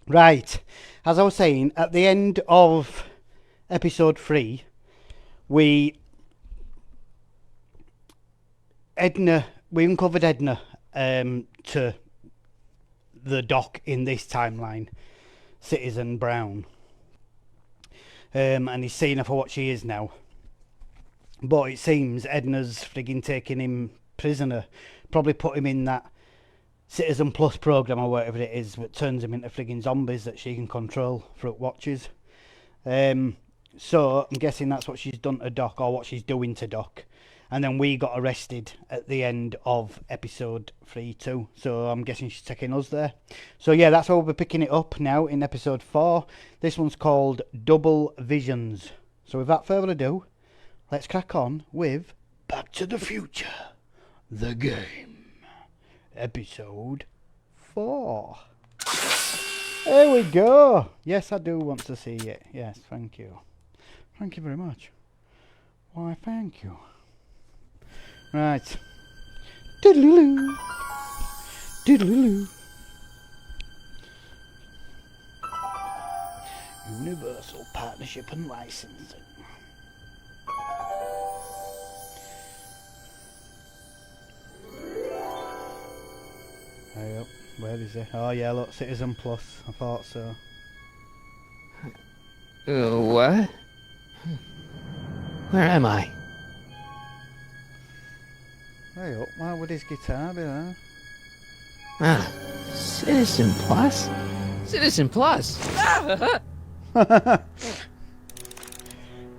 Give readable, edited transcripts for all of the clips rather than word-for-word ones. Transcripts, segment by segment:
Right. As I was saying, at the end of episode 3, we uncovered Edna to the doc in this timeline, Citizen Brown. And he's seen her for what she is now. But it seems Edna's frigging taking him prisoner. Probably put him in that Citizen Plus program or whatever it is that turns him into frigging zombies that she can control through watches. So I'm guessing that's what she's done to Doc, or what she's doing to Doc. And then we got arrested at the end of episode 3 too. So I'm guessing she's taking us there. So yeah, that's where we'll be picking it up now in episode 4. This one's called Double Visions. So without further ado, let's crack on with Back to the Future, the game. Episode 4. There we go. Yes, I do want to see it. Yes, thank you. Thank you very much. Why, thank you. Right. Doodaloo. Doodaloo. Universal Partnership and Licensing. Hey up. Where is it? Oh yeah, look, Citizen Plus. I thought so. What? Where am I? Hey up, why would his guitar be there? Ah, Citizen Plus? Citizen Plus!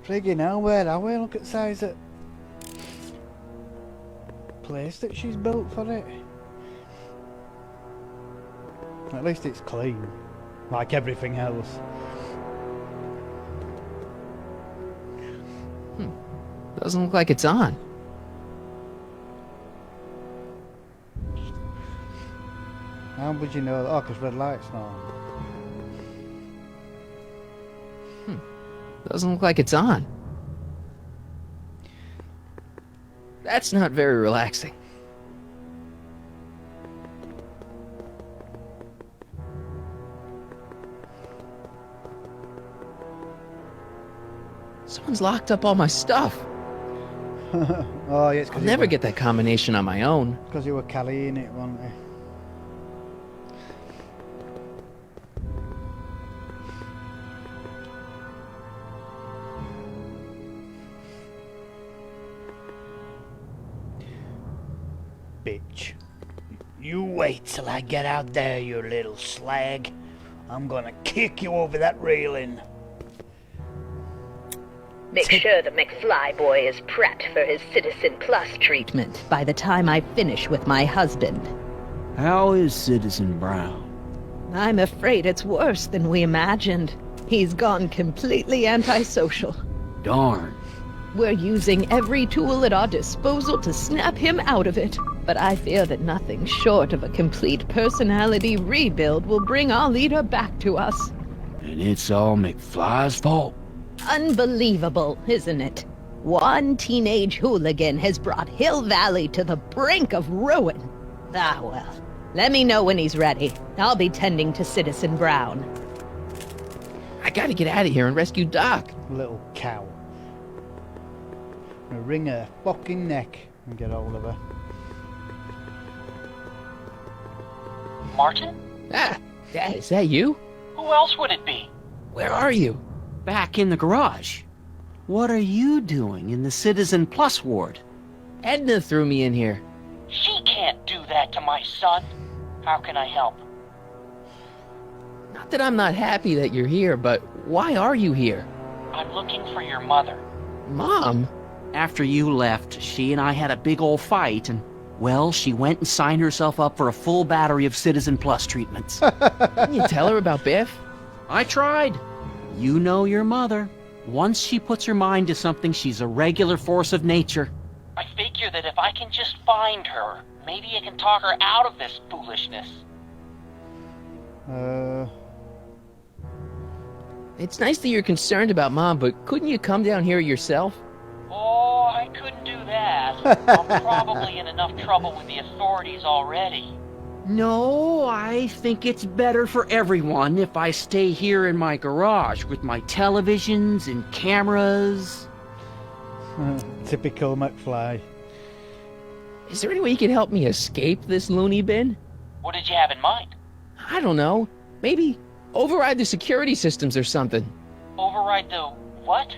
Friggin' hell, where are we? Look at the size of place that she's built for it. At least it's clean, like everything else. Doesn't look like it's on. How would you know that? Oh, because red light's not on. Doesn't look like it's on. That's not very relaxing. Someone's locked up all my stuff. Oh, yeah, it's I'll because never get that combination on my own. Because you were carrying it, weren't you? Bitch. You wait till I get out there, you little slag. I'm gonna kick you over that railing. Make sure the McFly boy is prepped for his Citizen Plus treatment by the time I finish with my husband. How is Citizen Brown? I'm afraid it's worse than we imagined. He's gone completely antisocial. Darn. We're using every tool at our disposal to snap him out of it. But I fear that nothing short of a complete personality rebuild will bring our leader back to us. And it's all McFly's fault? Unbelievable, isn't it? One teenage hooligan has brought Hill Valley to the brink of ruin. Ah, well. Let me know when he's ready. I'll be tending to Citizen Brown. I gotta get out of here and rescue Doc. Little cow. I'm gonna wring her fucking neck and get hold of her. Martin? Ah, Dad, is that you? Who else would it be? Where are you? Back in the garage. What are you doing in the Citizen Plus ward? Edna threw me in here. She can't do that to my son. How can I help? Not that I'm not happy that you're here, but why are you here? I'm looking for your mother. Mom? After you left, she and I had a big old fight, and, well, she went and signed herself up for a full battery of Citizen Plus treatments. Didn't you tell her about Biff? I tried. You know your mother. Once she puts her mind to something, she's a regular force of nature. I figure that if I can just find her, maybe I can talk her out of this foolishness. It's nice that you're concerned about Mom, but couldn't you come down here yourself? Oh, I couldn't do that. I'm probably in enough trouble with the authorities already. No, I think it's better for everyone if I stay here in my garage with my televisions and cameras. Typical McFly. Is there any way you could help me escape this loony bin? What did you have in mind? I don't know. Maybe override the security systems or something. Override the what?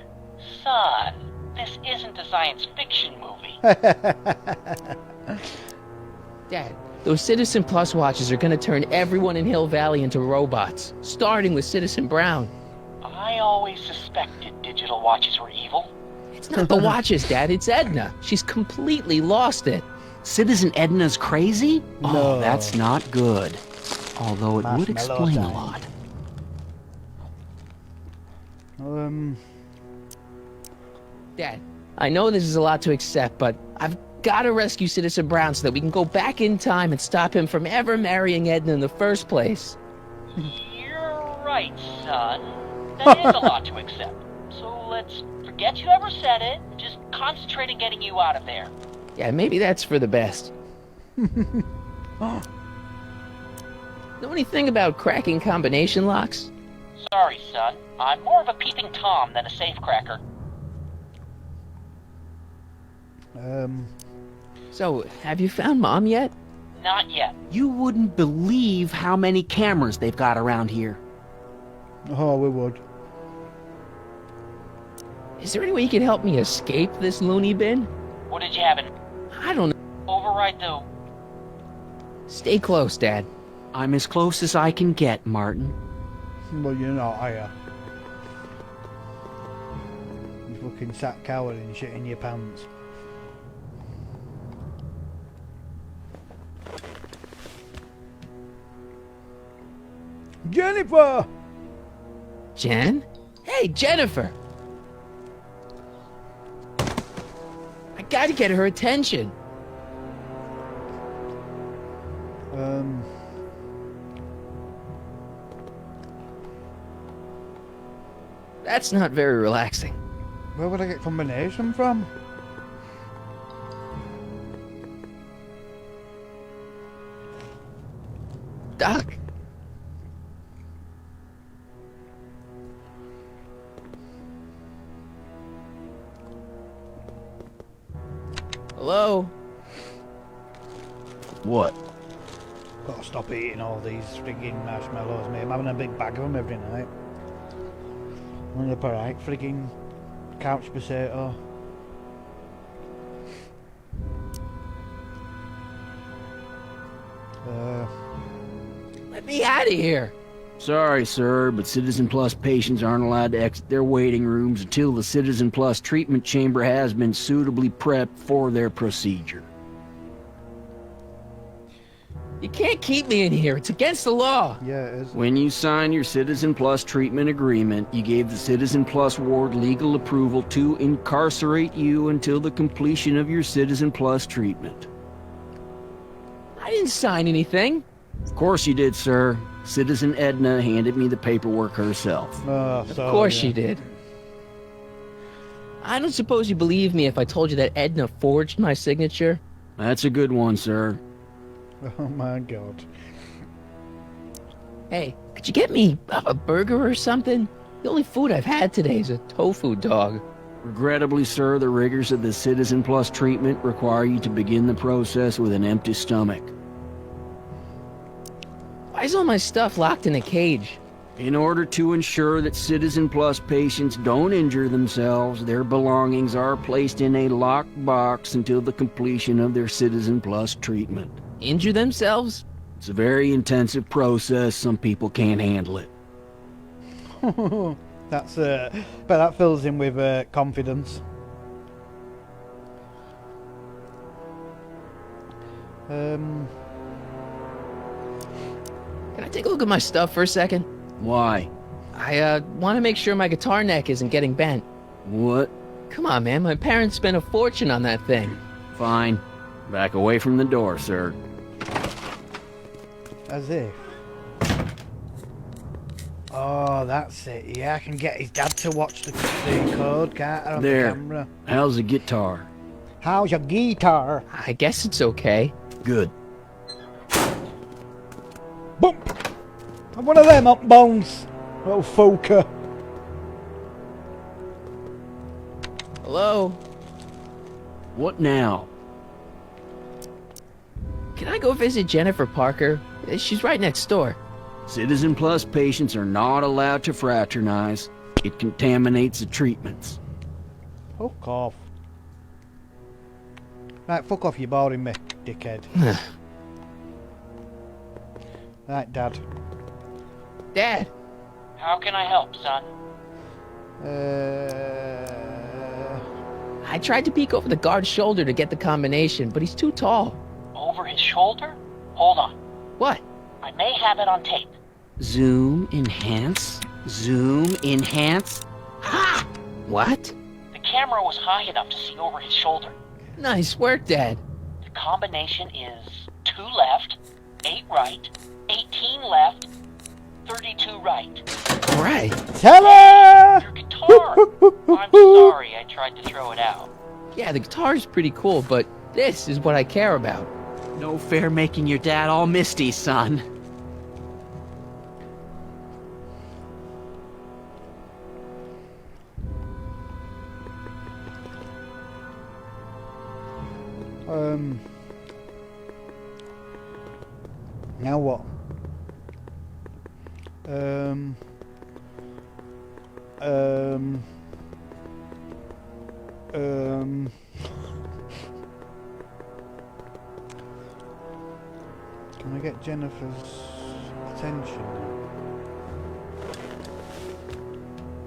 Son, this isn't a science fiction movie. Dad, those Citizen Plus watches are gonna turn everyone in Hill Valley into robots, starting with Citizen Brown. I always suspected digital watches were evil. It's not the watches, Dad, it's Edna. She's completely lost it. Citizen Edna's crazy? No. Oh, that's not good. Although it would Marshmallow explain a time. lot. Dad, I know this is a lot to accept, but I've gotta rescue Citizen Brown so that we can go back in time and stop him from ever marrying Edna in the first place. You're right, son. That is a lot to accept. So let's forget you ever said it. Just concentrate on getting you out of there. Yeah, maybe that's for the best. Know anything about cracking combination locks? Sorry, son. I'm more of a peeping Tom than a safecracker. So, have you found Mom yet? Not yet. You wouldn't believe how many cameras they've got around here. Oh, we would. Is there any way you could help me escape this loony bin? What did you have in... I don't know. Override the... Stay close, Dad. I'm as close as I can get, Martin. Well, you're not, are you? You fucking sat cowering shit in your pants. Jennifer! Jen? Hey, Jennifer! I gotta get her attention. That's not very relaxing. Where would I get combination from? Doc. Hello? What? Gotta stop eating all these frigging marshmallows, mate. I'm having a big bag of them every night. And they're alright, frigging couch potato. Let me out of here. Sorry, sir, but Citizen Plus patients aren't allowed to exit their waiting rooms until the Citizen Plus treatment chamber has been suitably prepped for their procedure. You can't keep me in here. It's against the law. Yeah, it is. When you signed your Citizen Plus treatment agreement, you gave the Citizen Plus ward legal approval to incarcerate you until the completion of your Citizen Plus treatment. I didn't sign anything. Of course you did, sir. Citizen Edna handed me the paperwork herself. Oh, Of course she did. I don't suppose you believe me if I told you that Edna forged my signature? That's a good one, sir. Oh my god. Hey, could you get me a burger or something? The only food I've had today is a tofu dog. Regrettably, sir, the rigors of the Citizen Plus treatment require you to begin the process with an empty stomach. Why is all my stuff locked in a cage? In order to ensure that Citizen Plus patients don't injure themselves, their belongings are placed in a locked box until the completion of their Citizen Plus treatment. Injure themselves? It's a very intensive process. Some people can't handle it. That's but that fills him with confidence. Can I take a look at my stuff for a second? Why? I want to make sure my guitar neck isn't getting bent. What? Come on, man. My parents spent a fortune on that thing. Fine. Back away from the door, sir. As if. Oh, that's it. Yeah, I can get his dad to watch the code, can't I, on the There. camera. How's the guitar? How's your guitar? I guess it's okay. Good. I'm one of them up bones. Little Foker. Hello? What now? Can I go visit Jennifer Parker? She's right next door. Citizen Plus patients are not allowed to fraternize. It contaminates the treatments. Fuck off. Right, fuck off, you're boring me, dickhead. Right, Dad. Dad! How can I help, son? I tried to peek over the guard's shoulder to get the combination, but he's too tall. Over his shoulder? Hold on. What? I may have it on tape. Zoom, enhance, zoom, enhance. Ha! What? The camera was high enough to see over his shoulder. Nice work, Dad. The combination is 2 left, 8 right, 18 left, 32 right. All right. Tell her! Your guitar! I'm sorry I tried to throw it out. Yeah, the guitar's pretty cool, but this is what I care about. No fair making your dad all misty, son. Now what? Can I get Jennifer's attention?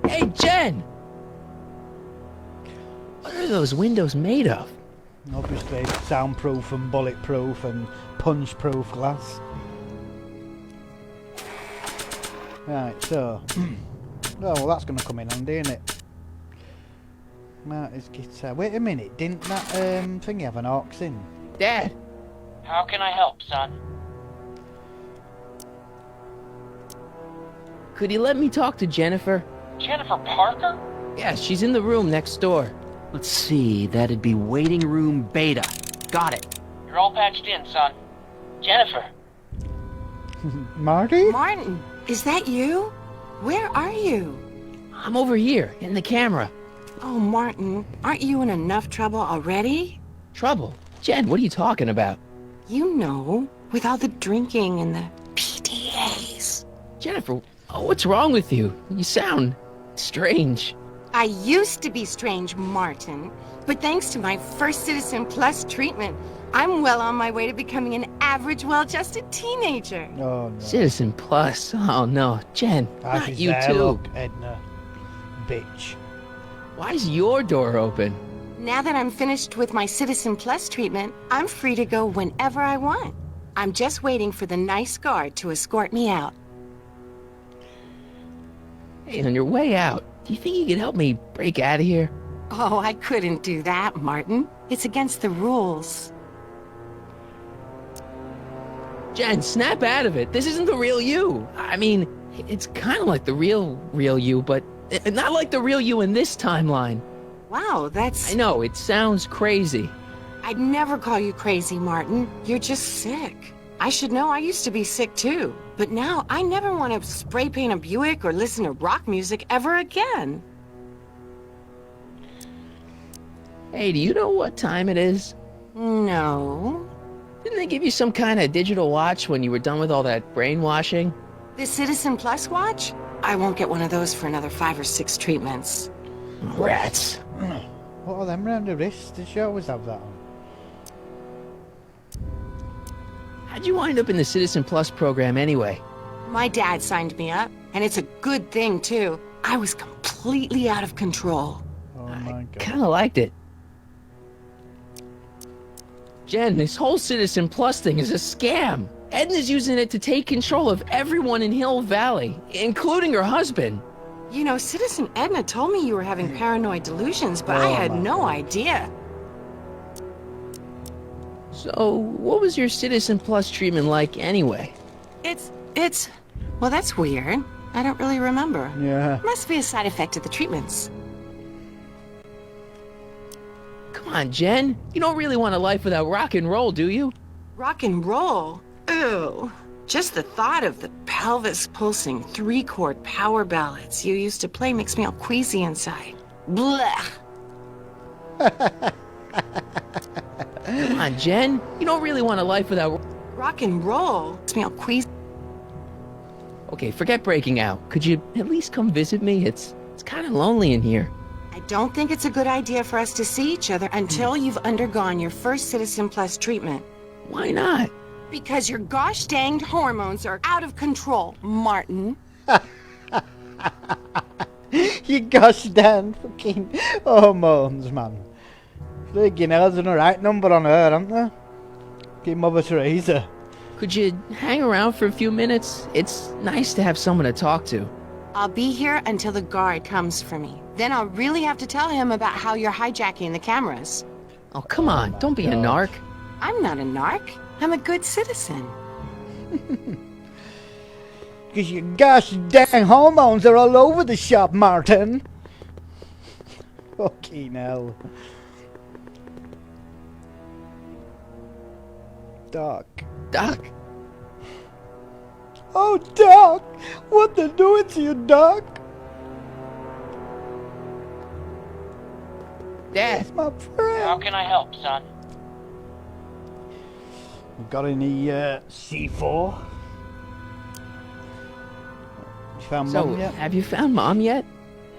Hey, Jen! What are those windows made of? Obviously soundproof and bulletproof and punch-proof glass. Right, so... oh, well that's going to come in handy, isn't it? Marty's guitar. Wait a minute, didn't that thingy have an aux in? Dad! How can I help, son? Could you let me talk to Jennifer? Jennifer Parker? Yeah, she's in the room next door. Let's see, that'd be waiting room beta. Got it. You're all patched in, son. Jennifer. Marty? Martin, is that you? Where are you? I'm over here, in the camera. Oh, Martin, aren't you in enough trouble already? Trouble? Jen, what are you talking about? You know, with all the drinking and the PDAs. Jennifer, what's wrong with you? You sound strange. I used to be strange, Martin, but thanks to my first Citizen Plus treatment, I'm well on my way to becoming an average, well-adjusted teenager. Oh no. Citizen Plus? Oh no. Jen, Ah, not she's you there, too. Look, Edna. Bitch. Why's your door open? Now that I'm finished with my Citizen Plus treatment, I'm free to go whenever I want. I'm just waiting for the nice guard to escort me out. Hey, on your way out, do you think you could help me break out of here? Oh, I couldn't do that, Martin. It's against the rules. Jen, snap out of it. This isn't the real you. I mean, it's kind of like the real you, but not like the real you in this timeline. Wow, that's... I know, it sounds crazy. I'd never call you crazy, Martin. You're just sick. I should know I used to be sick too. But now I never want to spray paint a Buick or listen to rock music ever again. Hey, do you know what time it is? No. Didn't they give you some kind of digital watch when you were done with all that brainwashing? The Citizen Plus watch? I won't get one of those for another 5 or 6 treatments. Rats. What are them round the wrist? Does she always have that on? How'd you wind up in the Citizen Plus program anyway? My dad signed me up, and it's a good thing too. I was completely out of control. Oh my god. Kinda liked it. Jen, this whole Citizen Plus thing is a scam. Edna's using it to take control of everyone in Hill Valley, including her husband. You know, Citizen Edna told me you were having paranoid delusions, but I Oh, had my no God. idea. So, what was your Citizen Plus treatment like anyway? It's... Well, that's weird. I don't really remember. Yeah. Must be a side effect of the treatments. Come on, Jen. You don't really want a life without rock and roll, do you? Rock and roll? Ew. Just the thought of the Elvis pulsing 3-chord power ballads you used to play makes me all queasy inside. Blech. Come on, Jen. You don't really want a life without... Rock and roll makes me all queasy. Okay, forget breaking out. Could you at least come visit me? It's kind of lonely in here. I don't think it's a good idea for us to see each other until you've undergone your first Citizen Plus treatment. Why not? Because your gosh danged hormones are out of control, Martin. You gosh damn fucking hormones, man. Friggin' hell, there's the right number on her, aren't there? Fucking Mother Teresa. Could you hang around for a few minutes? It's nice to have someone to talk to. I'll be here until the guard comes for me. Then I'll really have to tell him about how you're hijacking the cameras. Oh, come on. Don't be a narc. I'm not a narc. I'm a good citizen. Because your gosh dang hormones are all over the shop, Martin. Fucking hell. Doc. Doc. Oh, Doc! What they're doing to you, Doc? Dad. That's my friend. How can I help, son? Got any C4? You found So, Mum yet? have you found Mom yet?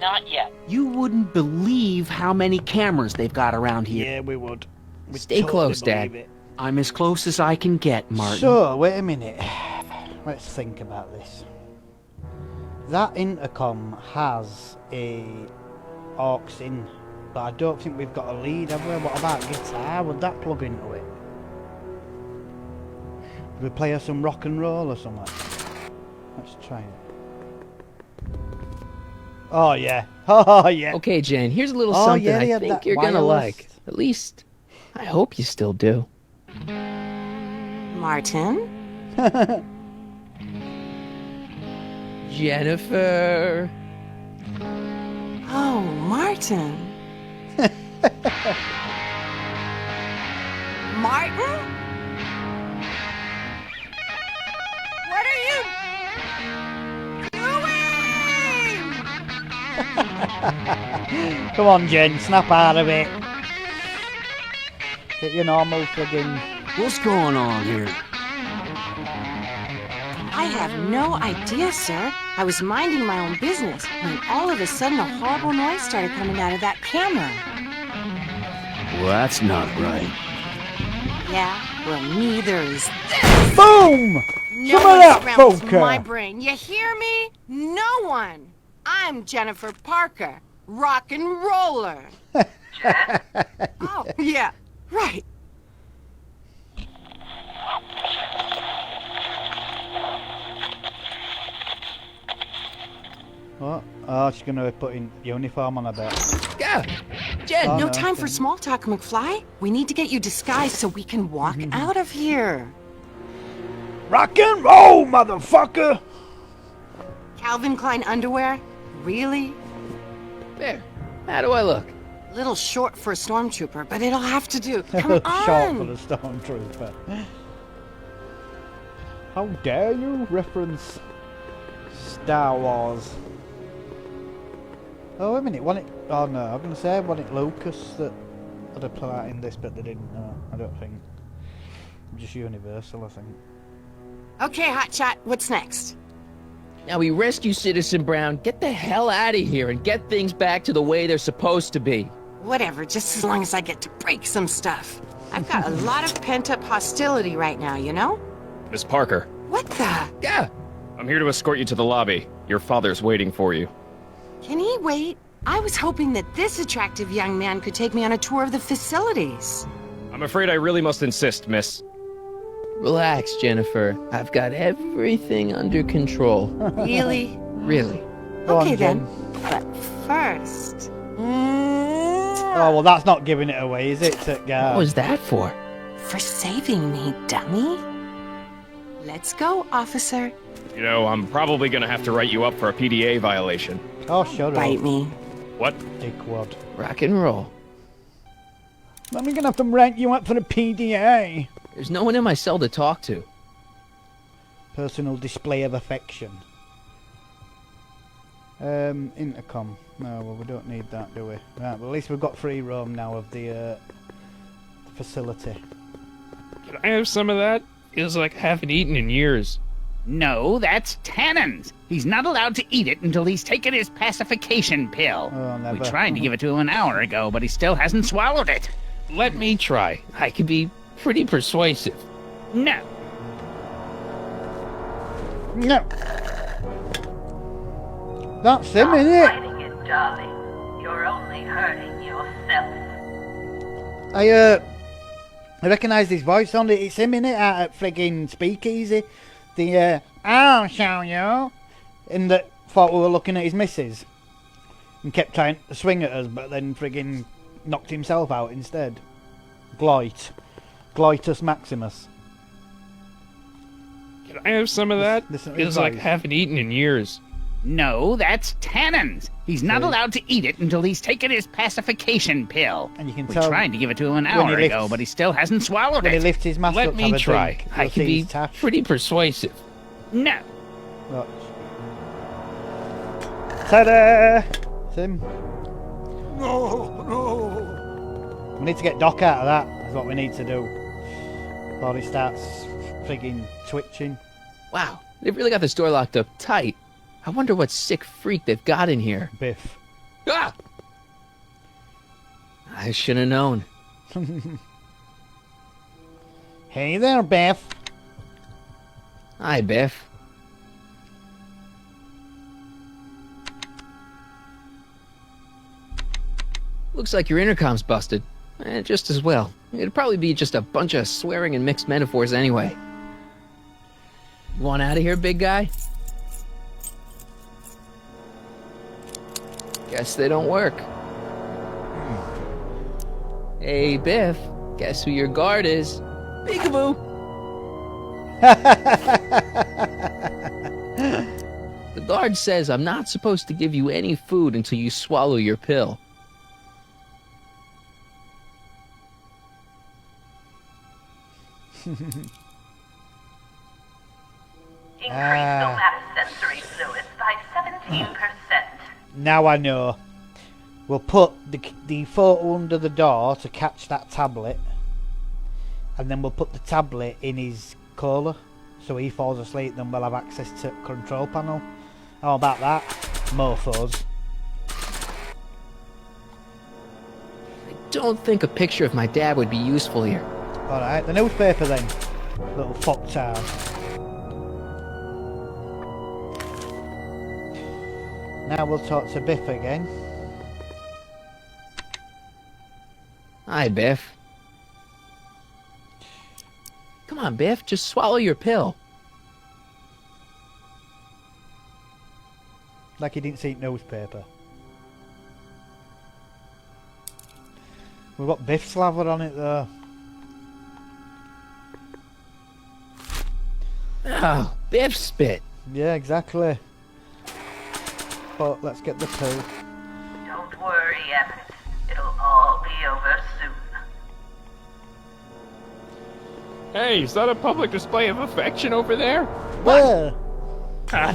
Not yet. You wouldn't believe how many cameras they've got around here. Yeah, we would. We'd Stay totally close, Dad. believe it. I'm as close as I can get, Martin. So, wait a minute. Let's think about this. That intercom has a aux in, but I don't think we've got a lead, have we? What about guitar? Would that plug into it? Would we play her some rock and roll or something? Let's try it. Oh yeah. Oh yeah. Okay, Jen, here's a little Oh, something yeah, I yeah, think that you're gonna wireless. like. At least, I hope you still do. Martin? Jennifer. Oh, Martin. Martin? What are you doing? Come on, Jen. Snap out of it. Get your normal friggin'. What's going on here? I have no idea, sir. I was minding my own business when all of a sudden a horrible noise started coming out of that camera. Well, that's not right. Yeah, well, neither is this. Boom! No Some of one that scrambles poker. my brain. You hear me? No one. I'm Jennifer Parker, rock and roller. Oh, yeah, right. What? Oh, she's gonna put in uniform on her bed. Yeah, Jen. Oh, No no, time for okay. small talk, McFly. We need to get you disguised so we can walk out of here. Rock and roll, motherfucker! Calvin Klein underwear? Really? There. How do I look? Little short for a stormtrooper, but it'll have to do. Come Short for on. the stormtrooper. How dare you reference Star Wars? Oh, wait a minute. Wasn't it? Oh no, I'm gonna say wasn't it Lucas that had a part in this, but they didn't. No, I don't think. Just Universal, I think. Okay, Hotshot, what's next? Now we rescue Citizen Brown, get the hell out of here, and get things back to the way they're supposed to be. Whatever, just as long as I get to break some stuff. I've got a lot of pent-up hostility right now, you know? Miss Parker, What the? Yeah. I'm here to escort you to the lobby. Your father's waiting for you. Can he wait? I was hoping that this attractive young man could take me on a tour of the facilities. I'm afraid I really must insist, miss. Relax, Jennifer. I've got everything under control. Really? Really. Go on, Okay Jen. then. But first... Oh well, that's not giving it away, is it, What guys? was that for? For saving me, dummy. Let's go, officer. You know, I'm probably gonna have to write you up for a PDA violation. Oh, shut Bite up, Oh. me. What? dickwad. Rock and roll. I'm gonna have to rank you up for the PDA. There's no one in my cell to talk to. Personal display of affection. Intercom. No, well, we don't need that, do we? Right, well, at least we've got free roam now of the facility. Can I have some of that? Feels like I haven't eaten in years. No, that's Tannen's. He's not allowed to eat it until he's taken his pacification pill. Oh, never. We tried to give it to him an hour ago, but he still hasn't swallowed it. Let me try. I can be pretty persuasive. No. No. That's him, isn't it? Fighting it, darling. You're only hurting yourself. I recognise his voice on it. It's him, innit? Out at friggin' Speakeasy. The, I'll show you. In that thought we were looking at his missus. And kept trying to swing at us, but then friggin' knocked himself out instead. Gloit. Gloitus Maximus. Can I have some of that? Listen to his Feels like I voice. haven't eaten in years. No, that's Tannen's. He's not See? allowed to eat it until he's taken his pacification pill. And you can We tell tried to give it to him an when hour he ago, lifts- but he still hasn't swallowed when he it. lifts his mask Let up to me have a try. drink, I you'll can see be his tash. pretty persuasive. No. Watch. Ta-da! It's him. No. We need to get Doc out of that. That's what we need to do. Before he starts frigging twitching. Wow, they've really got this door locked up tight. I wonder what sick freak they've got in here. Biff. Ah! I should have known. Hey there, Biff. Hi, Biff. Looks like your intercom's busted. Just as well. It'd probably be just a bunch of swearing and mixed metaphors anyway. Want out of here, big guy? Guess they don't work. Hey, Biff. Guess who your guard is? Peekaboo! The guard says I'm not supposed to give you any food until you swallow your pill. Increase somatosensory fluid by 17%. Now I know. We'll put the photo under the door to catch that tablet. And then we'll put the tablet in his cola. So he falls asleep, then we'll have access to control panel. How about that? Mofos. I don't think a picture of my dad would be useful here. Alright, the newspaper then. Little fucktard. Now we'll talk to Biff again. Hi, Biff. Come on, Biff, just swallow your pill. Like he didn't see newspaper. We've got Biff slathered on it though. Oh, Biff spit. Yeah, exactly. But let's get the pill. Don't worry, Emmett. It'll all be over soon. Hey, is that a public display of affection over there? Where?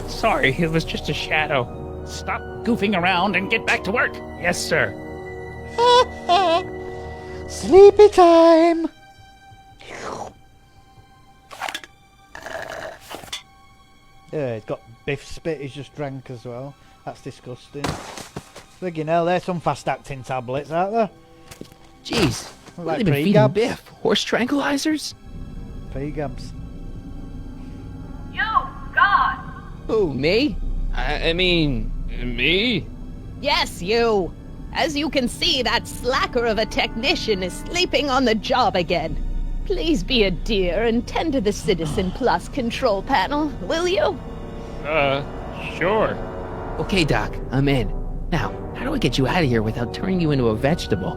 Sorry, it was just a shadow. Stop goofing around and get back to work. Yes, sir. Sleepy time! Yeah, it's got Biff spit he's just drank as well. That's disgusting. Friggin' hell, there's some fast acting tablets, aren't there? Jeez, what Like have they been feeding pre-gabs. Biff? Horse tranquilizers? Pre-gabs. You, God! Who, me? I mean, me? Yes, you. As you can see, that slacker of a technician is sleeping on the job again. Please be a dear and tend to the Citizen Plus control panel, will you? Sure. Okay, Doc, I'm in. Now, how do I get you out of here without turning you into a vegetable?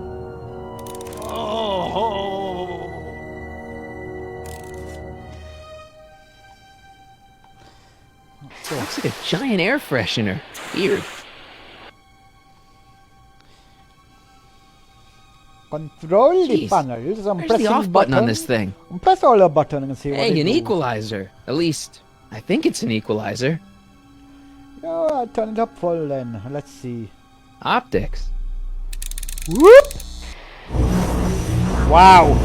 Looks like a giant air freshener. Weird. Control the Jeez. panels. I'm Where's pressing the off button on this thing? Press all the button and see what Hey, it an do. equalizer. At least, I think it's an equalizer. Oh, I'll turn it up full then. Let's see. Optics. Whoop! Wow.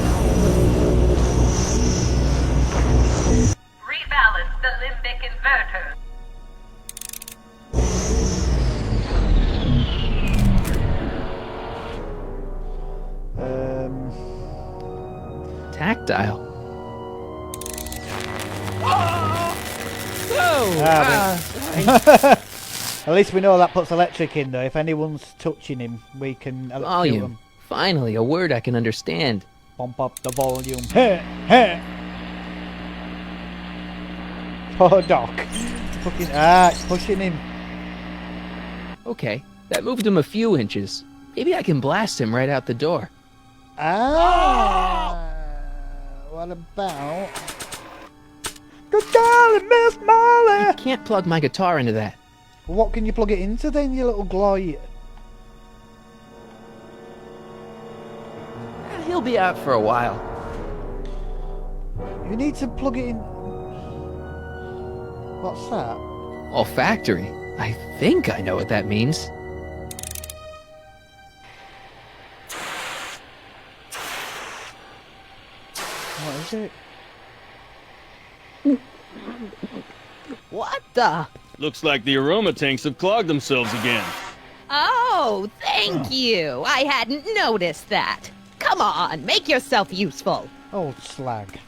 Rebalance the limbic inverter. Tactile. At least we know that puts electric in though. If anyone's touching him, we can electrocute Volume. them. Finally, a word I can understand. Pump up the volume. Hey, hey. Poor Doc. Fucking it's pushing him. Okay, that moved him a few inches. Maybe I can blast him right out the door. What about? Good darling, Miss Molly. I can't plug my guitar into that. What can you plug it into then, you little gloy? He'll be out for a while. You need to plug it in. What's that? Olfactory. I think I know what that means. What is it? What the? Looks like the aroma tanks have clogged themselves again. Oh, thank you. I hadn't noticed that. Come on, make yourself useful. Old slag.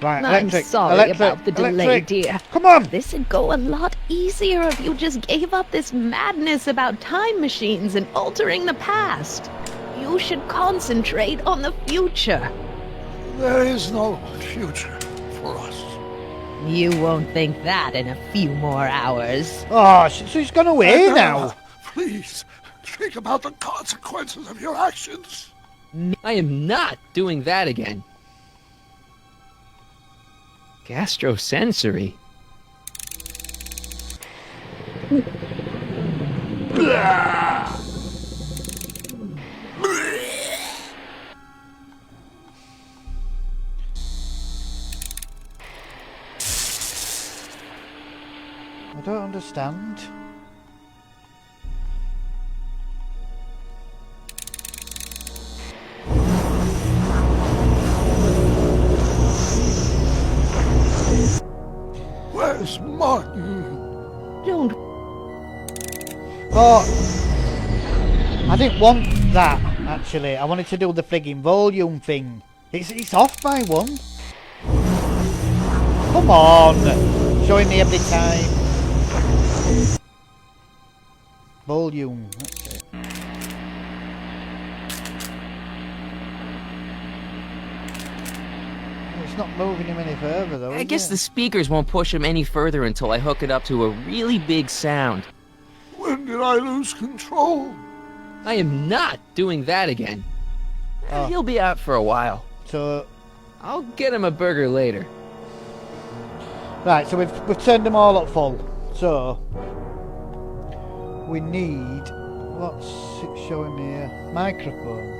Right, I'm electric. sorry electric, about the delay, electric. dear. Come on! This'd go a lot easier if you just gave up this madness about time machines and altering the past. You should concentrate on the future. There is no future for us. You won't think that in a few more hours. Oh, she's gone away now. Please, think about the consequences of your actions. I am not doing that again. Gastrosensory. I don't understand. Where's Martin? Don't. Oh, I didn't want that, actually. I wanted to do the frigging volume thing. It's off by one. Come on. Showing me every time. Volume. That's it. It's not moving him any further, though. I is guess it? the speakers won't push him any further until I hook it up to a really big sound. When did I lose control? I am not doing that again. Oh. He'll be out for a while. So, I'll get him a burger later. right, so we've turned them all up full. So, we need, what's it showing me here? Microphone.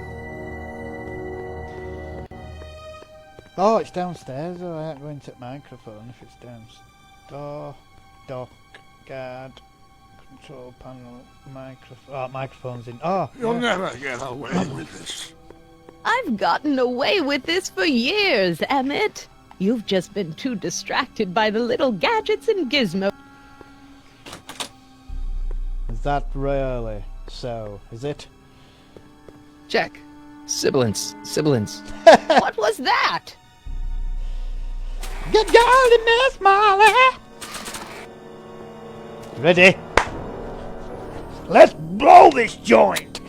Oh, it's downstairs. Oh, I ain't going to microphone if it's downstairs. Door, dock, guard, control panel, microphone. Oh, microphone's in. Oh, You'll yeah. never get away with this. I've gotten away with this for years, Emmett. You've just been too distracted by the little gadgets and gizmos. Is that really so? Is it? Check. Sibilance. Sibilance. What was that? Good golly, Miss Molly! Ready? Let's blow this joint!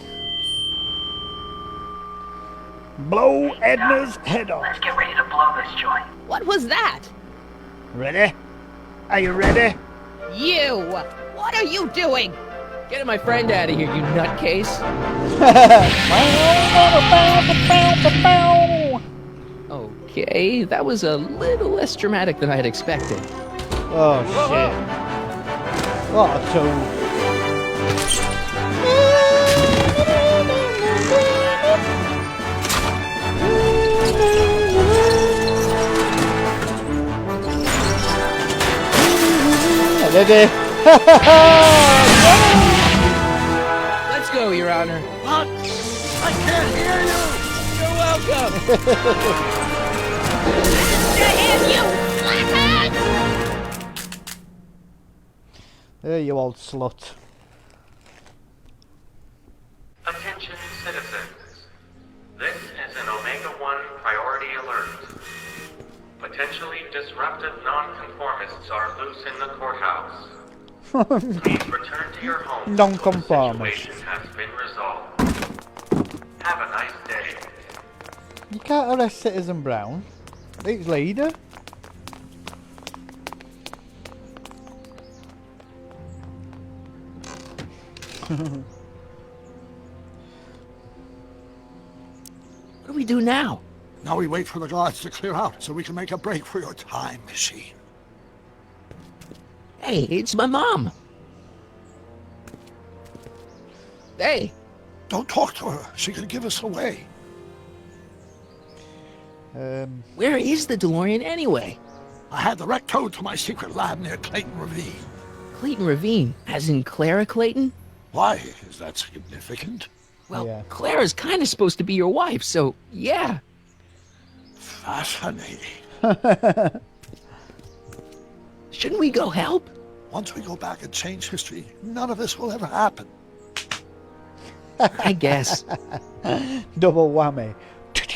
Blow Edna's head off. Let's get ready to blow this joint. What was that? Ready? Are you ready? You! What are you doing? Get my friend out of here, you nutcase. Okay, that was a little less dramatic than I had expected. Oh shit. What a tool. Ready? Let's go, Your Honor. What? I can't hear you! You're welcome. There, you old slut. Attention citizens. This is an Omega-1 priority alert. Potentially disruptive nonconformists are loose in the courthouse. Please return to your home until the Nonconformists. situation has been resolved. Have a nice day. You can't arrest Citizen Brown. It's leader. What do we do now? Now we wait for the guards to clear out so we can make a break for your time machine. Hey, it's my mom. Hey. Don't talk to her. She could give us away. Where is the DeLorean anyway? I had the rec towed to my secret lab near Clayton Ravine. Clayton Ravine, as in Clara Clayton? Why is that significant? Well, Clara's kind of supposed to be your wife, so yeah. Fascinating. Shouldn't we go help? Once we go back and change history, none of this will ever happen. I guess. Double whammy. What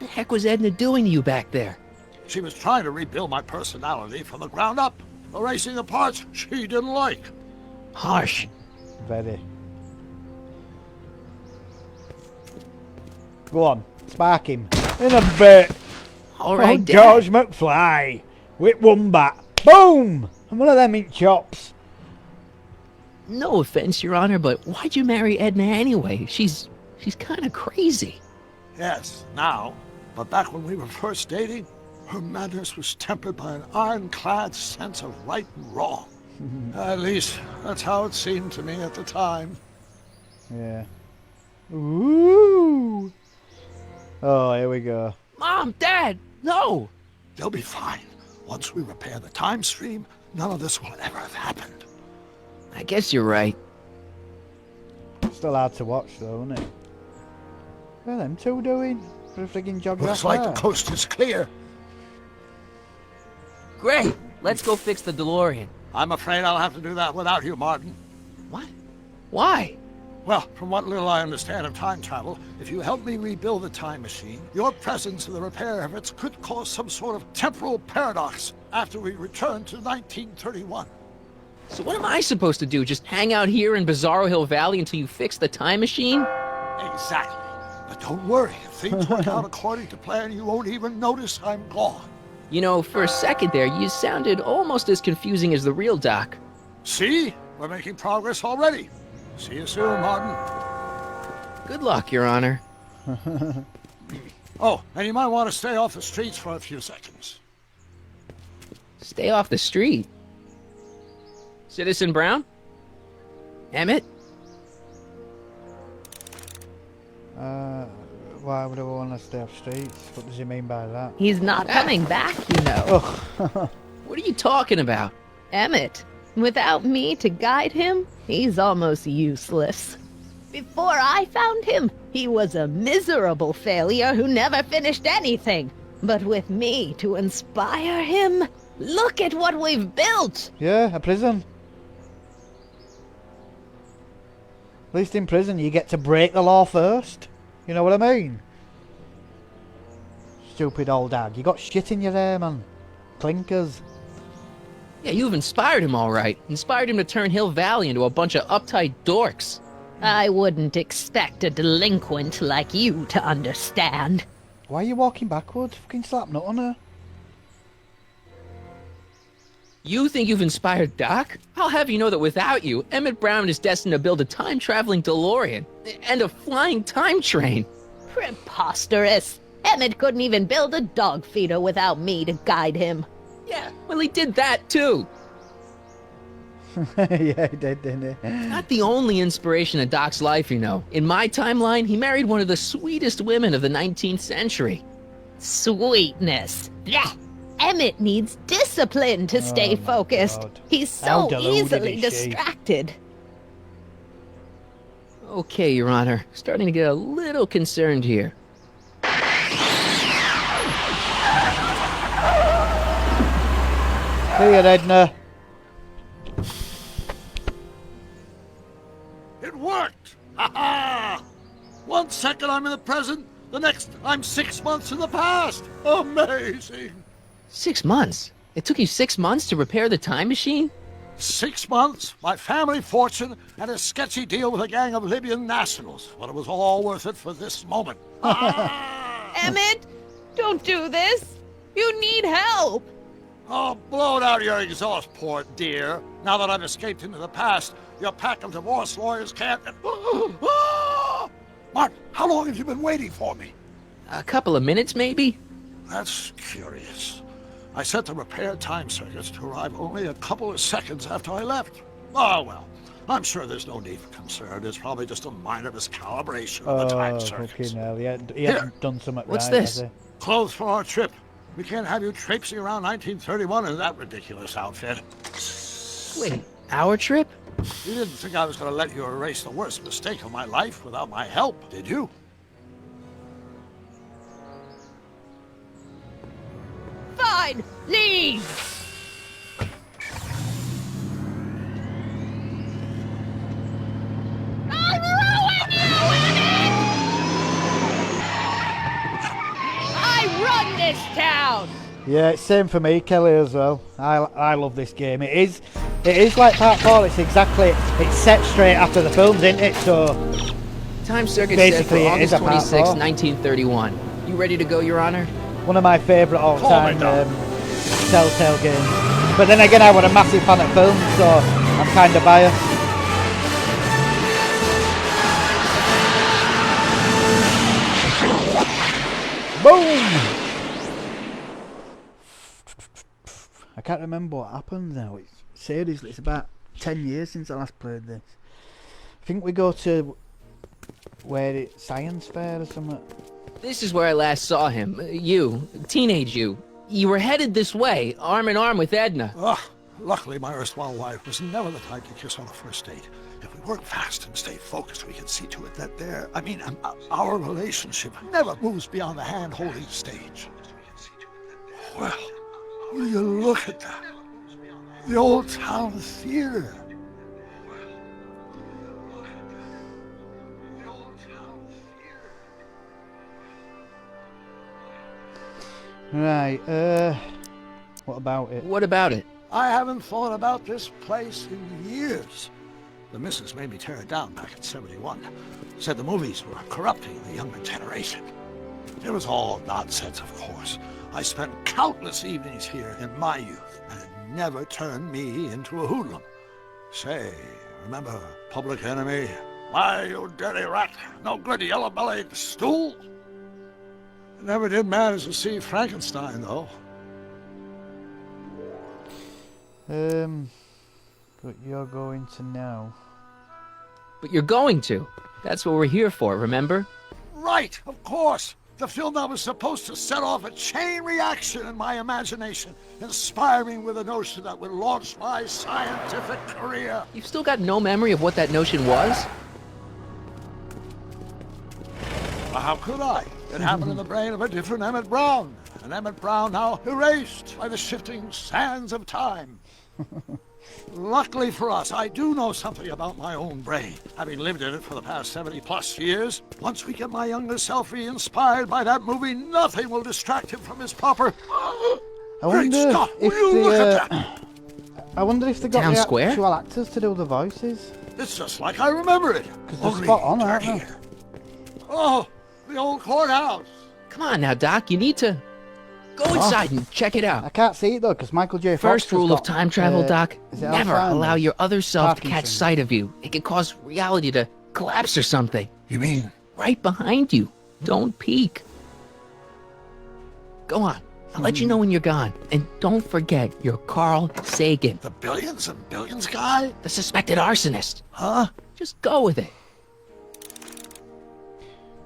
the heck was Edna doing to you back there? She was trying to rebuild my personality from the ground up, erasing the parts she didn't like. Harsh. Very. Go on, spark him. In a bit. All right, oh, Dad. George McFly. With Wombat. Boom! And one of them in chops. No offense, Your Honor, but why'd you marry Edna anyway? She's kind of crazy. Yes, now. But back when we were first dating, her madness was tempered by an ironclad sense of right and wrong. At least, that's how it seemed to me at the time. Yeah. Ooh. Oh, here we go. Mom, Dad, no! They'll be fine. Once we repair the time stream, none of this will ever have happened. I guess you're right. Still hard to watch though, isn't it? What are them two doing? For a friggin' jog Looks that like far? the coast is clear. Great! Let's go fix the DeLorean. I'm afraid I'll have to do that without you, Martin. What? Why? Well, from what little I understand of time travel, if you help me rebuild the time machine, your presence in the repair efforts could cause some sort of temporal paradox after we return to 1931. So what am I supposed to do? Just hang out here in Bizarro Hill Valley until you fix the time machine? Exactly. But don't worry, if things work out according to plan, you won't even notice I'm gone. You know, for a second there, you sounded almost as confusing as the real Doc. See? We're making progress already. See you soon, Martin. Good luck, Your Honor. Oh, and you might want to stay off the streets for a few seconds. Stay off the street. Citizen Brown? Emmett? Why would I want to stay off streets? What does he mean by that? He's not coming back, you know. What are you talking about? Emmett, without me to guide him, he's almost useless. Before I found him, he was a miserable failure who never finished anything. But with me to inspire him, look at what we've built! Yeah, a prison. At least in prison you get to break the law first. You know what I mean? Stupid old dad. You got shit in your hair, man. Clinkers. Yeah, you've inspired him all right. Inspired him to turn Hill Valley into a bunch of uptight dorks. I wouldn't expect a delinquent like you to understand. Why are you walking backwards? Fucking slap nut on her. You think you've inspired Doc? I'll have you know that without you, Emmett Brown is destined to build a time-traveling DeLorean and a flying time train. Preposterous. Emmett couldn't even build a dog feeder without me to guide him. Yeah, well, he did that too. Yeah, he did, didn't he? Not the only inspiration in Doc's life, you know. In my timeline, he married one of the sweetest women of the 19th century. Sweetness. Yeah. Emmett needs discipline to stay focused. God. He's How so deluded easily is she? distracted. Okay, Your Honor. Starting to get a little concerned here. See you, Edna. It worked! Ha ha! 1 second I'm in the present, the next I'm 6 months in the past. Amazing! 6 months? It took you 6 months to repair the time machine? 6 months, my family fortune, and a sketchy deal with a gang of Libyan nationals. But it was all worth it for this moment. Emmett, don't do this. You need help. Oh, blow out your exhaust port, dear. Now that I've escaped into the past, your pack of divorce lawyers can't... Martin, how long have you been waiting for me? A couple of minutes, maybe? That's curious. I set the repair time circuits to arrive only a couple of seconds after I left. Oh, well. I'm sure there's no need for concern. It's probably just a minor miscalibration of the time circuits. Fucking hell. He hadn't done something What's right, this? has he? Clothes for our trip. We can't have you traipsing around 1931 in that ridiculous outfit. Wait, our trip? You didn't think I was going to let you erase the worst mistake of my life without my help, did you? Fine, leave. I'll ruin you, Emmett! I run this town. Yeah, it's same for me, Kelly, as well. I love this game. It is like Part 4. It's set straight after the films, isn't it? So Time circuit basically set for it is August a Part 26, 4. 1931. You ready to go, Your Honor? One of my favourite all-time Telltale games. But then again, I was a massive fan of films, so I'm kind of biased. Boom! I can't remember what happened now. Seriously, it's about 10 years since I last played this. I think we go to where it's science fair or something. This is where I last saw him. You, teenage you. You were headed this way, arm in arm with Edna. Ugh. Luckily, my erstwhile wife was never the type to kiss on a first date. If we work fast and stay focused, we can see to it that our relationship never moves beyond the hand-holding stage. Well, will you look at that? The Old Town Theater. Right, what about it? What about it? I haven't thought about this place in years. The missus made me tear it down back in '71. Said the movies were corrupting the younger generation. It was all nonsense, of course. I spent countless evenings here in my youth, and it never turned me into a hoodlum. Say, remember Public Enemy? Why, you dirty rat, no good yellow-bellied stool? I never did manage to see Frankenstein, though. But you're going to now. But you're going to. That's what we're here for, remember? Right, of course. The film that was supposed to set off a chain reaction in my imagination, inspiring with a notion that would launch my scientific career. You've still got no memory of what that notion was? Well, how could I? It happened in the brain of a different Emmett Brown. An Emmett Brown now erased by the shifting sands of time. Luckily for us, I do know something about my own brain, having lived in it for the past 70+ years. Once we get my younger self re-inspired by that movie, nothing will distract him from his proper... I wonder if they got Town the Square? actual actors to do the voices. It's just like I remember it. Because they're spot on, aren't they? Oh, the old courthouse. Come on now, Doc, you need to go inside and check it out. I can't see it though, because Michael J. Fox First has rule of got, time travel, Doc, is it never Alzheimer's? allow your other self to catch Parkinson's? sight of you. It could cause reality to collapse or something. You mean? Right behind you. Don't peek. Go on. I'll let you know when you're gone. And don't forget, you're Carl Sagan. The billions and billions guy? The suspected arsonist. Huh? Just go with it.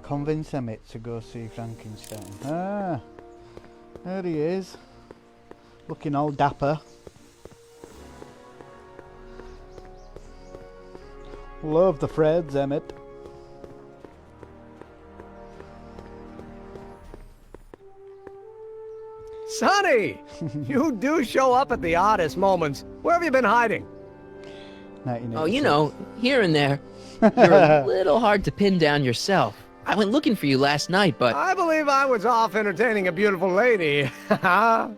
Convince Emmett to go see Frankenstein. Ah, there he is. Looking all dapper. Love the Freds, Emmett. Sonny! You do show up at the oddest moments. Where have you been hiding? Oh, you know, here and there. You're a little hard to pin down yourself. I went looking for you last night, but... I believe I was off entertaining a beautiful lady. Oh,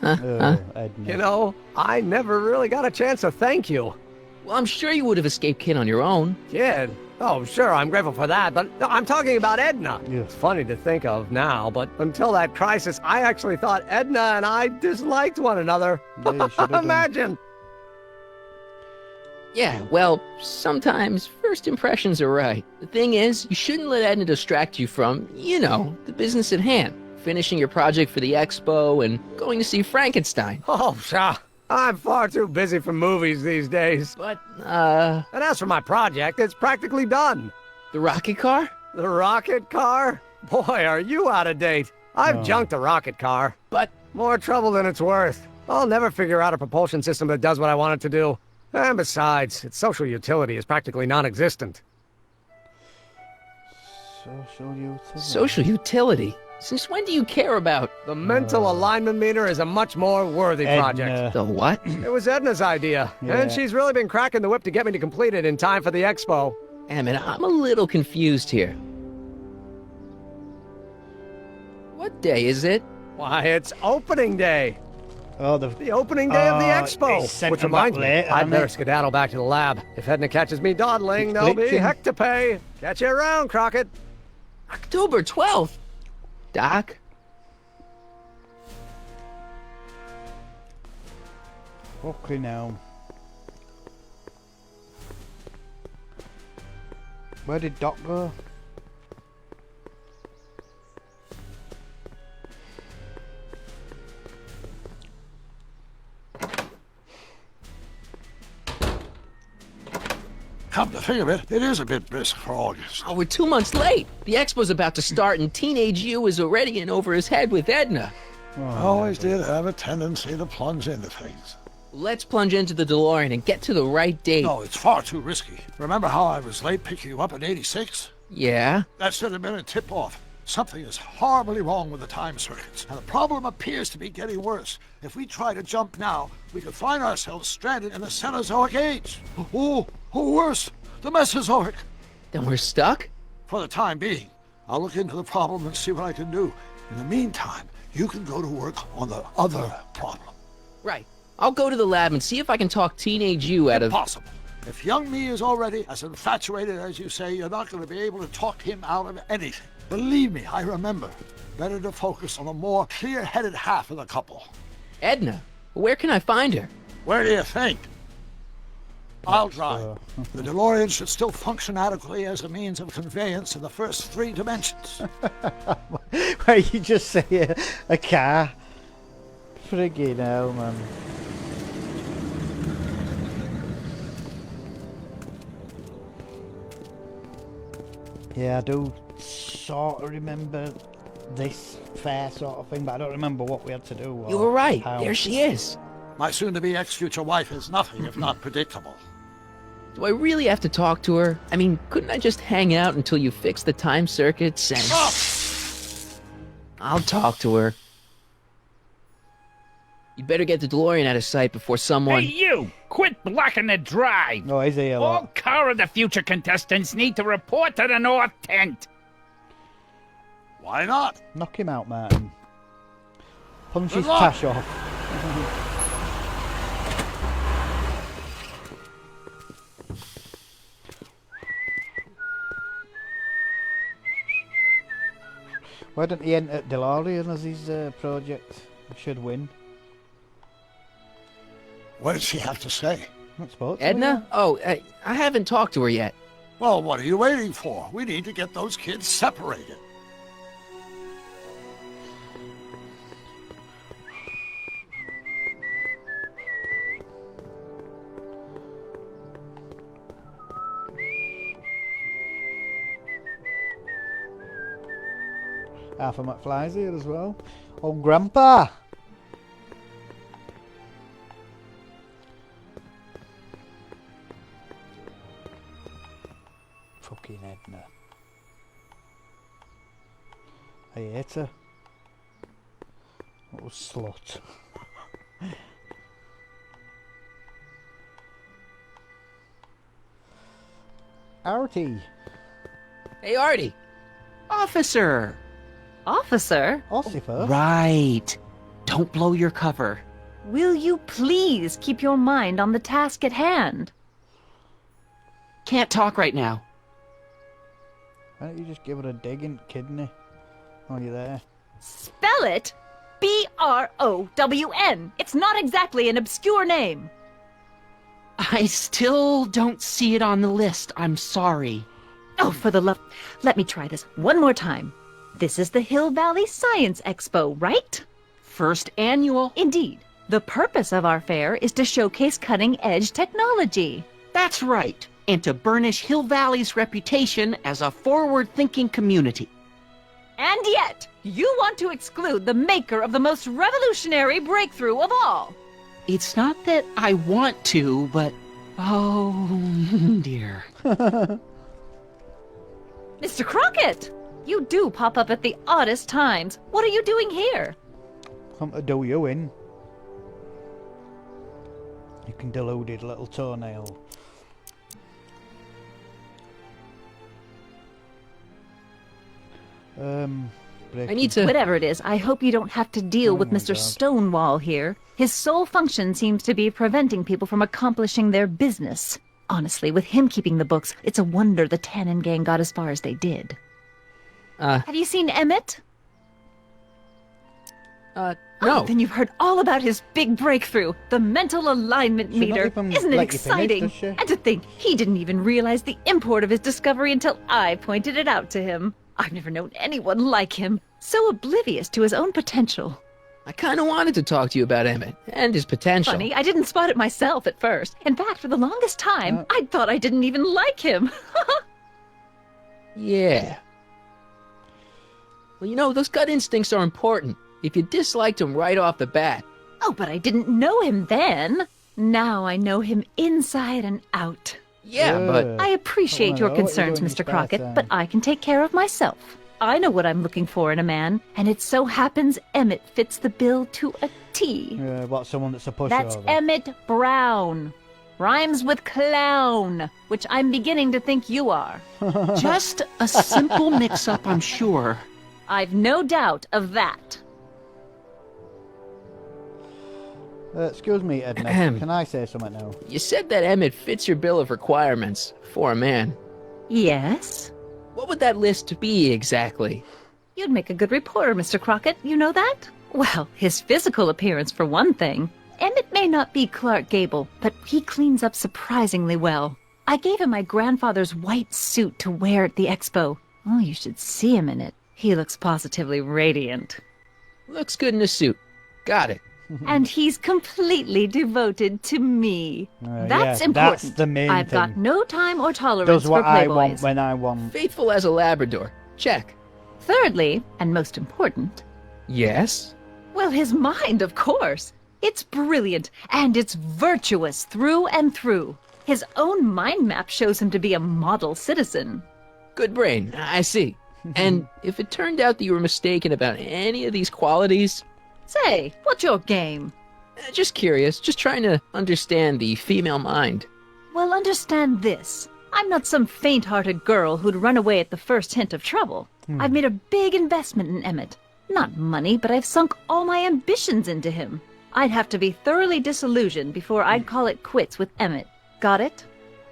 You know, I never really got a chance to thank you. Well, I'm sure you would have escaped Kid on your own. Kid? Oh, sure, I'm grateful for that, but no, I'm talking about Edna. Yeah. It's funny to think of now, but until that crisis, I actually thought Edna and I disliked one another. Yeah, you should have done. Imagine! Yeah, well, sometimes first impressions are right. The thing is, you shouldn't let Edna distract you from, you know, the business at hand. Finishing your project for the expo and going to see Frankenstein. Oh, pshaw. I'm far too busy for movies these days. But, And as for my project, it's practically done. The rocket car? The rocket car? Boy, are you out of date. I've junked a rocket car. But... More trouble than it's worth. I'll never figure out a propulsion system that does what I want it to do. And besides, its social utility is practically non-existent. Social utility. Social utility? Since when do you care about... The mental alignment meter is a much more worthy project. The what? It was Edna's idea, and she's really been cracking the whip to get me to complete it in time for the expo. Emmett, I'm a little confused here. What day is it? Why, it's opening day. Oh, the opening day of the expo. Which reminds me, I'd better skedaddle back to the lab. If Edna catches me dawdling, there'll be heck to pay. Catch you around, Crockett. October 12th? Doc? Okay, now. Where did Doc go? Come to think of it, it is a bit brisk for August. Oh, we're 2 months late. The expo's about to start and Teenage You is already in over his head with Edna. I always did have a tendency to plunge into things. Let's plunge into the DeLorean and get to the right date. No, it's far too risky. Remember how I was late picking you up in '86? Yeah? That should have been a tip-off. Something is horribly wrong with the time circuits, and the problem appears to be getting worse. If we try to jump now, we could find ourselves stranded in the Cenozoic age. Or worse, the Mesozoic. Then we're stuck? For the time being. I'll look into the problem and see what I can do. In the meantime, you can go to work on the other problem. Right. I'll go to the lab and see if I can talk Teenage You out of... Impossible. If young me is already as infatuated as you say, you're not going to be able to talk him out of anything. Believe me, I remember. Better to focus on the more clear-headed half of the couple. Edna? Where can I find her? Where do you think? I'll drive. The DeLorean should still function adequately as a means of conveyance in the first 3 dimensions. Why you just say a car? Friggin' hell, man. Yeah, I do sort of remember this fair sort of thing, but I don't remember what we had to do. You were right. How. There she is. My soon-to-be ex-future wife is nothing if not predictable. Do I really have to talk to her? I mean, couldn't I just hang out until you fix the time circuits and... I'll talk to her. You better get the DeLorean out of sight before someone... Hey, you! Quit blocking the drive! Oh, is he a All lot? Car of the Future contestants need to report to the North Tent. Why not? Knock him out, Martin. Punch Good his luck. tash off. Why don't he enter DeLorean as his project? He should win. What did she have to say? Not supposed to, Edna? Oh, I haven't talked to her yet. Well, what are you waiting for? We need to get those kids separated. Arthur McFly's here as well. Oh, Grandpa! I hate her. What a slut. Artie. Hey, Artie. Officer. Officer? Ossifer? Right. Don't blow your cover. Will you please keep your mind on the task at hand? Can't talk right now. Why don't you just give her a digging kidney while you're there? Spell it B-R-O-W-N. It's not exactly an obscure name. I still don't see it on the list. I'm sorry. Oh, for the love... Let me try this one more time. This is the Hill Valley Science Expo, right? First annual. Indeed. The purpose of our fair is to showcase cutting-edge technology. That's right. And to burnish Hill Valley's reputation as a forward-thinking community. And yet, you want to exclude the maker of the most revolutionary breakthrough of all. It's not that I want to, but... Oh, dear. Mr. Crockett! You do pop up at the oddest times. What are you doing here? Come to do you in. You can deluded little toenail. I need to... Whatever it is, I hope you don't have to deal with Mr. God. Stonewall here. His sole function seems to be preventing people from accomplishing their business. Honestly, with him keeping the books, it's a wonder the Tannen gang got as far as they did. Have you seen Emmett? No. Oh, then you've heard all about his big breakthrough, the mental alignment meter. Isn't it exciting? And to think, he didn't even realize the import of his discovery until I pointed it out to him. I've never known anyone like him, so oblivious to his own potential. I kind of wanted to talk to you about Emmett and his potential. Funny, I didn't spot it myself at first. In fact, for the longest time, I thought I didn't even like him. Yeah. Well, you know, those gut instincts are important. If you disliked him right off the bat. Oh, but I didn't know him then. Now I know him inside and out. Yeah, but... I appreciate your concerns, Mr. Crockett, but I can take care of myself. I know what I'm looking for in a man, and it so happens Emmett fits the bill to a T. What, someone that's a pushover? That's Emmett Brown. Rhymes with clown, which I'm beginning to think you are. Just a simple mix-up, I'm sure. I've no doubt of that. Excuse me, Edna. Can I say something now? You said that Emmett fits your bill of requirements for a man. Yes? What would that list be exactly? You'd make a good reporter, Mr. Crockett. You know that? Well, his physical appearance, for one thing. Emmett may not be Clark Gable, but he cleans up surprisingly well. I gave him my grandfather's white suit to wear at the expo. Oh, you should see him in it. He looks positively radiant. Looks good in a suit. Got it. And he's completely devoted to me. That's yeah, important. That's the main I've thing. got no time or tolerance Does what for playboys. I want when I want. Faithful as a Labrador. Check. Thirdly, and most important, Yes? well, his mind, of course. It's brilliant, and it's virtuous through and through. His own mind map shows him to be a model citizen. Good brain. I see. And if it turned out that you were mistaken about any of these qualities... Say, what's your game? Just curious. Just trying to understand the female mind. Well, understand this. I'm not some faint-hearted girl who'd run away at the first hint of trouble. I've made a big investment in Emmett. Not money, but I've sunk all my ambitions into him. I'd have to be thoroughly disillusioned before I'd call it quits with Emmett. Got it?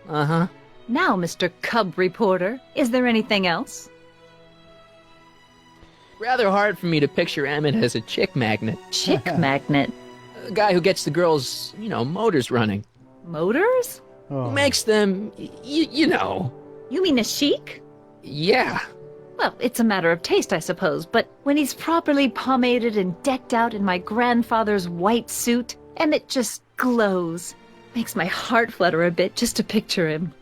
Uh-huh. Now, Mr. Cub Reporter, is there anything else? Rather hard for me to picture Emmett as a chick magnet. Chick magnet? A guy who gets the girls, motors running. Motors? Who makes them, you know. You mean a chic? Yeah. Well, it's a matter of taste, I suppose, but when he's properly pomaded and decked out in my grandfather's white suit, Emmett just glows. Makes my heart flutter a bit just to picture him.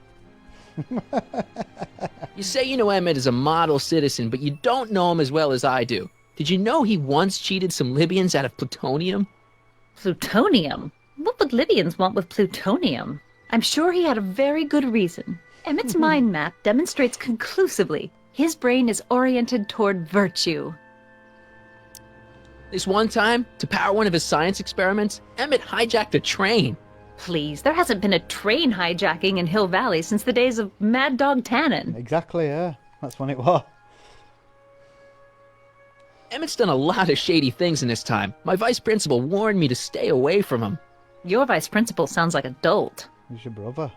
You say you know Emmett is a model citizen, but you don't know him as well as I do. Did you know he once cheated some Libyans out of plutonium? Plutonium? What would Libyans want with plutonium? I'm sure he had a very good reason. Emmett's mind map demonstrates conclusively his brain is oriented toward virtue. This one time, to power one of his science experiments, Emmett hijacked a train. Please, there hasn't been a train hijacking in Hill Valley since the days of Mad Dog Tannen. Exactly, yeah. That's when it was. Emmett's done a lot of shady things in his time. My vice principal warned me to stay away from him. Your vice principal sounds like a dolt. He's your brother.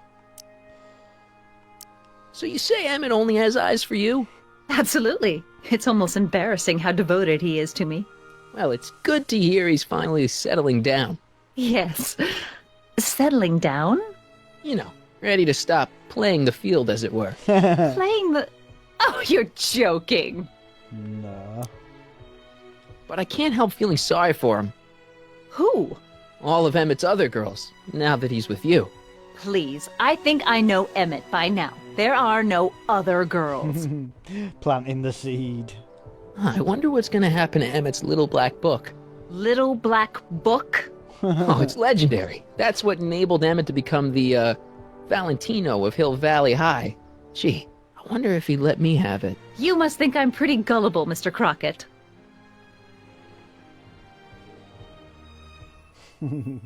So you say Emmett only has eyes for you? Absolutely. It's almost embarrassing how devoted he is to me. Well, it's good to hear he's finally settling down. Yes. Settling down? You know, ready to stop playing the field, as it were. Playing the... Oh, you're joking. No. But I can't help feeling sorry for him. Who? All of Emmett's other girls, now that he's with you. Please, I think I know Emmett by now. There are no other girls. Planting the seed. I wonder what's going to happen to Emmett's little black book. Little black book? Oh, it's legendary. That's what enabled Emmett to become the, Valentino of Hill Valley High. Gee, I wonder if he'd let me have it. You must think I'm pretty gullible, Mr. Crockett. What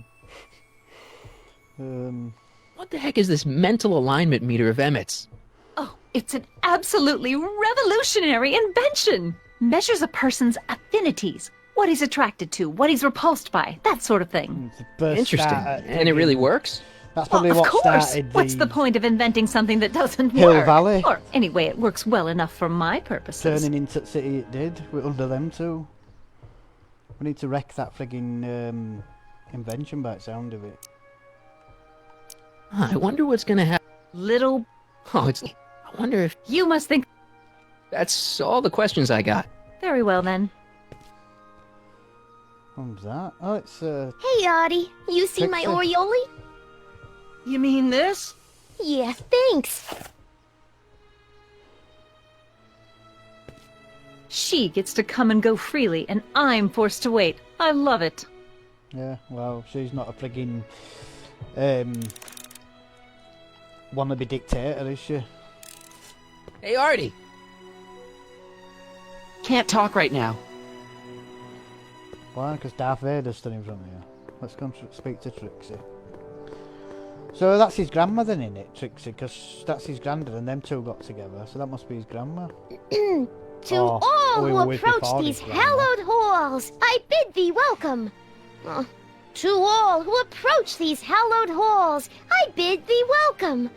the heck is this mental alignment meter of Emmett's? Oh, it's an absolutely revolutionary invention. Measures a person's affinities, what he's attracted to, what he's repulsed by, that sort of thing. Interesting. And it really works? That's probably well, what of course. started What's the point of inventing something that doesn't Hill work? Valley. Or anyway, it works well enough for my purposes. Turning into the city it did, under them two. We need to wreck that frigging invention by the sound of it. I wonder what's gonna happen. Little... Oh, it's... I wonder if... You must think... That's all the questions I got. Very well, then. What's that? Oh, it's Hey, Artie. You see my Trixie. Oriole? You mean this? Yeah, thanks. She gets to come and go freely, and I'm forced to wait. I love it. Yeah, well, she's not a frigging wannabe dictator, is she? Hey, Artie! Can't talk right now. Why? Because Darth Vader's stood in front of you. Let's go and speak to Trixie. So that's his grandmother in it, Trixie, because that's his granddad and them two got together, so that must be his grandma. To all we who were with approach before these this grandma. hallowed halls, I bid thee welcome. To all who approach these hallowed halls, I bid thee welcome.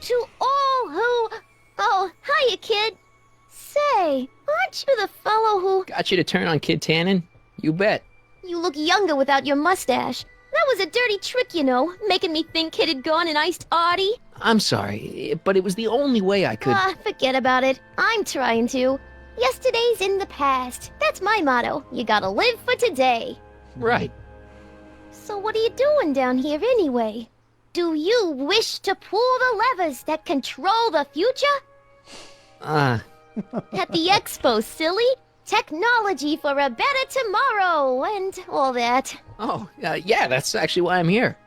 To all who... Oh, hiya, kid. Say, aren't you the fellow who... Got you to turn on Kid Tannen? You bet. You look younger without your mustache. That was a dirty trick, you know, making me think Kid had gone and iced Artie. I'm sorry, but it was the only way I could... Forget about it. I'm trying to. Yesterday's in the past. That's my motto. You gotta live for today. Right. So what are you doing down here anyway? Do you wish to pull the levers that control the future? At the expo, silly. Technology for a better tomorrow and all that. Oh, yeah, that's actually why I'm here.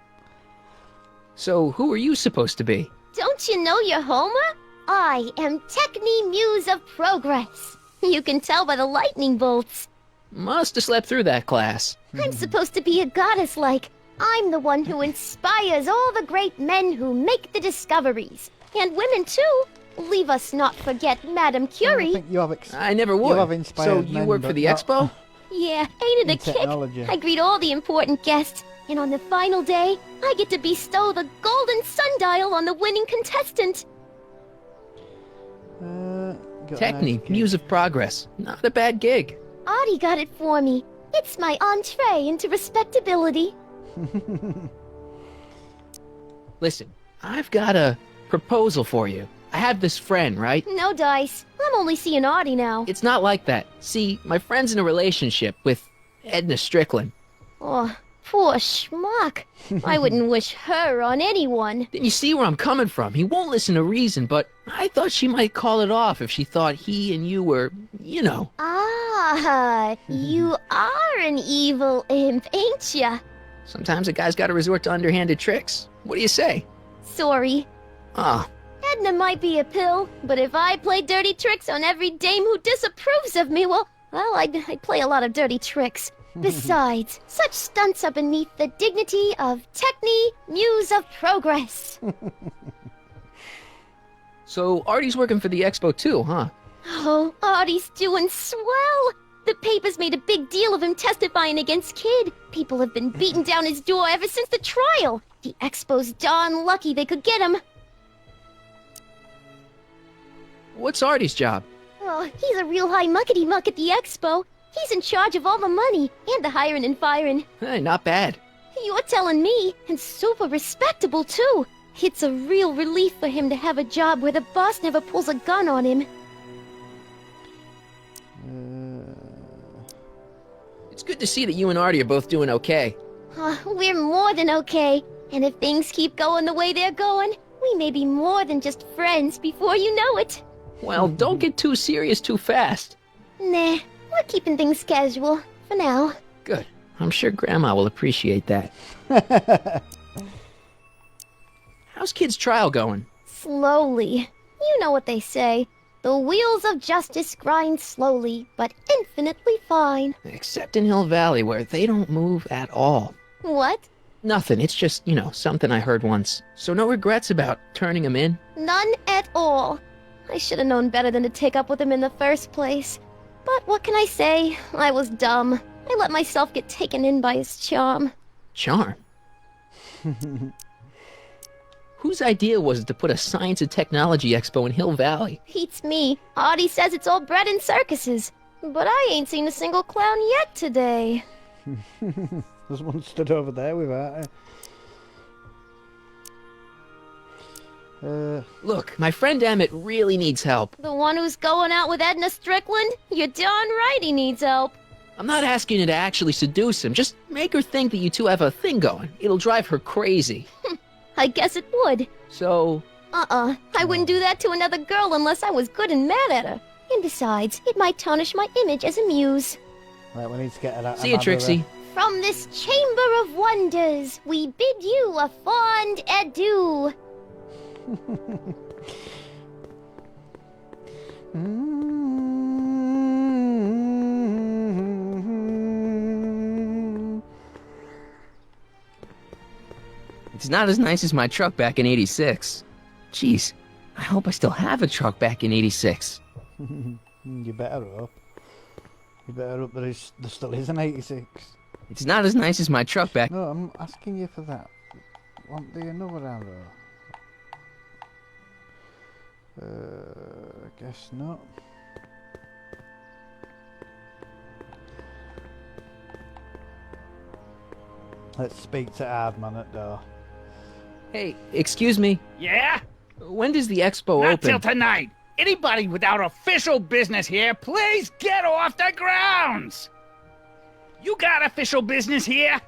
So, who are you supposed to be? Don't you know your Homer? I am Techni Muse of Progress. You can tell by the lightning bolts. Must have slept through that class. I'm supposed to be a goddess-like. I'm the one who inspires all the great men who make the discoveries. And women, too. Leave us not forget Madame Curie. I think you have I never would. You have inspired so you men, work for but the not- expo? Yeah, ain't it a In kick? technology. I greet all the important guests. And on the final day, I get to bestow the golden sundial on the winning contestant. Got a nice Technique, gig. Muse of Progress. Not a bad gig. Artie got it for me. It's my entree into respectability. Listen, I've got a proposal for you. I have this friend, right? No dice. I'm only seeing Artie now. It's not like that. See, my friend's in a relationship with Edna Strickland. Oh, poor schmuck. I wouldn't wish her on anyone. Then you see where I'm coming from. He won't listen to reason, but I thought she might call it off if she thought he and you were, you know. Ah, you are an evil imp, ain't ya? Sometimes a guy's got to resort to underhanded tricks. What do you say? Sorry. Ah, Edna might be a pill, but if I play dirty tricks on every dame who disapproves of me, well, Well, I'd play a lot of dirty tricks. Besides, such stunts are beneath the dignity of Techne, Muse of Progress. So Artie's working for the Expo too, huh? Oh, Artie's doing swell. The papers made a big deal of him testifying against Kid. People have been beating down his door ever since the trial. The Expo's darn lucky they could get him. What's Artie's job? Oh, he's a real high muckety-muck at the Expo. He's in charge of all the money, and the hiring and firing. Hey, not bad. You're telling me, and super respectable, too. It's a real relief for him to have a job where the boss never pulls a gun on him. It's good to see that you and Artie are both doing okay. We're more than okay. And if things keep going the way they're going, we may be more than just friends before you know it. Well, don't get too serious too fast. Nah, we're keeping things casual, for now. Good. I'm sure Grandma will appreciate that. How's Kid's trial going? Slowly. You know what they say. The wheels of justice grind slowly, but infinitely fine. Except in Hill Valley, where they don't move at all. What? Nothing. It's just, something I heard once. So no regrets about turning him in? None at all. I should have known better than to take up with him in the first place. But what can I say? I was dumb. I let myself get taken in by his charm. Charm? Whose idea was it to put a science and technology expo in Hill Valley? Beats me. Artie says it's all bred in circuses. But I ain't seen a single clown yet today. There's one stood over there with Artie. Look, my friend Emmett really needs help. The one who's going out with Edna Strickland? You're darn right he needs help. I'm not asking you to actually seduce him. Just make her think that you two have a thing going. It'll drive her crazy. I guess it would. So? I wouldn't do that to another girl unless I was good and mad at her. And besides, it might tarnish my image as a muse. Right, we need to get her out. See you, Trixie. From this chamber of wonders, we bid you a fond adieu. It's not as nice as my truck back in '86. Jeez, I hope I still have a truck back in '86. You better hope. You better hope there still is an '86. It's not as nice as my truck back. No, I'm asking you for that. Want the another arrow? I guess not. Let's speak to Aardman at door. Hey, excuse me. Yeah? When does the expo Not open? till tonight. Anybody without official business here, please get off the grounds! You got official business here?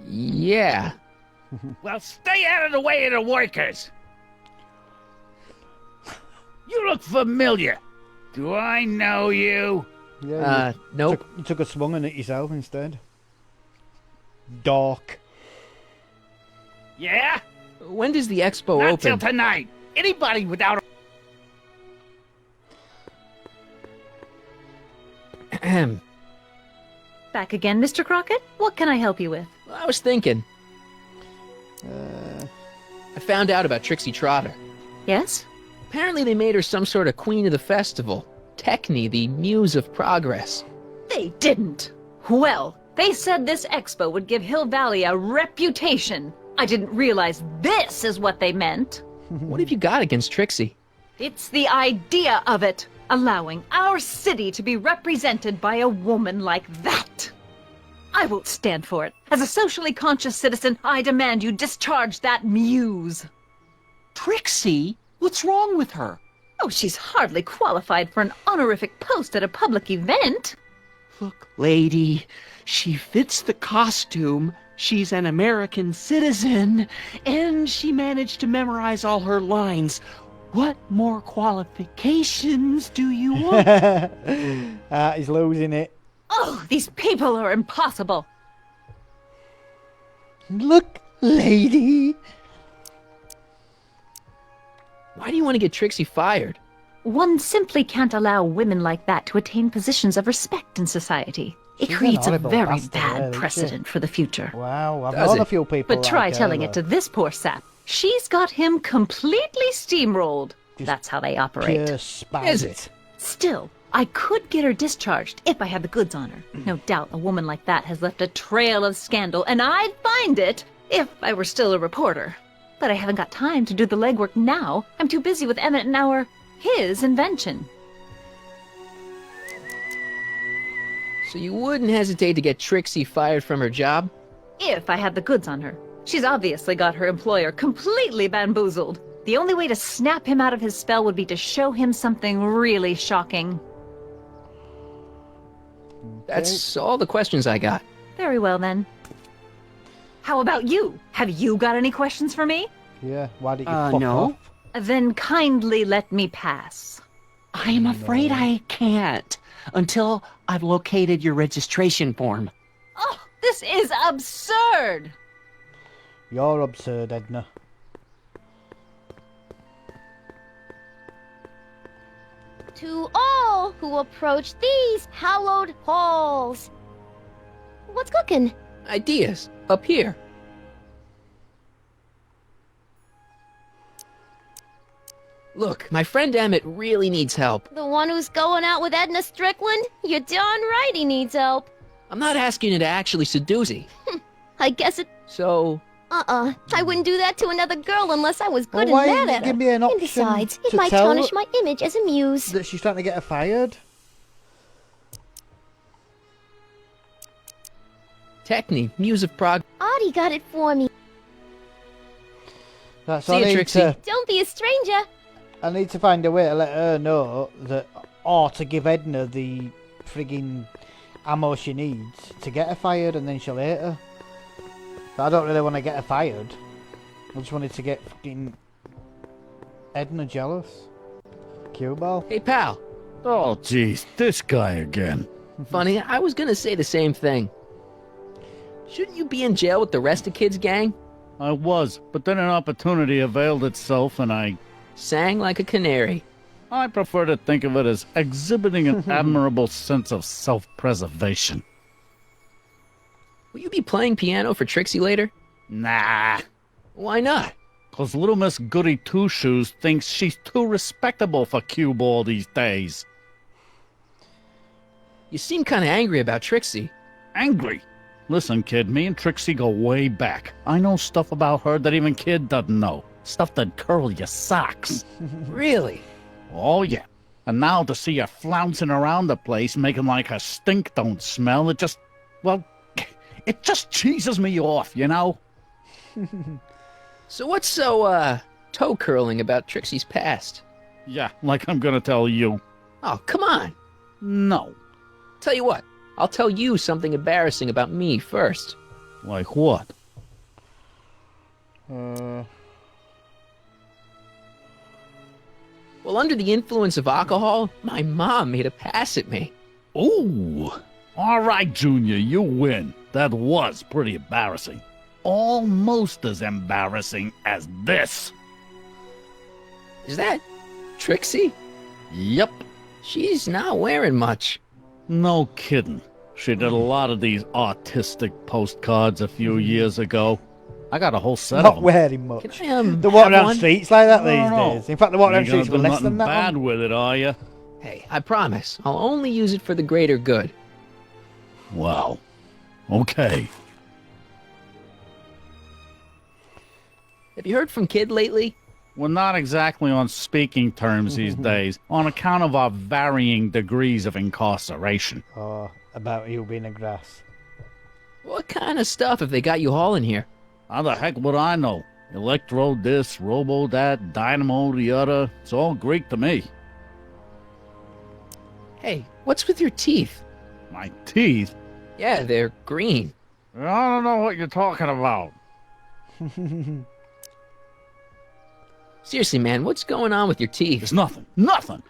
Yeah. Well, stay out of the way of the workers. You look familiar. Do I know you? Yeah, nope. You took a swung on it yourself instead. Dork. Yeah? When does the expo Not open? till tonight. Anybody without Ahem. Back again, Mr. Crockett? What can I help you with? I was thinking. I found out about Trixie Trotter. Yes? Apparently they made her some sort of queen of the festival. Techne, the muse of progress. They didn't. Well, they said this expo would give Hill Valley a reputation. I didn't realize this is what they meant. What have you got against Trixie? It's the idea of it. Allowing our city to be represented by a woman like that. I won't stand for it. As a socially conscious citizen, I demand you discharge that muse. Trixie? What's wrong with her? Oh, she's hardly qualified for an honorific post at a public event. Look, lady, she fits the costume. She's an American citizen, and she managed to memorize all her lines. What more qualifications do you want? He's losing it. Oh, these people are impossible. Look, lady. Why do you want to get Trixie fired? One simply can't allow women like that to attain positions of respect in society. It She's an creates a horrible very bastard, bad isn't she? precedent for the future. Wow, I've Does known it? a few people But try like her, telling though. it to this poor sap. She's got him completely steamrolled. That's how they operate. Pure spite. Is it? Still, I could get her discharged if I had the goods on her. No doubt a woman like that has left a trail of scandal, and I'd find it if I were still a reporter. But I haven't got time to do the legwork now. I'm too busy with Emmett and his invention. So you wouldn't hesitate to get Trixie fired from her job? If I had the goods on her. She's obviously got her employer completely bamboozled. The only way to snap him out of his spell would be to show him something really shocking. That's all the questions I got. Very well, then. How about you? Have you got any questions for me? Yeah, why did you fuck no. off? Then kindly let me pass. I'm afraid I can't until I've located your registration form. Oh, this is absurd! You're absurd, Edna. To all who approach these hallowed halls. What's cooking? Ideas. Up here. Look, my friend Emmett really needs help. The one who's going out with Edna Strickland? You're darn right he needs help. I'm not asking you to actually seduce her. I guess it... So... I wouldn't do that to another girl unless I was Well, good why and didn't mad you at give her. me an And option besides, it to might tell tarnish my image as a muse. that she's trying to get her fired? Techne, Muse of Prague. Audie got it for me. That's See ya, Trixie. Don't be a stranger. I need to find a way to let her know that, or to give Edna the frigging ammo she needs to get her fired, and then she'll hate her. But I don't really want to get her fired. I just wanted to get fucking Edna jealous. Cue ball. Hey, pal. Oh, jeez, this guy again. Funny, I was gonna say the same thing. Shouldn't you be in jail with the rest of Kid's gang? I was, but then an opportunity availed itself and I... Sang like a canary. I prefer to think of it as exhibiting an admirable sense of self-preservation. Will you be playing piano for Trixie later? Nah. Why not? 'Cause little Miss Goody Two-Shoes thinks she's too respectable for cue ball these days. You seem kind of angry about Trixie. Angry? Listen, kid, me and Trixie go way back. I know stuff about her that even Kid doesn't know. Stuff that'd curl your socks. Really? Oh, yeah. And now to see her flouncing around the place, making like her stink don't smell, it just... well, it just cheeses me off, you know? So what's so, toe-curling about Trixie's past? Yeah, like I'm gonna tell you. Oh, come on. No. Tell you what, I'll tell you something embarrassing about me first. Like what? Well, under the influence of alcohol, my mom made a pass at me. Ooh. All right, Junior, you win. That was pretty embarrassing. Almost as embarrassing as this. Is that Trixie? Yep. She's not wearing much. No kidding. She did a lot of these artistic postcards a few years ago. I got a whole set of Not them. wearing much. Can I, They're walking have down one? streets like that these No. days. In fact, they're walking down You gonna streets with do less than nothing that. bad one. with it, are you? Hey, I promise, I'll only use it for the greater good. Wow. Okay. Have you heard from Kid lately? We're not exactly on speaking terms these days, on account of our varying degrees of incarceration. Oh, about you being a grass. What kind of stuff have they got you hauling here? How the heck would I know? Electro this, robo that, dynamo the other. It's all Greek to me. Hey, what's with your teeth? My teeth? Yeah, they're green. I don't know what you're talking about. Seriously, man, what's going on with your teeth? It's nothing. Nothing.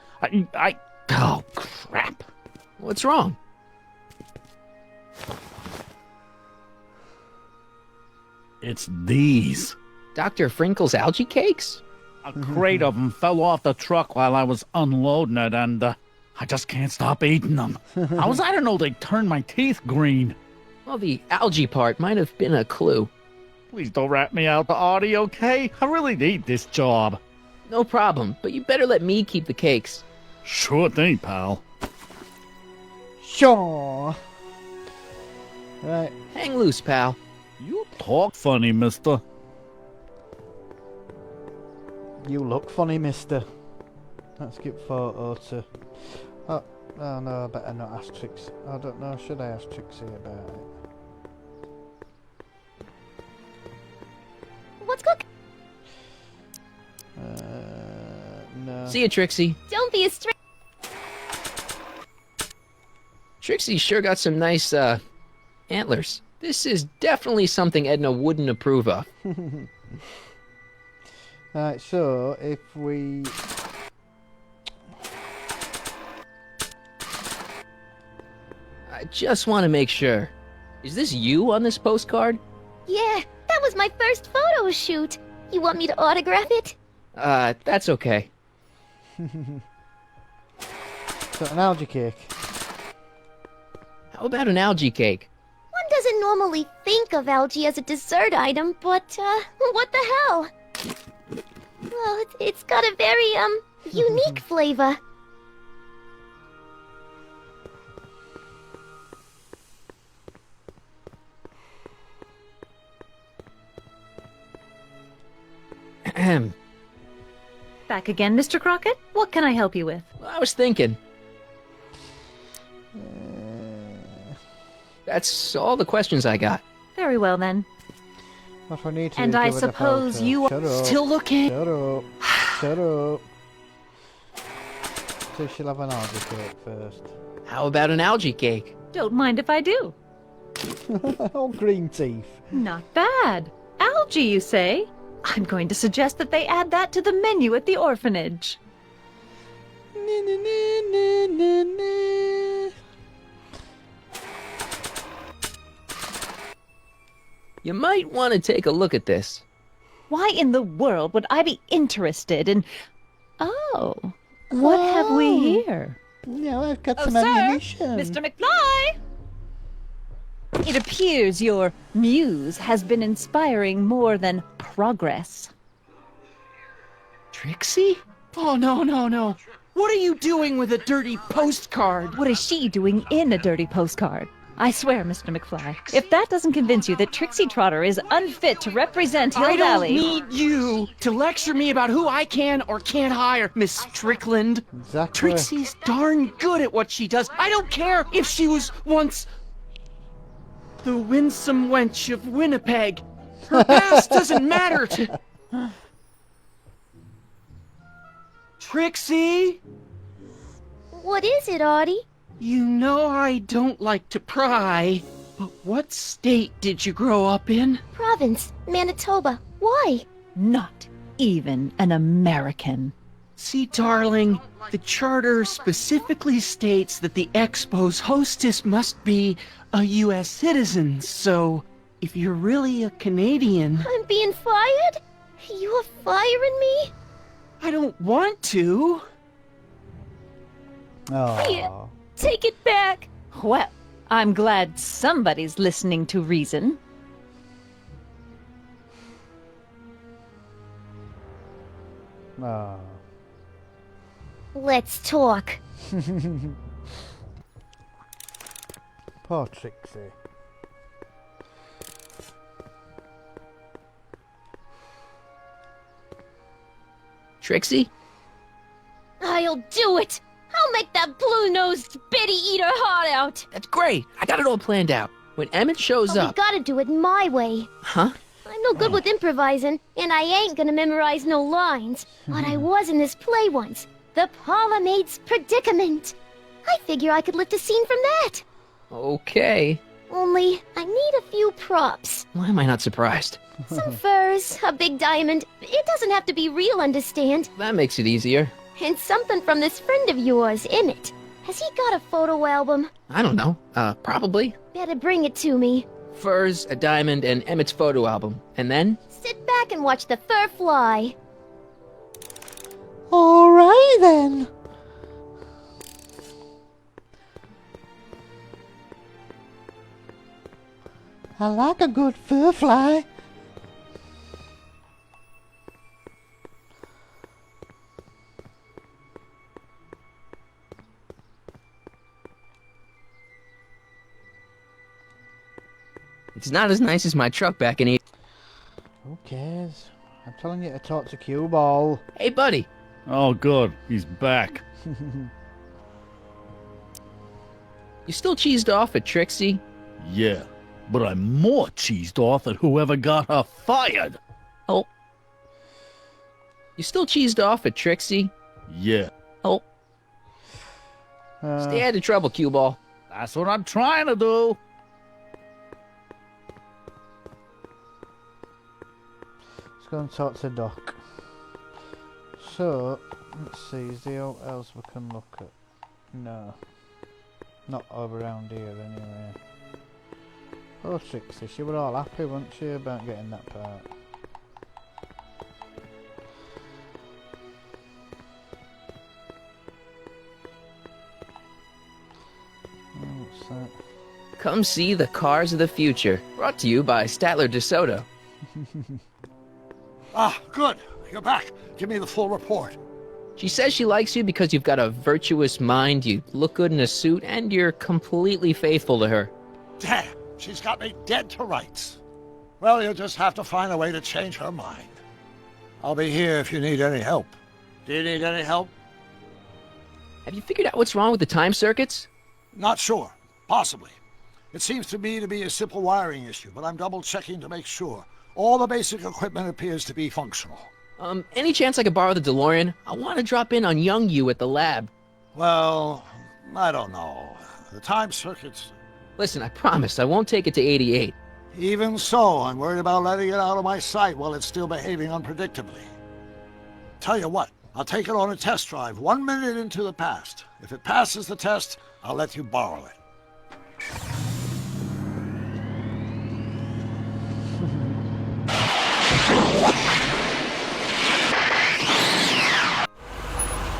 Oh, crap. What's wrong? It's these. Dr. Frinkle's algae cakes? A crate of them fell off the truck while I was unloading it, and I just can't stop eating them. How was I to know they'd turn my teeth green? Well, the algae part might have been a clue. Please don't rat me out, Artie, okay? I really need this job. No problem, but you better let me keep the cakes. Sure thing, pal. Sure. Right. Hang loose, pal. You talk funny, mister. You look funny, mister. Let's get photo to... Oh no, I better not ask Trixie. I don't know, should I ask Trixie about it? What's cooking? No. See you, Trixie. Don't be a stray. Trixie sure got some nice, antlers. This is definitely something Edna wouldn't approve of. Right, so if we... I just want to make sure. Is this you on this postcard? Yeah, that was my first photo shoot. You want me to autograph it? That's okay. So an algae cake. How about an algae cake? One doesn't normally think of algae as a dessert item, but, what the hell? Well, it's got a very, unique flavor. Ahem. Back again, Mr. Crockett? What can I help you with? I was thinking. That's all the questions I got. Very well, then. What we need to And do I with the suppose photo. you Shut are up. still looking. Shut up. Shut up. So she'll have an algae cake first. How about an algae cake? Don't mind if I do. Oh, green teeth. Not bad. Algae, you say? I'm going to suggest that they add that to the menu at the orphanage. You might want to take a look at this. Why in the world would I be interested in... Oh, what have we here? Yeah, I've got Oh, some sir, ammunition. Mr. McFly! It appears your muse has been inspiring more than progress. Trixie? Oh, no, no, no. What are you doing with a dirty postcard? What is she doing in a dirty postcard? I swear, Mr. McFly, if that doesn't convince you that Trixie Trotter is unfit to represent Hill I don't Valley... need you to lecture me about who I can or can't hire, Miss Strickland. Exactly. Trixie's darn good at what she does. I don't care if she was once the winsome wench of Winnipeg. Her past doesn't matter to... Trixie? What is it, Artie? You know I don't like to pry, but what state did you grow up in? Province, Manitoba. Why? Not even an American. See, darling, the charter specifically states that the Expo's hostess must be a U.S. citizen, so if you're really a Canadian... I'm being fired? You're firing me? I don't want to. Here, take it back. Well, I'm glad somebody's listening to reason. Oh. Let's talk. Poor Trixie. Trixie? I'll do it. I'll make that blue-nosed bitty eat her heart out. That's great. I got it all planned out. When Emmett shows We up... gotta do it my way. Huh? I'm no good with improvising, and I ain't gonna memorize no lines. But I was in this play once. The Parlor Maid's Predicament. I figure I could lift a scene from that. Okay. Only, I need a few props. Why am I not surprised? Some furs, a big diamond. It doesn't have to be real, understand? That makes it easier. And something from this friend of yours, Emmett. Has he got a photo album? I don't know. Probably. Better bring it to me. Furs, a diamond, and Emmett's photo album. And then? Sit back and watch the fur fly. Alright then. I like a good fur fly. It's not as nice as my truck back in Who cares? I'm telling you to talk to Cue Ball. Hey, buddy. Oh, good. He's back. You still cheesed off at Trixie? Yeah, but I'm more cheesed off at whoever got her fired. Oh. You still cheesed off at Trixie? Yeah. Oh. Stay out of trouble, Cue Ball. That's what I'm trying to do. Let's go and talk to Doc. So, let's see, is there anything else we can look at? No. Not over around here anyway. Oh, Trixie, she were all happy, weren't she, about getting that part? Oh, what's that? Come see the Cars of the Future. Brought to you by Statler DeSoto. Ah, good. You're back. Give me the full report. She says she likes you because you've got a virtuous mind, you look good in a suit, and you're completely faithful to her. Damn, she's got me dead to rights. Well, you'll just have to find a way to change her mind. I'll be here if you need any help. Do you need any help? Have you figured out what's wrong with the time circuits? Not sure. Possibly. It seems to me to be a simple wiring issue, but I'm double-checking to make sure. All the basic equipment appears to be functional. Any chance I could borrow the DeLorean? I want to drop in on young you at the lab. Well, I don't know. The time circuits... Listen, I promise I won't take it to 88. Even so, I'm worried about letting it out of my sight while it's still behaving unpredictably. Tell you what, I'll take it on a test drive 1 minute into the past. If it passes the test, I'll let you borrow it.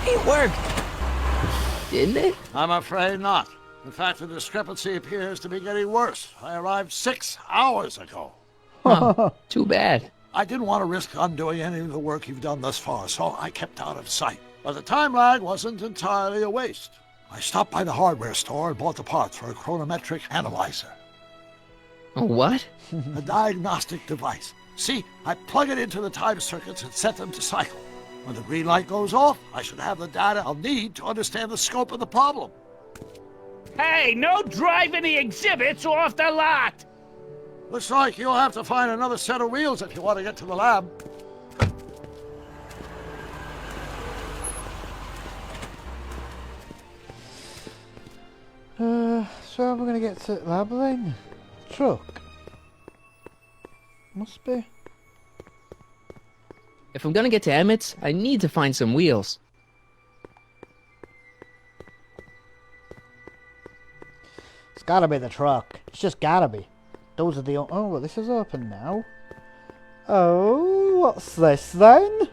It worked! Didn't it? I'm afraid not. In fact, the discrepancy appears to be getting worse. I arrived 6 hours ago. Oh, too bad. I didn't want to risk undoing any of the work you've done thus far, so I kept out of sight. But the time lag wasn't entirely a waste. I stopped by the hardware store and bought the parts for a chronometric analyzer. A what? A diagnostic device. See, I plug it into the time circuits and set them to cycle. When the green light goes off, I should have the data I'll need to understand the scope of the problem. Hey, no driving the exhibits off the lot! Looks like you'll have to find another set of wheels if you want to get to the lab. So how are we going to get to the lab then? Truck? Must be. If I'm gonna get to Emmett's, I need to find some wheels. It's gotta be the truck. It's just gotta be. Those are the... Oh, well, this is open now. Oh, what's this then?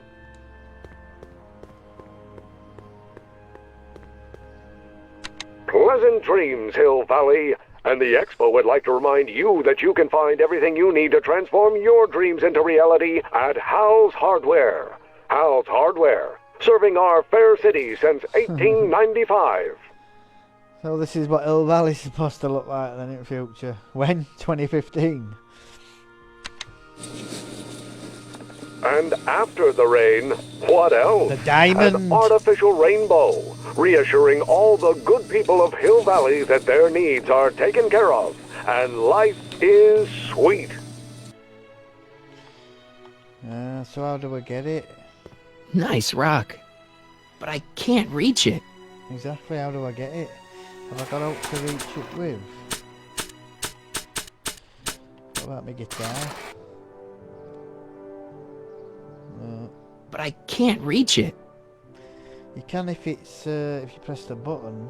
Pleasant dreams, Hill Valley. And the Expo would like to remind you that you can find everything you need to transform your dreams into reality at Hal's Hardware. Hal's Hardware, serving our fair city since 1895. So this is what Hill Valley's supposed to look like then in the future. When? 2015. And after the rain, what else? The diamond. An artificial rainbow, reassuring all the good people of Hill Valley that their needs are taken care of, and life is sweet. So how do I get it? Nice rock. But I can't reach it. Exactly, how do I get it? Have I got out to reach it with? What about my guitar? But I can't reach it. You can if it's if you press the button.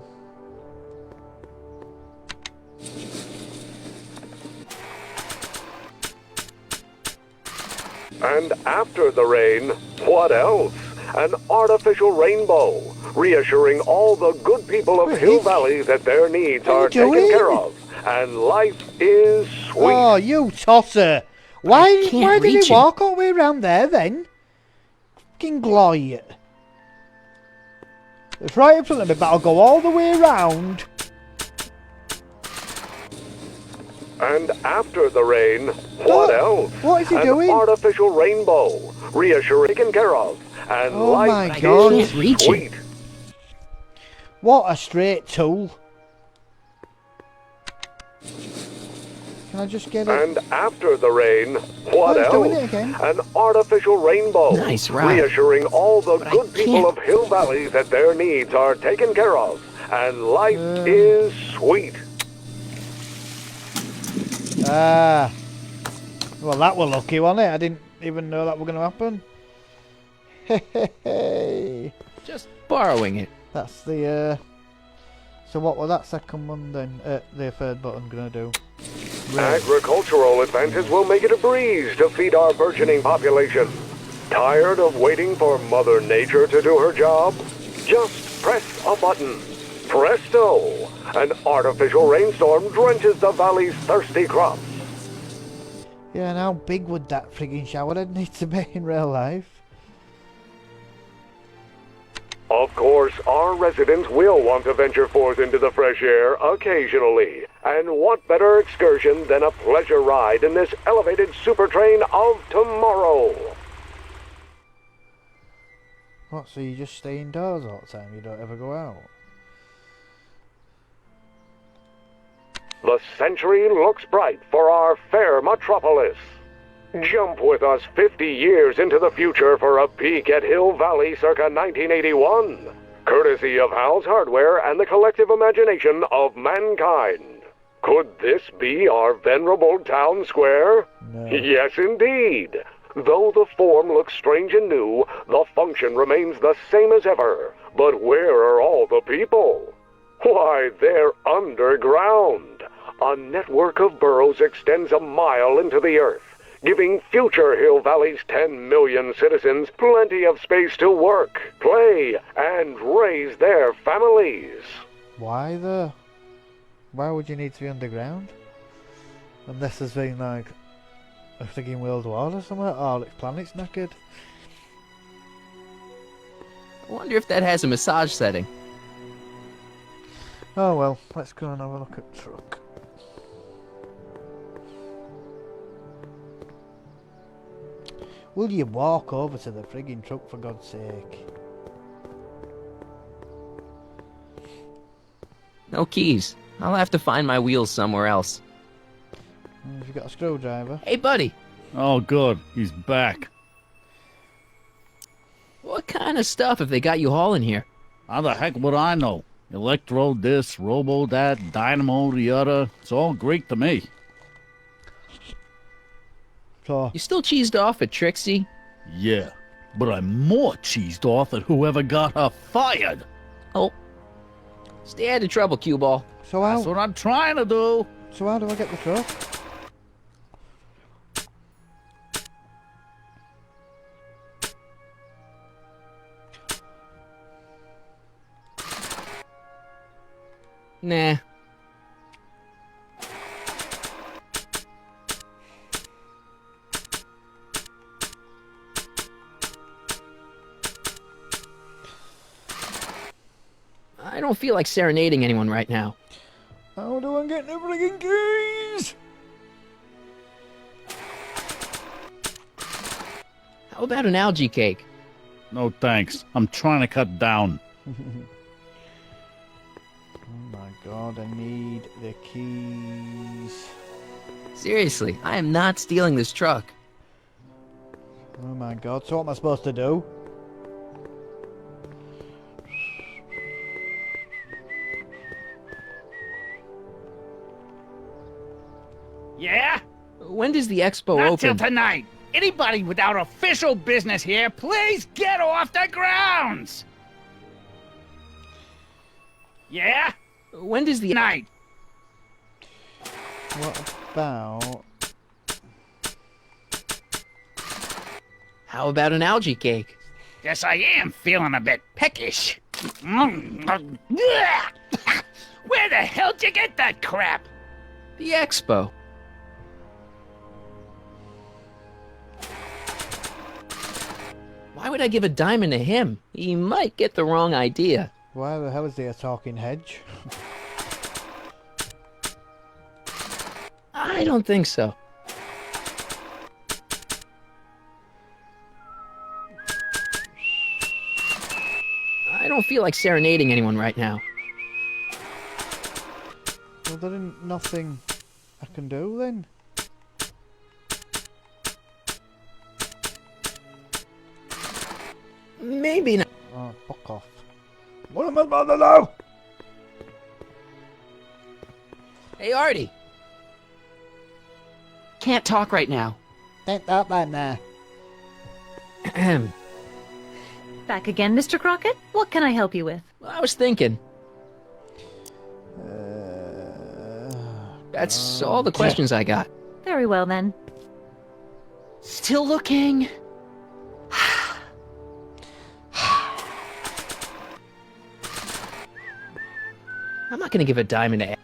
And after the rain, what else? an artificial rainbow, reassuring all the good people of Hill Valley that their needs are taken care of, and life is sweet. Oh, you tosser! Why did reach he walk all the way around there then? Fucking glory. It's right in front of me, but I'll go all the way around. And after the rain, what else? What is he doing? An artificial rainbow, reassuring taken care of, and Oh my life God. is sweet. What a straight tool. Can I just get it? And after the rain, what he's doing it else? again. An artificial rainbow, Nice ride. reassuring all the good people of Hill Valley that their needs are taken care of, and life is sweet. Ah. Well, that was lucky, wasn't it? I didn't even know that was going to happen. Hey. Just borrowing it. That's the, So what was that second one then? The third button going to do? Agricultural advances will make it a breeze to feed our burgeoning population. Tired of waiting for Mother Nature to do her job? Just press a button. Presto! An artificial rainstorm drenches the valley's thirsty crops. Yeah, and how big would that frigging shower head need to be in real life? Of course, our residents will want to venture forth into the fresh air occasionally. And what better excursion than a pleasure ride in this elevated super train of tomorrow? What, so you just stay indoors all the time? You don't ever go out? The century looks bright for our fair metropolis. Jump with us 50 years into the future for a peek at Hill Valley circa 1981, courtesy of Hal's Hardware and the collective imagination of mankind. Could this be our venerable town square? No. Yes, indeed. Though the form looks strange and new, the function remains the same as ever. But where are all the people? Why, they're underground. A network of burrows extends a mile into the earth, giving future Hill Valley's 10 million citizens plenty of space to work, play, and raise their families. Why though? Why would you need to be underground? Unless there's been like a frigging world war or something, or its planet's knackered. I wonder if that has a massage setting. Oh well, let's go and have a look at the truck. Will you walk over to the frigging truck for God's sake? No keys. I'll have to find my wheels somewhere else. Have you got a screwdriver? Hey, buddy. Oh, good. He's back. What kind of stuff have they got you hauling here? How the heck would I know? Electro this, robo that, dynamo the other. It's all Greek to me. So, You still cheesed off at Trixie? Yeah, but I'm more cheesed off at whoever got her fired. Oh. Stay out of trouble, cue ball. So how? That's what I'm trying to do. So how do I get the truck? Nah. I don't feel like serenading anyone right now. How do I get the friggin' keys? How about an algae cake? No thanks. I'm trying to cut down. Oh my god, I need the keys. Seriously, I am not stealing this truck. Oh my god, so what am I supposed to do? Yeah? When does the expo Not open? till tonight. Anybody without official business here, please get off the grounds! Yeah? When does the night? What about... How about an algae cake? Guess I am feeling a bit peckish. Where the hell did you get that crap? The expo. Why would I give a diamond to him? He might get the wrong idea. Why the hell is there a talking hedge? I don't think so. I don't feel like serenading anyone right now. Well, there ain't nothing I can do then. Maybe not. Oh, fuck off. What am I about to do? Hey, Artie. Can't talk right now. Ain't that bad now. Back again, Mr. Crockett? What can I help you with? Well, I was thinking. That's all the questions I got. Very well, then. Still looking. I'm not gonna give a diamond to...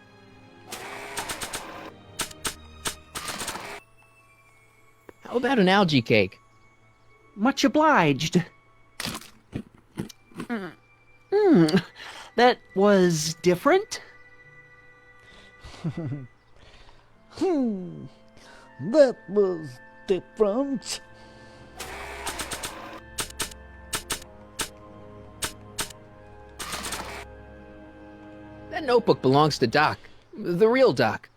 How about an algae cake? Much obliged. That was different? That was different. That notebook belongs to Doc. The real Doc.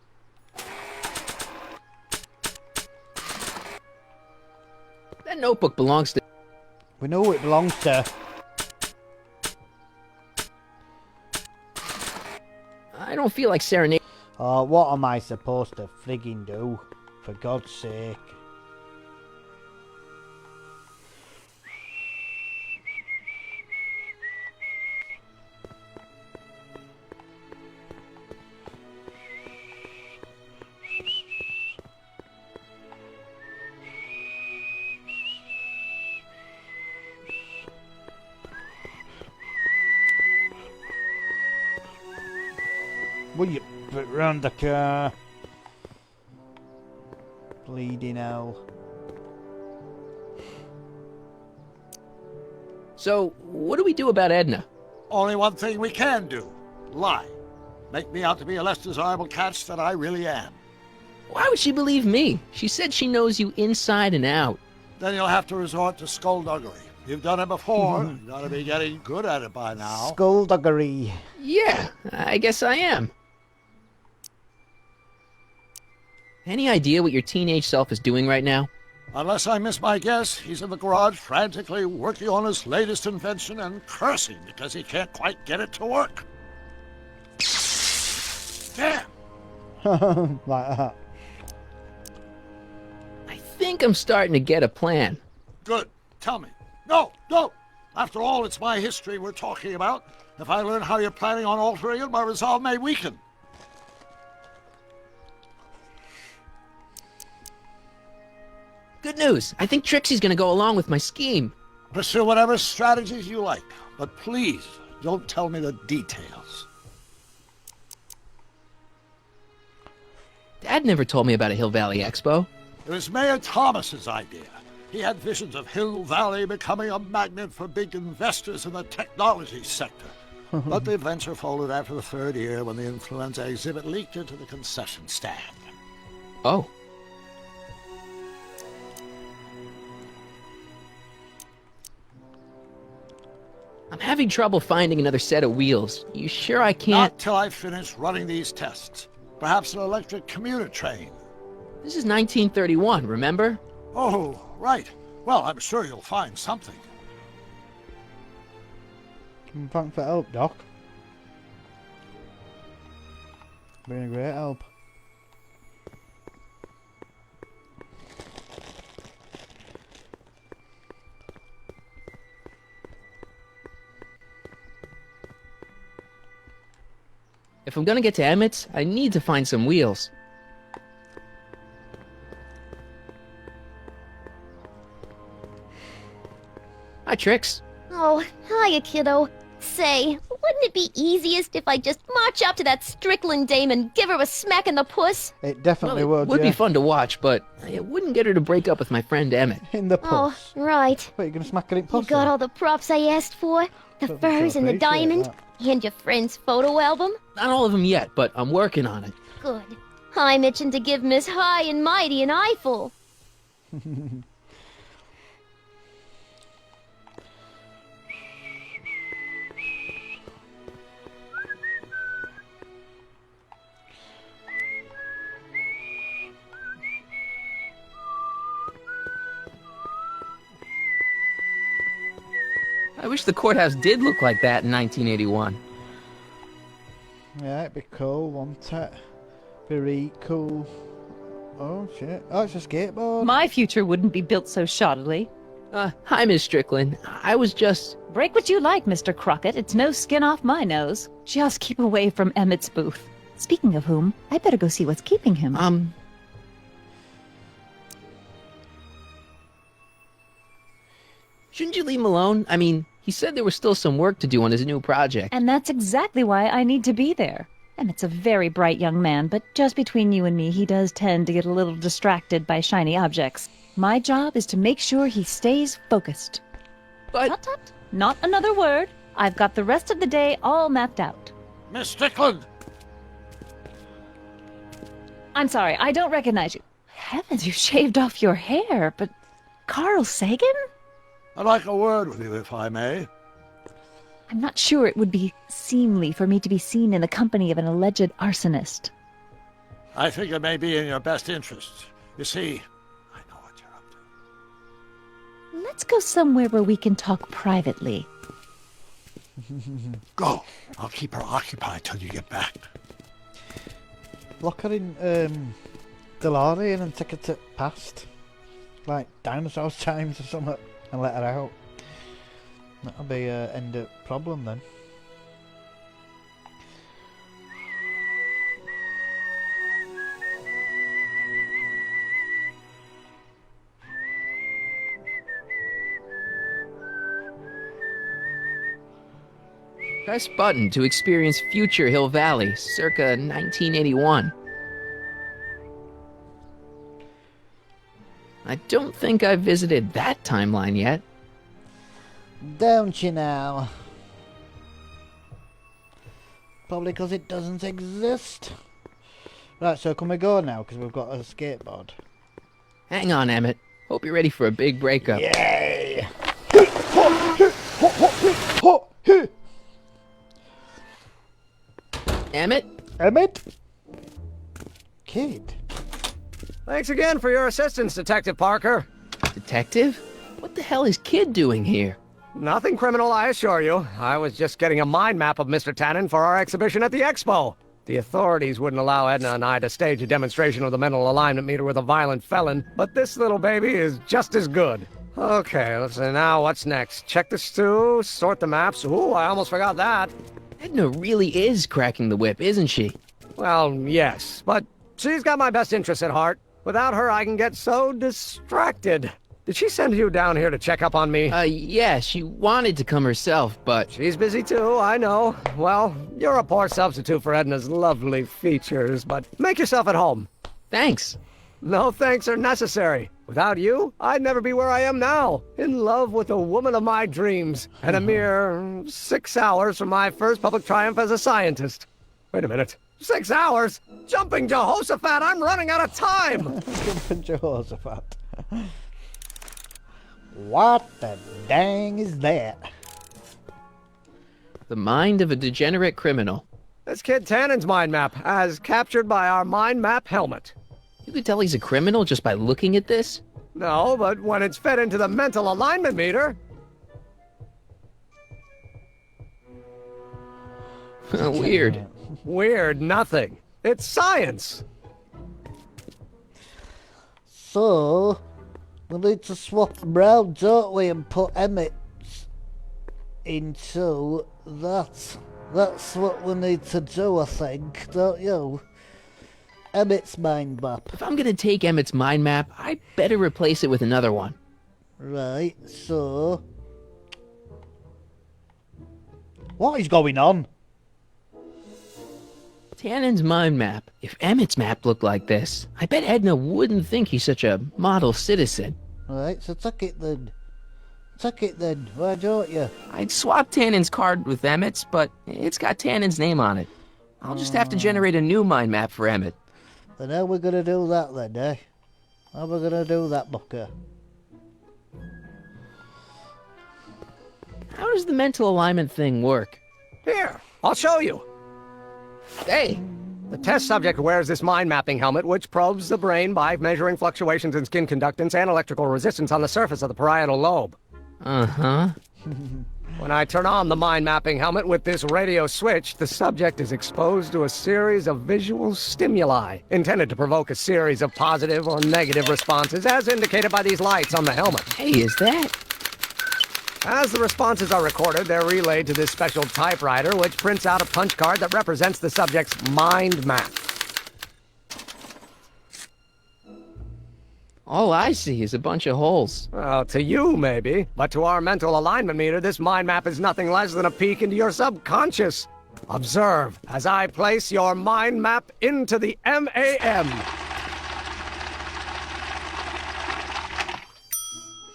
That notebook belongs to... We know who it belongs to. I don't feel like serenading. Oh, what am I supposed to frigging do? For God's sake. Will you put round the car? Bleeding hell. So, what do we do about Edna? Only one thing we can do. Lie. Make me out to be a less desirable catch than I really am. Why would she believe me? She said she knows you inside and out. Then you'll have to resort to skullduggery. You've done it before. You gotta be getting good at it by now. Skullduggery. Yeah, I guess I am. Any idea what your teenage self is doing right now? Unless I miss my guess, he's in the garage frantically working on his latest invention and cursing because he can't quite get it to work. Damn! Like that. I think I'm starting to get a plan. Good. Tell me. No, don't! After all, it's my history we're talking about. If I learn how you're planning on altering it, my resolve may weaken. Good news. I think Trixie's gonna go along with my scheme. Pursue whatever strategies you like, but please don't tell me the details. Dad never told me about a Hill Valley Expo. It was Mayor Thomas's idea. He had visions of Hill Valley becoming a magnet for big investors in the technology sector. But the venture folded after the third year when the influenza exhibit leaked into the concession stand. Oh. I'm having trouble finding another set of wheels. You sure I can't? Not till I finish running these tests. Perhaps an electric commuter train. This is 1931, remember? Oh, right. Well, I'm sure you'll find something. Thanks for help, Doc. Been a great help. If I'm gonna get to Emmett's, I need to find some wheels. Hi, Trix. Oh, hiya, kiddo. Say, wouldn't it be easiest if I just march up to that Strickland dame and give her a smack in the puss? It definitely Well, it would be fun to watch, but it wouldn't get her to break up with my friend Emmett. In the puss. Oh, right. What, you going to smack her in puss? You got all the props I asked for? The Doesn't furs feel and the appreciate diamond? that. And your friend's photo album? Not all of them yet, but I'm working on it. Good. I'm itching to give Miss High and Mighty an eyeful. I wish the courthouse did look like that in 1981. Yeah, it'd be cool, wouldn't it? Very cool. Oh, shit. Oh, it's a skateboard. My future wouldn't be built so shoddily. Hi, Miss Strickland. I was just... Break what you like, Mr. Crockett. It's no skin off my nose. Just keep away from Emmett's booth. Speaking of whom, I better go see what's keeping him. Shouldn't you leave him alone? I mean, he said there was still some work to do on his new project. And that's exactly why I need to be there. Emmett's a very bright young man, but just between you and me, he does tend to get a little distracted by shiny objects. My job is to make sure he stays focused. But... Tut, tut. Not another word. I've got the rest of the day all mapped out. Miss Strickland! I'm sorry, I don't recognize you. Heavens, you shaved off your hair, but... Carl Sagan? I'd like a word with you, if I may. I'm not sure it would be seemly for me to be seen in the company of an alleged arsonist. I think it may be in your best interest. You see, I know what you're up to. Let's go somewhere where we can talk privately. Go. I'll keep her occupied till you get back. Lock her in DeLorean and take her to past. Like dinosaurs times or something. And let her out. That'll be end of problem then. Press button to experience future Hill Valley, circa 1981. I don't think I've visited that timeline yet. Don't you now? Probably because it doesn't exist. Right, so can we go now? Because we've got a skateboard. Hang on, Emmett. Hope you're ready for a big breakup. Yay! Emmett? Emmett? Kid? Thanks again for your assistance, Detective Parker. Detective? What the hell is Kid doing here? Nothing criminal, I assure you. I was just getting a mind map of Mr. Tannen for our exhibition at the Expo. The authorities wouldn't allow Edna and I to stage a demonstration of the mental alignment meter with a violent felon, but this little baby is just as good. Okay, let's see now, what's next? Check the stew, sort the maps. Ooh, I almost forgot that. Edna really is cracking the whip, isn't she? Well, yes, but she's got my best interests at heart. Without her, I can get so distracted. Did she send you down here to check up on me? Yeah, she wanted to come herself, but... She's busy too, I know. Well, you're a poor substitute for Edna's lovely features, but make yourself at home. Thanks. No thanks are necessary. Without you, I'd never be where I am now, in love with the woman of my dreams, and a mere 6 hours from my first public triumph as a scientist. Wait a minute. 6 hours? Jumping Jehoshaphat, I'm running out of time! Jumping Jehoshaphat. What the dang is that? The mind of a degenerate criminal. That's Kid Tannen's mind map, as captured by our mind map helmet. You could tell he's a criminal just by looking at this? No, but when it's fed into the mental alignment meter... Weird. Weird nothing. It's science. So, we need to swap them round, don't we, and put Emmett into that. That's what we need to do, I think, don't you? Emmett's mind map. If I'm gonna take Emmett's mind map, I better replace it with another one. Right, so What is going on? Tannen's mind map. If Emmett's map looked like this, I bet Edna wouldn't think he's such a model citizen. Alright, so tuck it then. Tuck it then, why don't you? I'd swap Tannen's card with Emmett's, but it's got Tannen's name on it. I'll just have to generate a new mind map for Emmett. Then how are we going to do that then, eh? How are we going to do that, Booker? How does the mental alignment thing work? Here, I'll show you. Hey, the test subject wears this mind mapping helmet, which probes the brain by measuring fluctuations in skin conductance and electrical resistance on the surface of the parietal lobe. Uh-huh. When I turn on the mind mapping helmet with this radio switch, the subject is exposed to a series of visual stimuli intended to provoke a series of positive or negative responses, as indicated by these lights on the helmet. Hey, is that? As the responses are recorded, they're relayed to this special typewriter, which prints out a punch card that represents the subject's mind map. All I see is a bunch of holes. Well, to you, maybe. But to our mental alignment meter, this mind map is nothing less than a peek into your subconscious. Observe as I place your mind map into the MAM.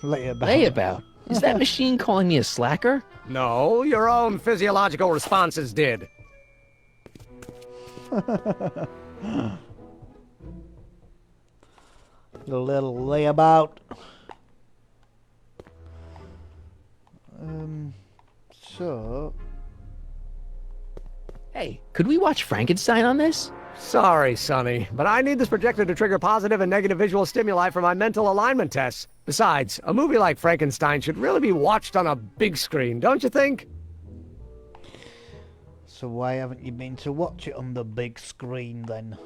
Layabout? Is that machine calling me a slacker? No, your own physiological responses did. A little layabout. So... Hey, could we watch Frankenstein on this? Sorry, Sonny, but I need this projector to trigger positive and negative visual stimuli for my mental alignment tests. Besides, a movie like Frankenstein should really be watched on a big screen, don't you think? So why haven't you been to watch it on the big screen then?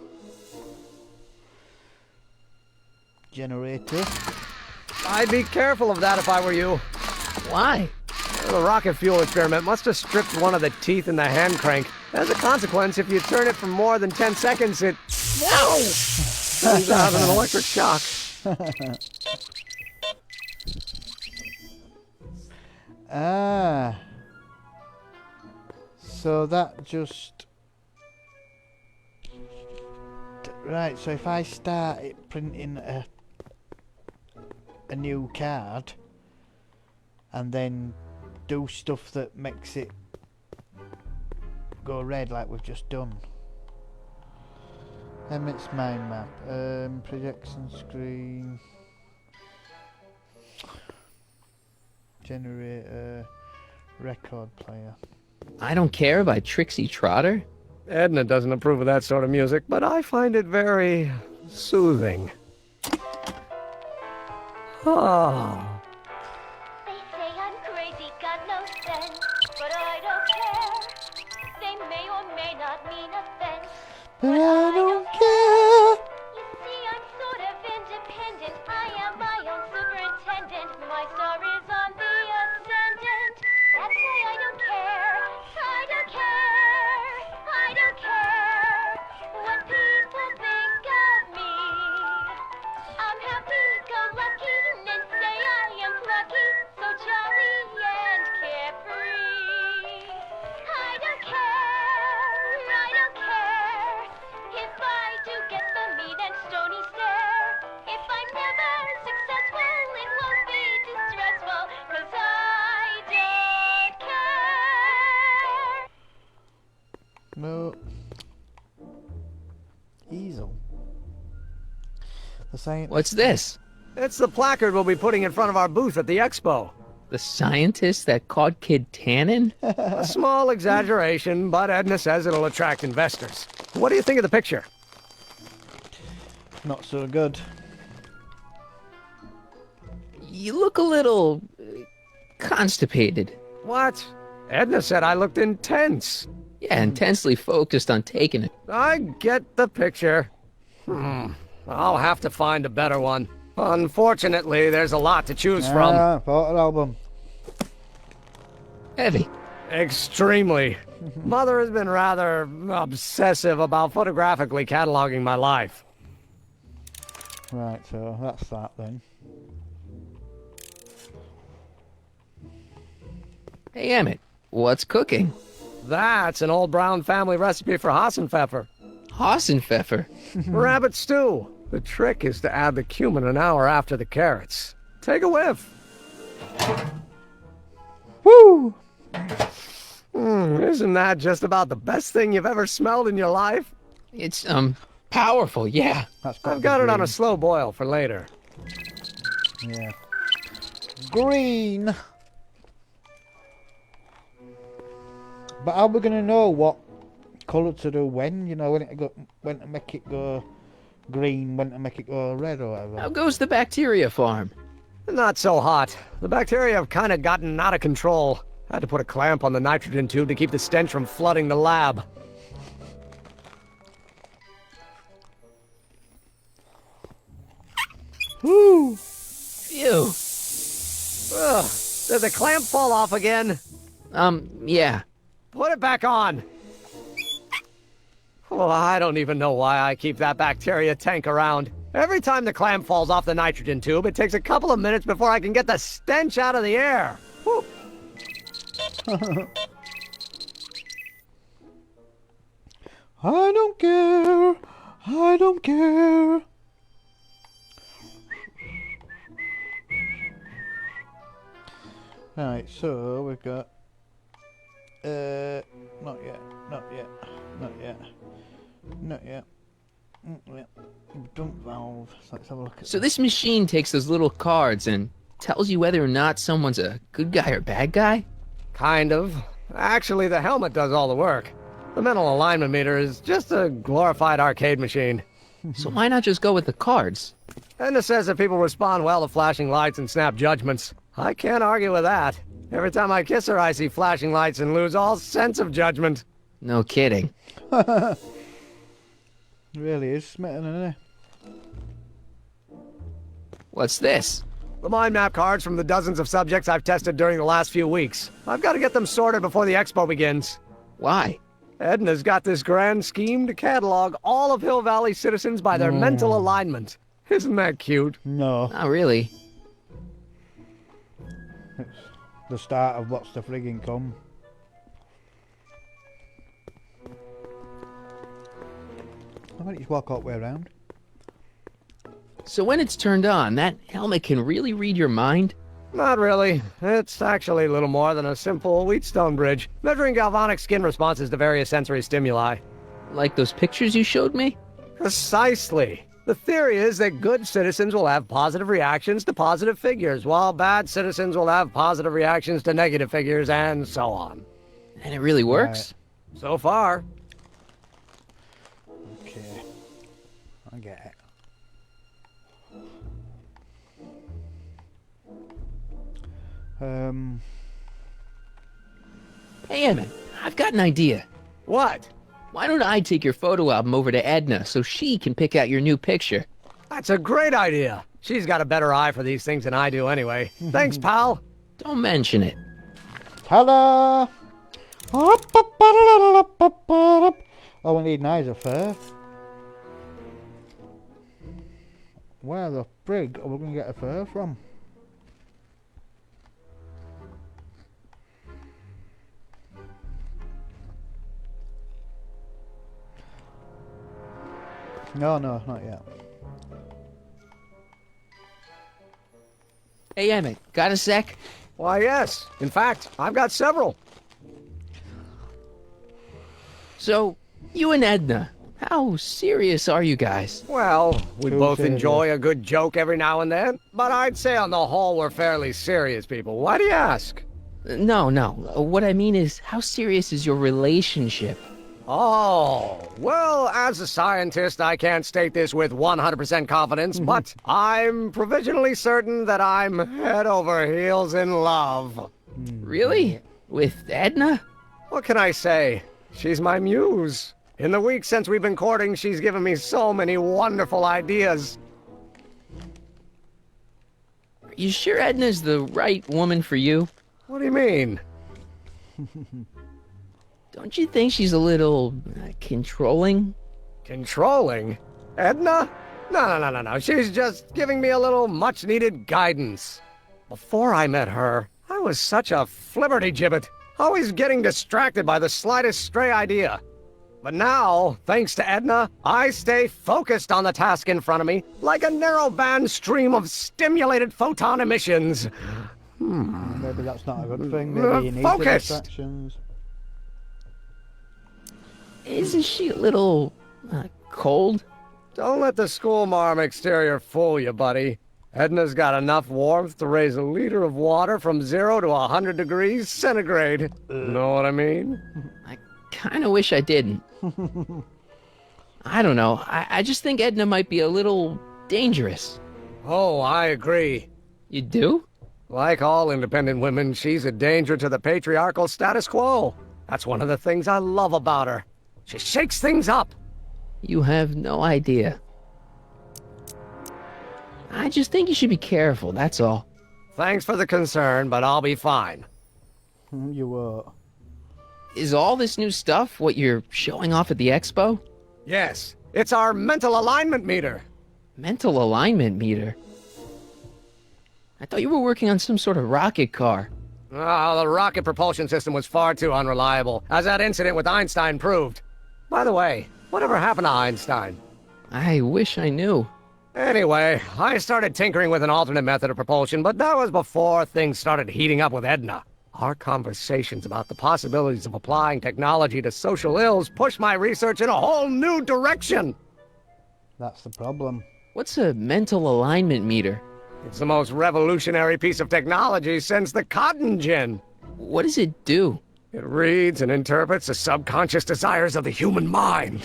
Generator. I'd be careful of that if I were you. Why? The rocket fuel experiment must have stripped one of the teeth in the hand crank. As a consequence, if you turn it for more than 10 seconds, it... No! Sends out an electric shock. Ah. So that just... Right, so if I start it printing a new card and then do stuff that makes it go red like we've just done. Emmett's mind map, projection screen, generator, record player. I Don't Care by Trixie Trotter? Edna doesn't approve of that sort of music, but I find it very soothing. Oh. They say I'm crazy, got no sense, but I don't care. They may or may not mean offense, but I don't care. You see, I'm sort of independent. I am my own superintendent. My star is on the ascendant. That's why I don't care. I don't care. I don't care what people think of me. I'm happy-go-lucky and say I am plucky, so jolly and carefree. I don't care. I don't care if I do get the mean and stony stare. If I'm never successful, it won't be distressful, 'cause I don't care. No. Easel. The science. What's this? It's the placard we'll be putting in front of our booth at the expo. The scientist that caught Kid Tannen? A small exaggeration, but Edna says it'll attract investors. What do you think of the picture? Not so good. You look a little... constipated. What? Edna said I looked intense. Yeah, intensely focused on taking it. I get the picture. I'll have to find a better one. Unfortunately, there's a lot to choose from. Photo album. Heavy. Extremely. Mother has been rather obsessive about photographically cataloging my life. Right, so that's that then. Hey, Emmett. What's cooking? That's an old Brown family recipe for Hassenpfeffer. Hassenpfeffer? Rabbit stew. The trick is to add the cumin an hour after the carrots. Take a whiff. Woo! Isn't that just about the best thing you've ever smelled in your life? It's, powerful, yeah. I've got it on a slow boil for later. Yeah. Green. But how are we going to know what colour to do when? You know, when to make it go green, when to make it go red or whatever. How goes the bacteria farm? Not so hot. The bacteria have kind of gotten out of control. I had to put a clamp on the nitrogen tube to keep the stench from flooding the lab. Woo! Phew. Ugh. Did the clamp fall off again? Yeah. Put it back on. Oh, I don't even know why I keep that bacteria tank around. Every time the clamp falls off the nitrogen tube, it takes a couple of minutes before I can get the stench out of the air. Whew. I don't care. I don't care. Right, so we've got not yet, not yet, not yet, not yet. Dump valve. So let's have a look at So this machine takes those little cards and tells you whether or not someone's a good guy or bad guy? Kind of. Actually, the helmet does all the work. The mental alignment meter is just a glorified arcade machine. So why not just go with the cards? Edna says that people respond well to flashing lights and snap judgments. I can't argue with that. Every time I kiss her, I see flashing lights and lose all sense of judgment. No kidding. Really is smitten, isn't it? What's this? The mind map cards from the dozens of subjects I've tested during the last few weeks. I've got to get them sorted before the expo begins. Why? Edna's got this grand scheme to catalog all of Hill Valley citizens by their mental alignment. Isn't that cute? No. Not really. It's the start of what's to friggin' come. I might just walk all the way around. So when it's turned on, that helmet can really read your mind? Not really. It's actually a little more than a simple Wheatstone bridge, measuring galvanic skin responses to various sensory stimuli. Like those pictures you showed me? Precisely. The theory is that good citizens will have positive reactions to positive figures, while bad citizens will have positive reactions to negative figures, and so on. And it really works? Right. So far. Okay. I get it. Hey, Emmett, I've got an idea. What? Why don't I take your photo album over to Edna so she can pick out your new picture? That's a great idea. She's got a better eye for these things than I do anyway. Thanks, pal. Don't mention it. Hello. Oh, we need an eyes of fur. Where the frig are we going to get a fur from? No, not yet. Hey, Emmett, got a sec? Why, yes. In fact, I've got several. So, you and Edna, how serious are you guys? Well, we Too both serious. enjoy a good joke every now and then, but I'd say on the whole we're fairly serious people. Why do you ask? No. What I mean is, how serious is your relationship? Oh, well, as a scientist, I can't state this with 100% confidence, but I'm provisionally certain that I'm head over heels in love. Really? With Edna? What can I say? She's my muse. In the week since we've been courting, she's given me so many wonderful ideas. Are you sure Edna's the right woman for you? What do you mean? Don't you think she's a little controlling? Controlling? Edna? No. She's just giving me a little much-needed guidance. Before I met her, I was such a flibberty-gibbet. always getting distracted by the slightest stray idea. But now, thanks to Edna, I stay focused on the task in front of me, like a narrow-band stream of stimulated photon emissions. Maybe that's not a good thing. Maybe you need the Focused! distractions. Isn't she a little cold? Don't let the schoolmarm exterior fool you, buddy. Edna's got enough warmth to raise a liter of water from 0 to 100 degrees centigrade. Know what I mean? I kind of wish I didn't. I don't know. I just think Edna might be a little dangerous. Oh, I agree. You do? Like all independent women, she's a danger to the patriarchal status quo. That's one of the things I love about her. She shakes things up. You have no idea. I just think you should be careful, that's all. Thanks for the concern, but I'll be fine. You were. Is all this new stuff what you're showing off at the expo? Yes, it's our mental alignment meter. Mental alignment meter? I thought you were working on some sort of rocket car. Oh, the rocket propulsion system was far too unreliable, as that incident with Einstein proved. By the way, whatever happened to Einstein? I wish I knew. Anyway, I started tinkering with an alternate method of propulsion, but that was before things started heating up with Edna. Our conversations about the possibilities of applying technology to social ills pushed my research in a whole new direction. That's the problem. What's a mental alignment meter? It's the most revolutionary piece of technology since the cotton gin. What does it do? It reads and interprets the subconscious desires of the human mind.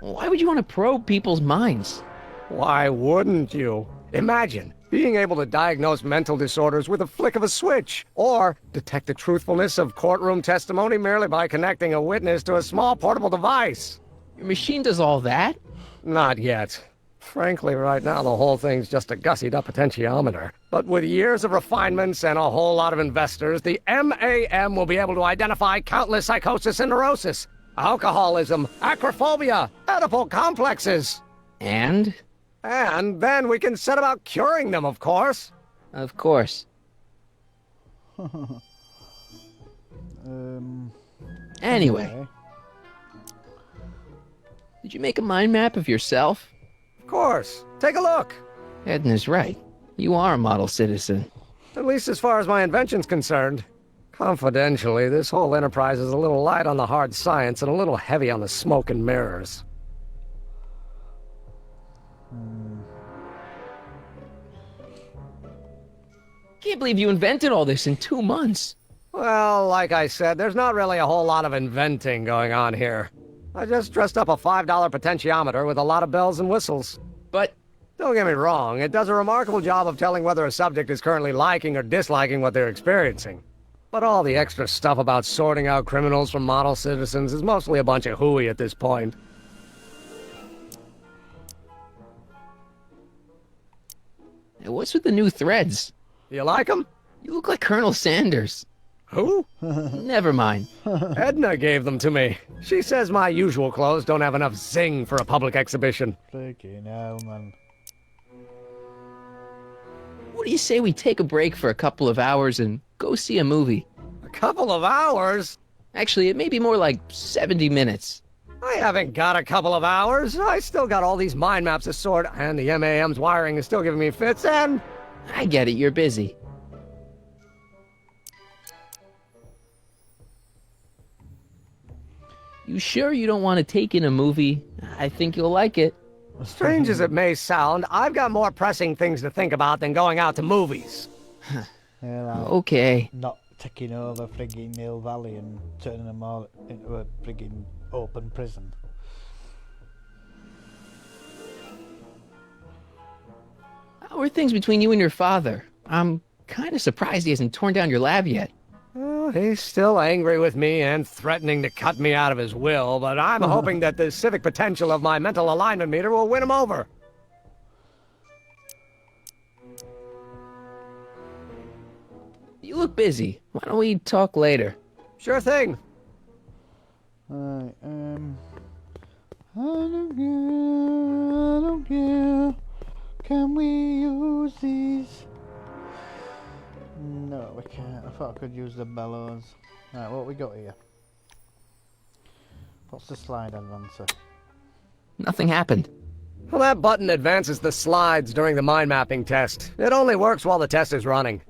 Why would you want to probe people's minds? Why wouldn't you? Imagine being able to diagnose mental disorders with a flick of a switch, or detect the truthfulness of courtroom testimony merely by connecting a witness to a small portable device. Your machine does all that? Not yet. Frankly, right now the whole thing's just a gussied-up potentiometer. But with years of refinements and a whole lot of investors, the MAM will be able to identify countless psychosis and neurosis, alcoholism, acrophobia, Oedipal complexes. And? And then we can set about curing them, of course. Of course. Anyway. Okay. Did you make a mind map of yourself? Of course. Take a look. Edna's right. You are a model citizen. At least as far as my invention's concerned. Confidentially, this whole enterprise is a little light on the hard science and a little heavy on the smoke and mirrors. Can't believe you invented all this in 2 months. Well, like I said, there's not really a whole lot of inventing going on here. I just dressed up a $5 potentiometer with a lot of bells and whistles. But don't get me wrong, it does a remarkable job of telling whether a subject is currently liking or disliking what they're experiencing. But all the extra stuff about sorting out criminals from model citizens is mostly a bunch of hooey at this point. What's with the new threads? You like them? You look like Colonel Sanders. Who? Never mind. Edna gave them to me. She says my usual clothes don't have enough zing for a public exhibition. Freaking hell, man. What do you say we take a break for a couple of hours and go see a movie? A couple of hours? Actually, it may be more like 70 minutes. I haven't got a couple of hours. I still got all these mind maps to sort, and the MAM's wiring is still giving me fits, and... I get it, you're busy. You sure you don't want to take in a movie? I think you'll like it. Strange as it may sound, I've got more pressing things to think about than going out to movies. Okay. Not taking over frigging Hill Valley and turning them all into a frigging open prison. How are things between you and your father? I'm kind of surprised he hasn't torn down your lab yet. Well, he's still angry with me and threatening to cut me out of his will, but I'm hoping that the civic potential of my mental alignment meter will win him over. You look busy. Why don't we talk later? Sure thing. Alright, I don't care. Can we use these? No, we can't. I thought I could use the bellows. Right, what we got here? What's the slide advancer? Nothing happened. Well, that button advances the slides during the mind mapping test. It only works while the test is running.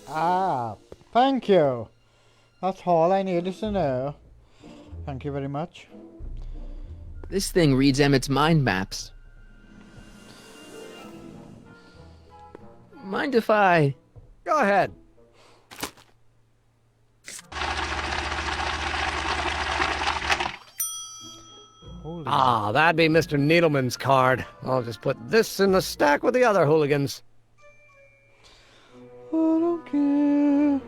Ah, thank you. That's all I needed to know. Thank you very much. This thing reads Emmett's mind maps. Mind if I... Go ahead. Holy That'd be Mr. Needleman's card. I'll just put this in the stack with the other hooligans. I don't care.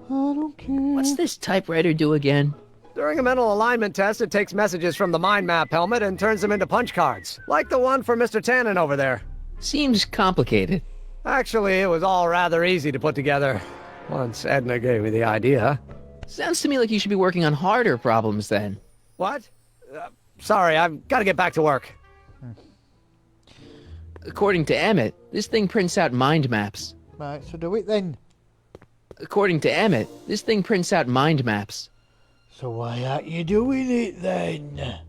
I don't care. What's this typewriter do again? During a mental alignment test, it takes messages from the mind map helmet and turns them into punch cards, like the one for Mr. Tannen over there. Seems complicated. Actually, it was all rather easy to put together, once Edna gave me the idea. Sounds to me like you should be working on harder problems then. What? Sorry, I've got to get back to work. According to Emmett, this thing prints out mind maps. Right, so do it then. According to Emmett, this thing prints out mind maps. So why aren't you doing it then?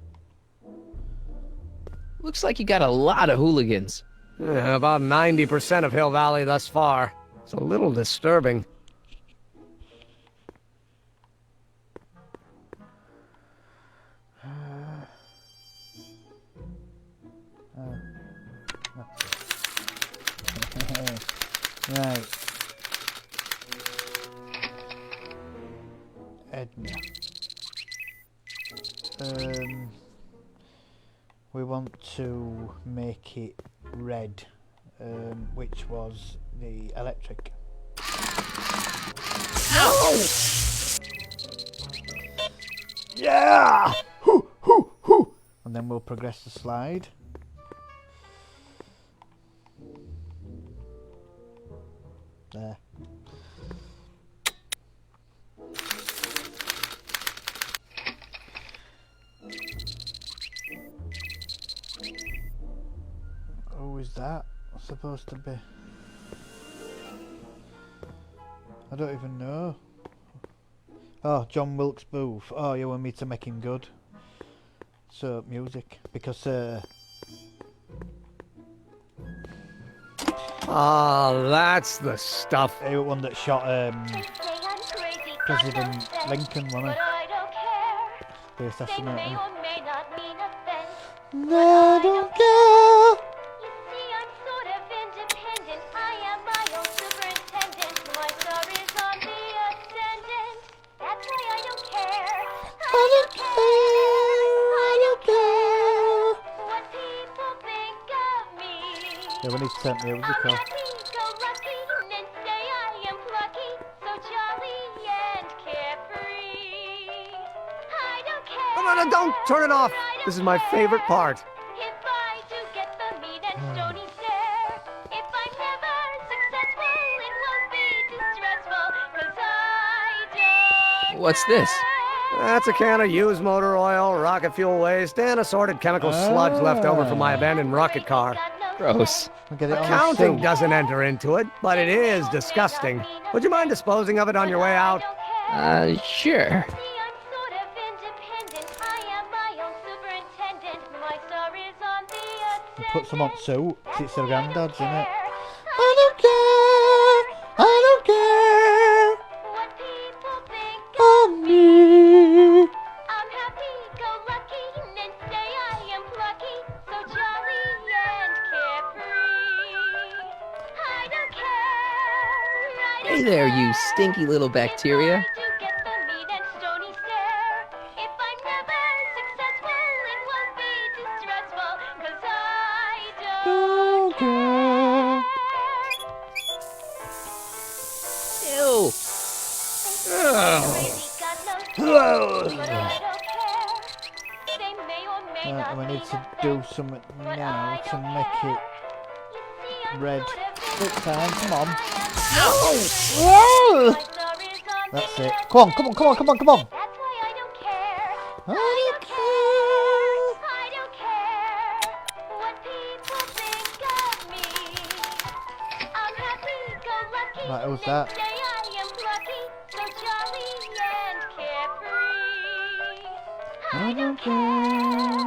Looks like you got a lot of hooligans. Yeah, about 90% of Hill Valley thus far. It's a little disturbing. Right. Edna. We want to make it red, which was the electric. No! Yeah! Hoo, hoo, hoo. And then we'll progress the slide. There. Who is that supposed to be? I don't even know. Oh, John Wilkes Booth. Oh, you want me to make him good? So, music. Because, that's the stuff. He was one that shot, President Lincoln, wasn't he? The assassinator. I don't care. Yeah, we need to turn the music off. No, don't turn it off. This is my favorite part. What's this? That's a can of used motor oil, rocket fuel waste, and assorted chemical sludge left over from my abandoned rocket car. Gross. Accounting doesn't enter into it, but it is disgusting. Would you mind disposing of it on your way out? Sure. Put some on suit. It's their granddad's, isn't it? I don't care. I don't care. What people think of me. I'm happy-go-lucky and say I am plucky, so jolly and carefree. I don't care. Hey there, you stinky little bacteria. We need to do something now to make it red. Quick time, come on. No! That's it. Come on, come on, come on, come on, come on. I don't care. Right, who's that? I don't care. I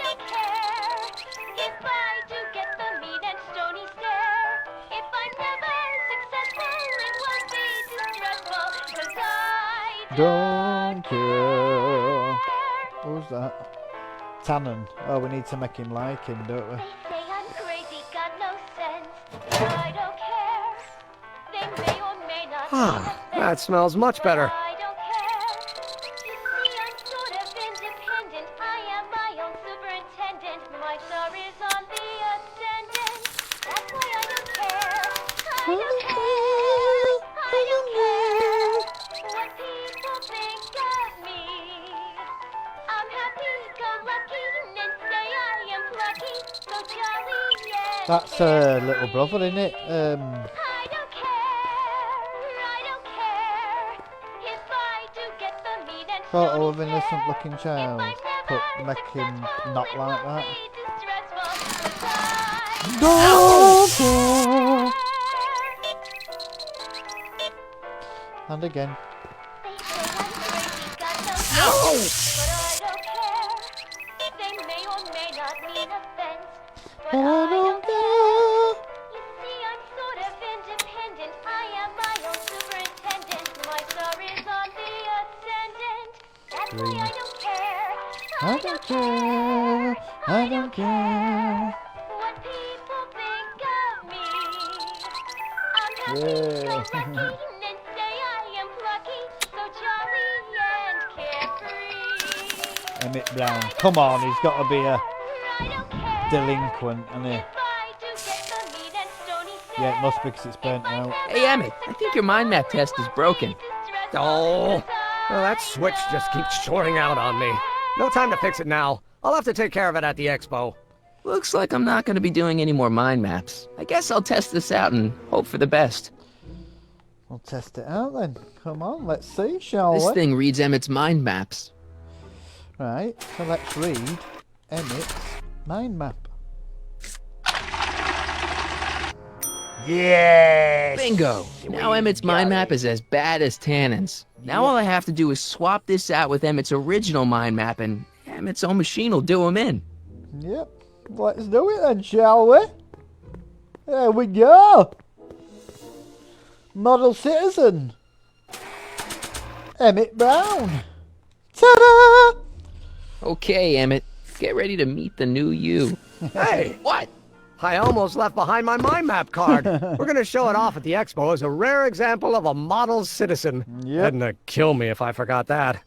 don't care if I do get the mean and stony stare. If I'm never successful, it won't be too stressful, 'cause I Don't care. Who's that? Tannen. Oh, we need to make him like him, don't we? say I'm crazy, got no sense. But I don't care. They may or may not. That smells much better. I don't care. You see, I'm sort of independent. I am my own superintendent. My star is on the ascendant. That's why I don't care. I don't care. I don't care what people think of me. I'm happy-go-lucky and say I am plucky, so jolly, yeah. That's little brother, isn't it? I don't care. I don't care if I do get the mean and Photo of innocent looking child. But make him not like that. Don't care. And again. They may or may not mean offense, but I don't care. You see, I'm sort of independent. I am my own superintendent. My star is on the ascendant. That's why I don't care. I don't care. I don't care. What people think of me. I'm Yeah. happy-go-lucky and say I am plucky, so jolly and carefree. Emmett Brown. Come on, he's got to be a delinquent, and he. Yeah, it must be because it's burnt out. Hey, Emmett, I think your mind map test is broken. Oh, well, that switch just keeps shorting out on me. No time to fix it now. I'll have to take care of it at the expo. Looks like I'm not going to be doing any more mind maps. I guess I'll test this out and hope for the best. We'll test it out then. Come on, let's see, shall This we? thing reads Emmett's mind maps. Right, so let's read Emmett's mind map. Yes! Bingo! Now Emmett's mind map is as bad as Tannen's. Now all I have to do is swap this out with Emmett's original mind map, and Emmett's own machine will do him in. Yep, let's do it then, shall we? There we go! Model citizen! Emmett Brown! Ta-da! Okay, Emmett, get ready to meet the new you. Hey! What? I almost left behind my mind map card. We're going to show it off at the expo as a rare example of a model citizen. Yep. Hadn't kill me if I forgot that.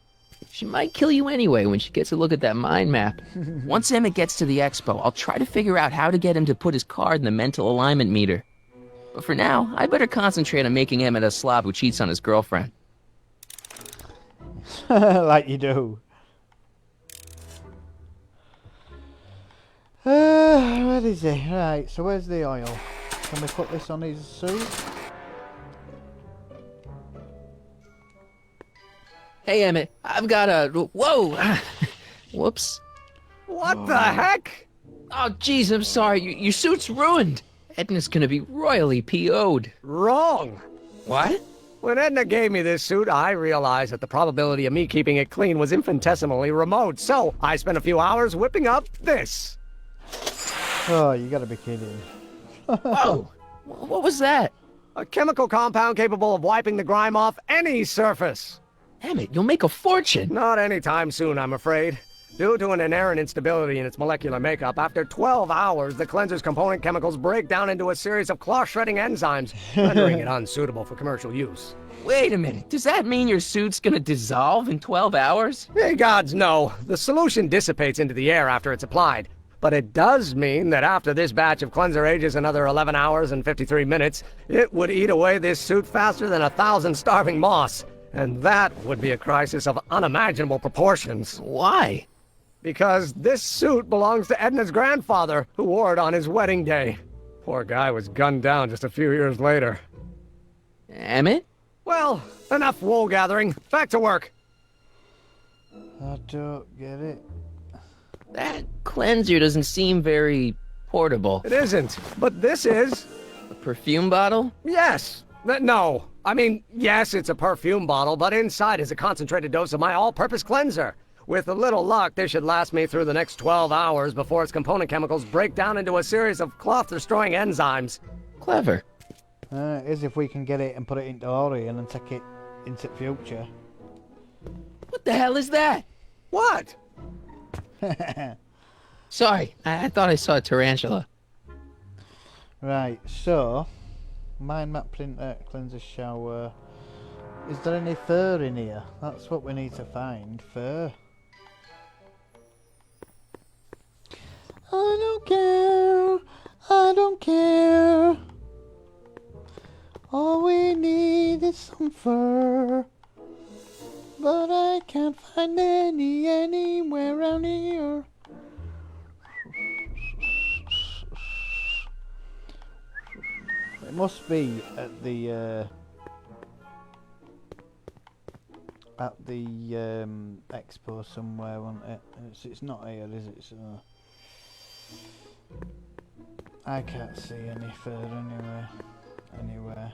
She might kill you anyway when she gets a look at that mind map. Once Emmett gets to the expo, I'll try to figure out how to get him to put his card in the mental alignment meter. But for now, I better concentrate on making Emmett a slob who cheats on his girlfriend. Like you do. Where is he? Right, so where's the oil? Can we put this on his suit? Hey, Emmett, I've got a... Whoa! Whoops. What the heck? Oh, jeez, I'm sorry. Your suit's ruined. Edna's gonna be royally PO'd. Wrong. What? When Edna gave me this suit, I realized that the probability of me keeping it clean was infinitesimally remote, so I spent a few hours whipping up this. Oh, you gotta be kidding. Whoa! What was that? A chemical compound capable of wiping the grime off any surface. Emmett, you'll make a fortune. Not anytime soon, I'm afraid. Due to an inherent instability in its molecular makeup, after 12 hours, the cleanser's component chemicals break down into a series of cloth-shredding enzymes, rendering it unsuitable for commercial use. Wait a minute. Does that mean your suit's gonna dissolve in 12 hours? Hey, gods, no. The solution dissipates into the air after it's applied. But it does mean that after this batch of cleanser ages another 11 hours and 53 minutes, it would eat away this suit faster than 1,000 starving moths. And that would be a crisis of unimaginable proportions. Why? Because this suit belongs to Edna's grandfather, who wore it on his wedding day. Poor guy was gunned down just a few years later. Emmett? Well, enough wool gathering. Back to work. I don't get it. That cleanser doesn't seem very portable. It isn't, but this is. A perfume bottle? Yes. No. I mean, yes, it's a perfume bottle, but inside is a concentrated dose of my all-purpose cleanser. With a little luck, this should last me through the next 12 hours before its component chemicals break down into a series of cloth-destroying enzymes. Clever. It is if we can get it and put it into Orion and take it into the future. What the hell is that? What? Sorry, I thought I saw a tarantula. Right, so... Mind map printer, cleanser shower... Is there any fur in here? That's what we need to find. Fur. I don't care. I don't care. All we need is some fur. But I can't find any anywhere around here. It must be at the expo somewhere, won't it? It's not here, is it? So I can't see any fur anywhere.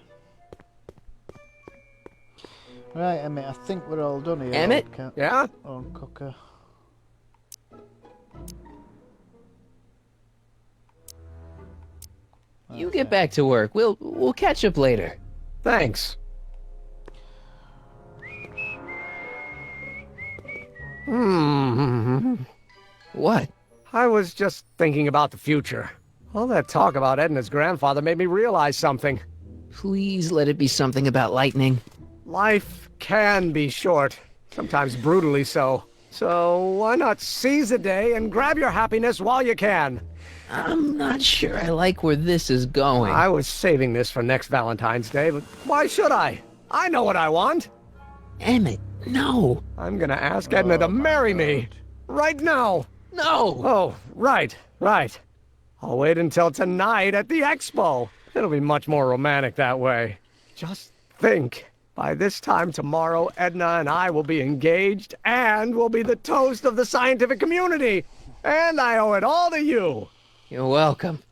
Right, Emmett, I think we're all done here. Emmett? Yeah? Old cooker. You get back to work. We'll catch up later. Thanks. What? I was just thinking about the future. All that talk about Edna's grandfather made me realize something. Please let it be something about lightning. Life can be short, sometimes brutally so. So why not seize the day and grab your happiness while you can? I'm not sure I like where this is going. I was saving this for next Valentine's Day, but why should I? I know what I want. Emmett, no. I'm gonna ask Edna to marry me. Right now. No. Oh, right. I'll wait until tonight at the expo. It'll be much more romantic that way. Just think. By this time tomorrow, Edna and I will be engaged and will be the toast of the scientific community. And I owe it all to you. You're welcome.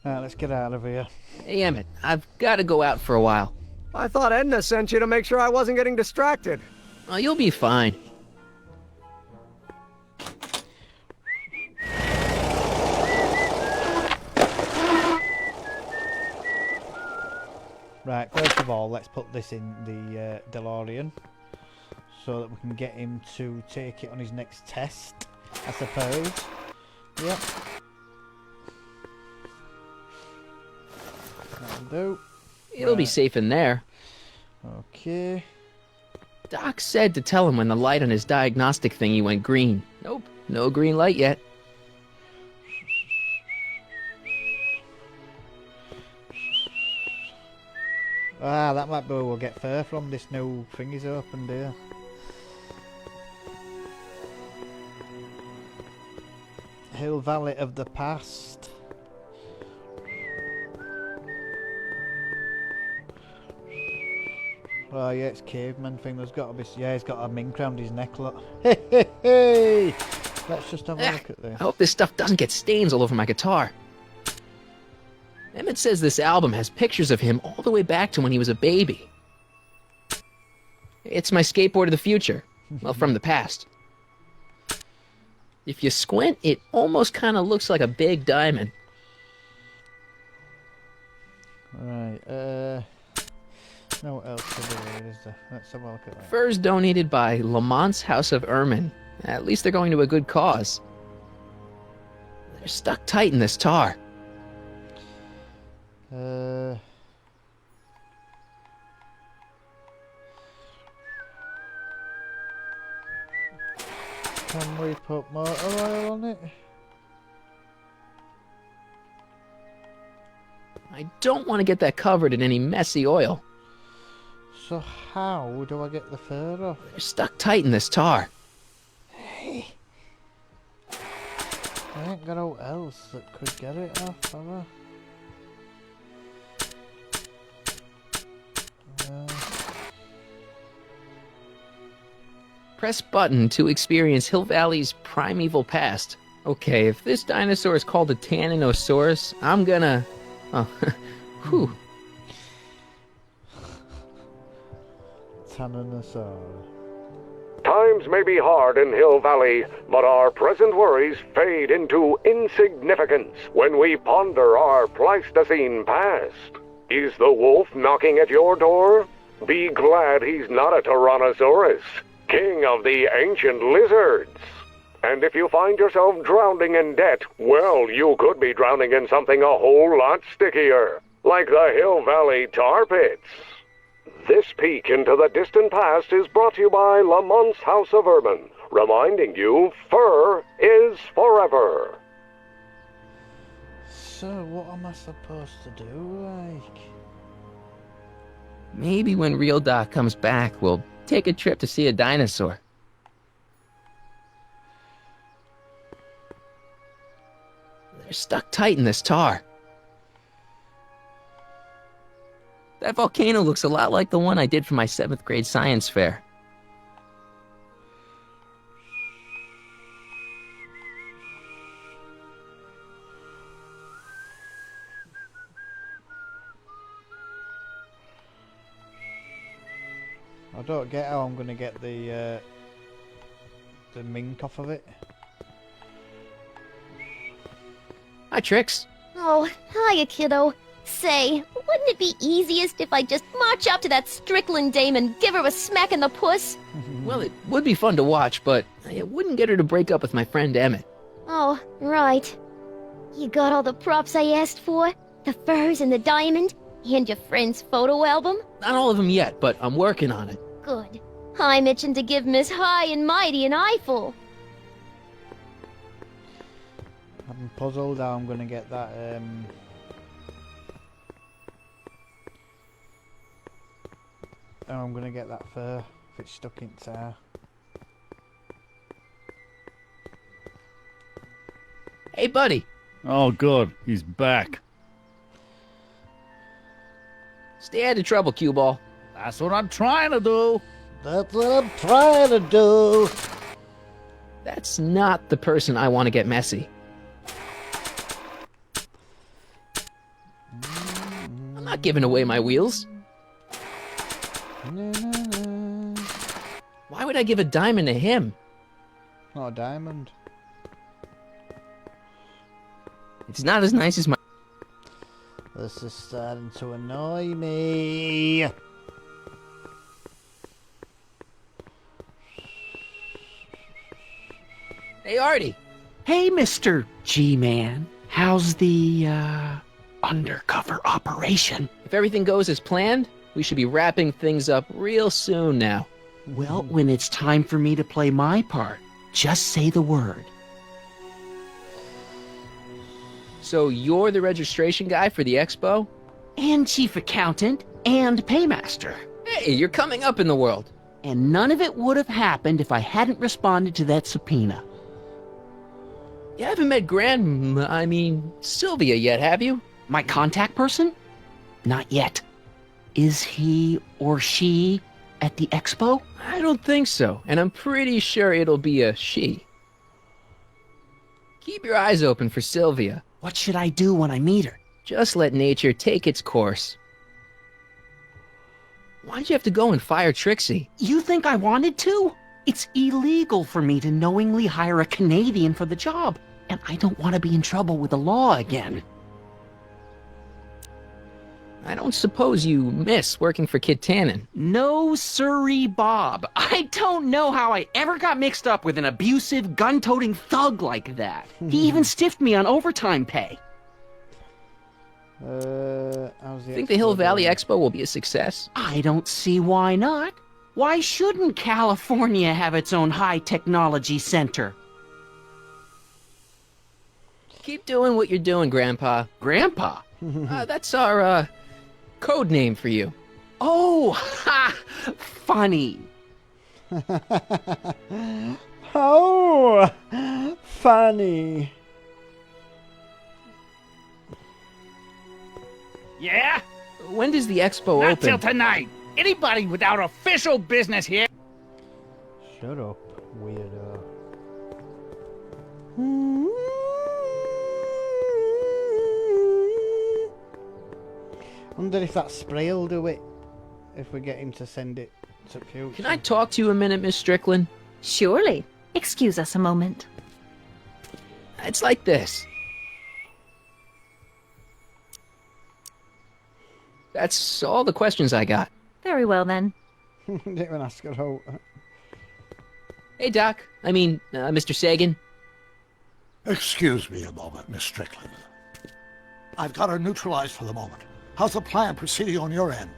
Right, let's get out of here. Hey, Emmett, I've got to go out for a while. I thought Edna sent you to make sure I wasn't getting distracted. Oh, you'll be fine. Right, first of all, let's put this in the DeLorean so that we can get him to take it on his next test, I suppose. Yep. That'll do. It'll be safe in there. Okay. Doc said to tell him when the light on his diagnostic thingy went green. Nope, no green light yet. Ah, that might be where we'll get fur from. This new thing is opened here. Hill Valley of the Past. Oh yeah, it's caveman thing. There's got to be. Yeah, he's got a mink round his neck. Look. Hey, hey, hey! Let's just have a look at this. I hope this stuff doesn't get stains all over my guitar. Emmett says this album has pictures of him all the way back to when he was a baby. It's my skateboard of the future. Well, from the past. If you squint, it almost kind of looks like a big diamond. Right, no what else to do here, is there? Let's have a look at that. Furs donated by Lamont's House of Ermine. At least they're going to a good cause. They're stuck tight in this tar. Can we put more oil on it? I don't want to get that covered in any messy oil. So how do I get the fur off? They're stuck tight in this tar. Hey. I ain't got no else that could get it off, have I? Press button to experience Hill Valley's primeval past. Okay, if this dinosaur is called a Tanninosaurus, I'm gonna... Oh, whew. Tanninosaur. Times may be hard in Hill Valley, but our present worries fade into insignificance when we ponder our Pleistocene past. Is the wolf knocking at your door? Be glad he's not a Tyrannosaurus, king of the ancient lizards. And if you find yourself drowning in debt, well, you could be drowning in something a whole lot stickier, like the Hill Valley tar pits. This peek into the distant past is brought to you by Lamont's House of Urban, reminding you fur is forever. So, what am I supposed to do, like? Maybe when Real Doc comes back, we'll take a trip to see a dinosaur. They're stuck tight in this tar. That volcano looks a lot like the one I did for my 7th grade science fair. I don't get how I'm gonna get the mink off of it. Hi, Trix. Oh, hiya, kiddo. Say, wouldn't it be easiest if I just march up to that Strickland dame and give her a smack in the puss? Well, it would be fun to watch, but it wouldn't get her to break up with my friend Emmett. Oh, right. You got all the props I asked for? The furs and the diamond? And your friend's photo album? Not all of them yet, but I'm working on it. Good. I'm itching to give Miss High and Mighty an eyeful. I'm puzzled how I'm gonna get that, how I'm gonna get that fur if it's stuck in there. Hey, buddy. Oh, good. He's back. Stay out of trouble, cue ball. That's what I'm trying to do. That's what I'm trying to do. That's not the person I want to get messy. I'm not giving away my wheels. Why would I give a diamond to him? Not a diamond. It's not as nice as my... This is starting to annoy me. Hey, Artie. Hey, Mr. G-Man. How's the, undercover operation? If everything goes as planned, we should be wrapping things up real soon now. Well, when it's time for me to play my part, just say the word. So you're the registration guy for the expo? And chief accountant and paymaster. Hey, you're coming up in the world. And none of it would have happened if I hadn't responded to that subpoena. You haven't met Sylvia yet, have you? My contact person? Not yet. Is he or she at the expo? I don't think so, and I'm pretty sure it'll be a she. Keep your eyes open for Sylvia. What should I do when I meet her? Just let nature take its course. Why'd you have to go and fire Trixie? You think I wanted to? It's illegal for me to knowingly hire a Canadian for the job, and I don't want to be in trouble with the law again. I don't suppose you miss working for Kit Tannen. No sirree, Bob. I don't know how I ever got mixed up with an abusive, gun-toting thug like that. He even stiffed me on overtime pay. Think the Hill Valley Expo will be a success? I don't see why not. Why shouldn't California have its own high-technology center? Keep doing what you're doing, Grandpa. Grandpa? That's our, code name for you. Oh, ha! Funny. Oh, funny. Yeah? When does the expo Not open? till tonight. Anybody without official business here. Shut up, weirdo. Wonder if that spray will do it. If we get him to send it to Future. Can I talk to you a minute, Miss Strickland? Surely. Excuse us a moment. It's like this. That's all the questions I got. Very well, then. Didn't even ask her out. Hey, Doc. Mr. Sagan. Excuse me a moment, Miss Strickland. I've got her neutralized for the moment. How's the plan proceeding on your end?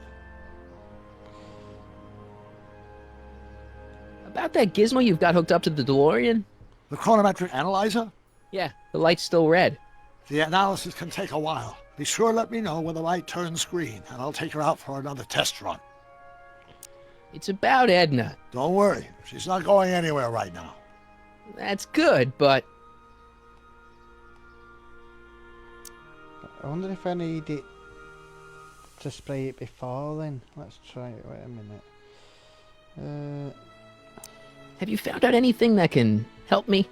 About that gizmo you've got hooked up to the DeLorean? The chronometric analyzer? Yeah, the light's still red. The analysis can take a while. Be sure to let me know when the light turns green, and I'll take her out for another test run. It's about Edna. Don't worry. She's not going anywhere right now. That's good, but... I wonder if I need it to spray it before then. Let's try it. Wait a minute. Have you found out anything that can help me?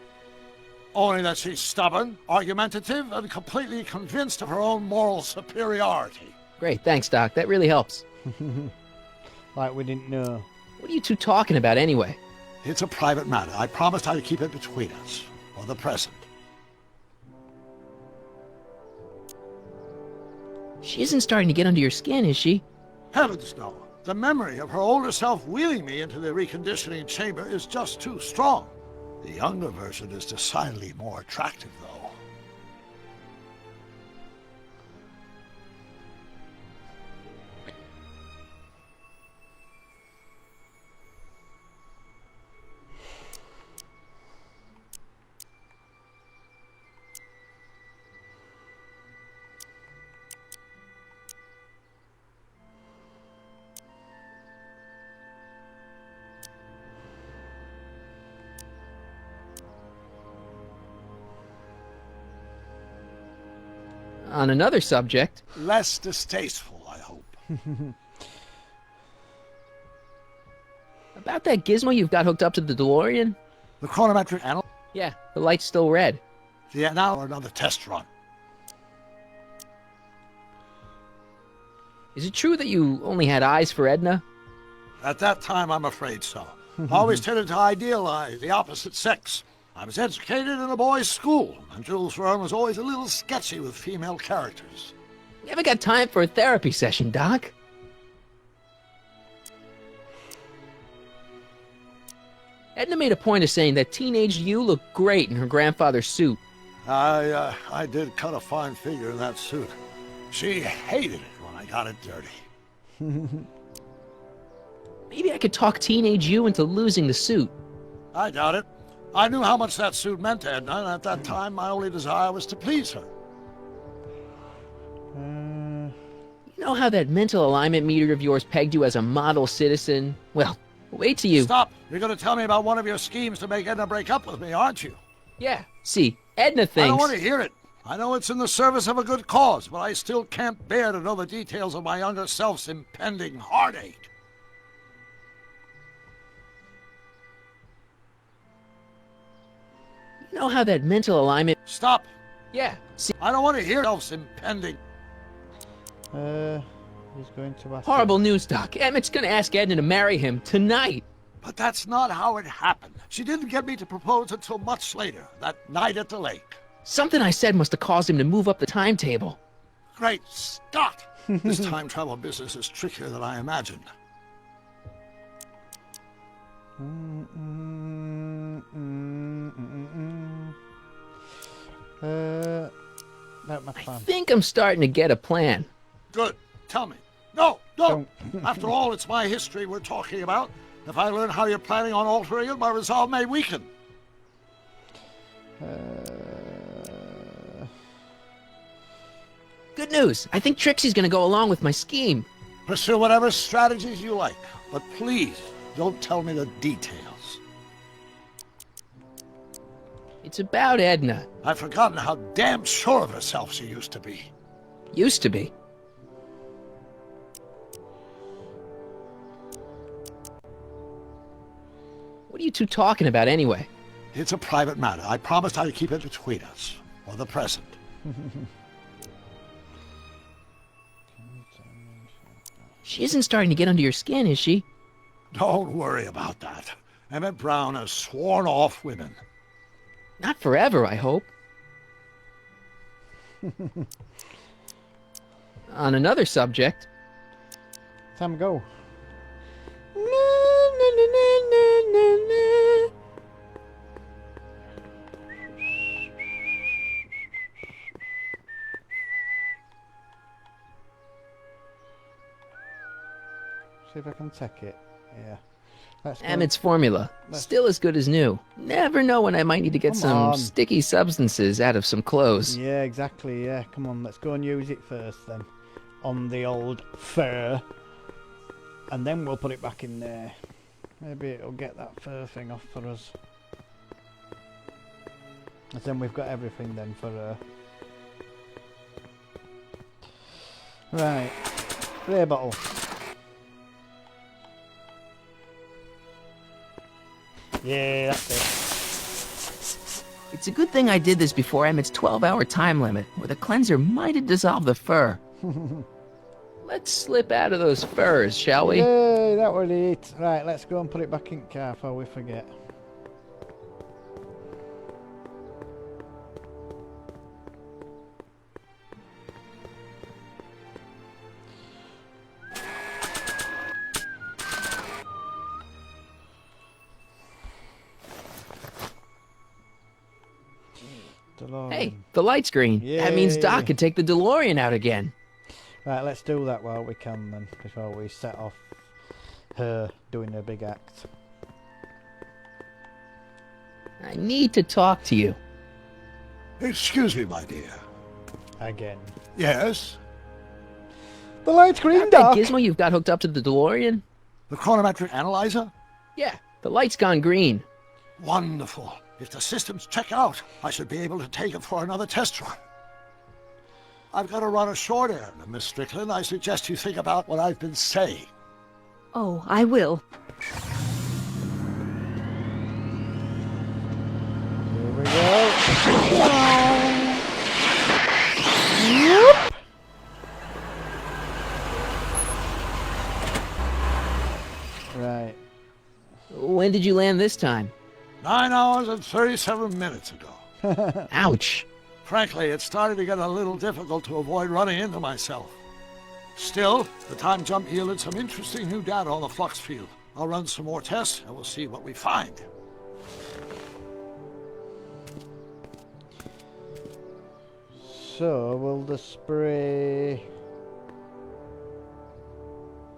Only that she's stubborn, argumentative, and completely convinced of her own moral superiority. Great, thanks, Doc. That really helps. Like we didn't know. What are you two talking about anyway? It's a private matter. I promised I'd keep it between us, for the present. She isn't starting to get under your skin, is she? Heavens, no. The memory of her older self wheeling me into the reconditioning chamber is just too strong. The younger version is decidedly more attractive, though. On another subject... Less distasteful, I hope. About that gizmo you've got hooked up to the DeLorean? The chronometric analyzer? Yeah, the light's still red. Yeah, now another test run. Is it true that you only had eyes for Edna? At that time, I'm afraid so. I always tended to idealize the opposite sex. I was educated in a boys' school, and Jules Verne was always a little sketchy with female characters. We haven't got time for a therapy session, Doc. Edna made a point of saying that teenage you looked great in her grandfather's suit. I did cut a fine figure in that suit. She hated it when I got it dirty. Maybe I could talk teenage you into losing the suit. I doubt it. I knew how much that suit meant to Edna, and at that time my only desire was to please her. You know how that mental alignment meter of yours pegged you as a model citizen? Well, wait till you... Stop! You're going to tell me about one of your schemes to make Edna break up with me, aren't you? Yeah, see, Edna thinks... I don't want to hear it. I know it's in the service of a good cause, but I still can't bear to know the details of my younger self's impending heartache. You know how that mental alignment... Stop! Yeah, see... I don't want to hear self's impending... He's going to ask... Horrible news, Doc. Emmett's going to ask Edna to marry him tonight. But that's not how it happened. She didn't get me to propose until much later, that night at the lake. Something I said must have caused him to move up the timetable. Great Scott! This time travel business is trickier than I imagined. I think I'm starting to get a plan. Good. Tell me. No, don't. After all, it's my history we're talking about. If I learn how you're planning on altering it, my resolve may weaken. Good news. I think Trixie's going to go along with my scheme. Pursue whatever strategies you like, but please don't tell me the details. It's about Edna. I've forgotten how damn sure of herself she used to be. Used to be. What are you two talking about anyway? It's a private matter. I promised I'd keep it between us, for the present. She isn't starting to get under your skin, is she? Don't worry about that. Emmett Brown has sworn off women. Not forever, I hope. On another subject. Time to go. See if I can take it. Yeah. Let's go. Emmett's formula. Still as good as new. Never know when I might need to get Come some on. sticky substances out of some clothes. Yeah, exactly, yeah. Come on, let's go and use it first then. On the old fur. And then we'll put it back in there. Maybe it'll get that fur thing off for us. And then we've got everything then for her. Right. Spray bottle. Yeah, that's it. It's a good thing I did this before Emmett's 12-hour time limit, or the cleanser might have dissolved the fur. Let's slip out of those furs, shall we? Yay, that was it. Right, let's go and put it back in the car before we forget. Hey, the light's green. That means Doc can take the DeLorean out again. Right, let's do that while we can then, before we set off her doing her big act. I need to talk to you. Excuse me, my dear. Again. Yes? The light's green, That Doc! gizmo you've got hooked up to the DeLorean? The chronometric analyzer? Yeah, the light's gone green. Wonderful. If the systems check out, I should be able to take it for another test run. I've got to run a short errand, Miss Strickland. I suggest you think about what I've been saying. Oh, I will. Here we go. Whoop. Right. When did you land this time? 9 hours and 37 minutes ago. Ouch. Frankly, it started to get a little difficult to avoid running into myself. Still, the time jump yielded some interesting new data on the flux field. I'll run some more tests and we'll see what we find. So, will the spray...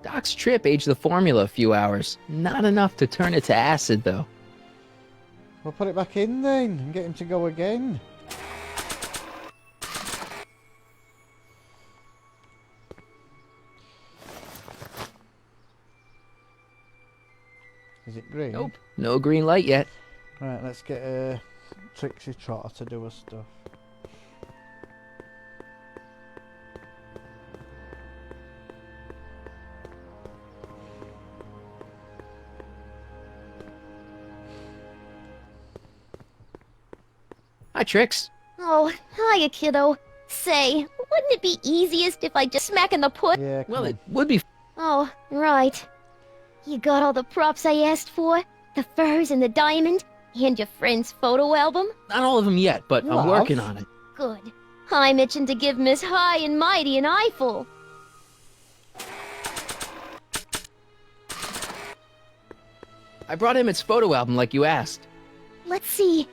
Doc's trip aged the formula a few hours. Not enough to turn it to acid, though. We'll put it back in then and get him to go again. Is it green? Nope. No green light yet. Right, let's get Trixie Trotter to do her stuff. Hi, Trix. Oh, hiya, kiddo. Say, wouldn't it be easiest if I just smack in the put? Yeah, Well, it would be... Oh, right. You got all the props I asked for? The furs and the diamond? And your friend's photo album? Not all of them yet, but I'm working on it. Good. I'm itching to give Miss High and Mighty an eyeful. I brought him its photo album like you asked. Let's see.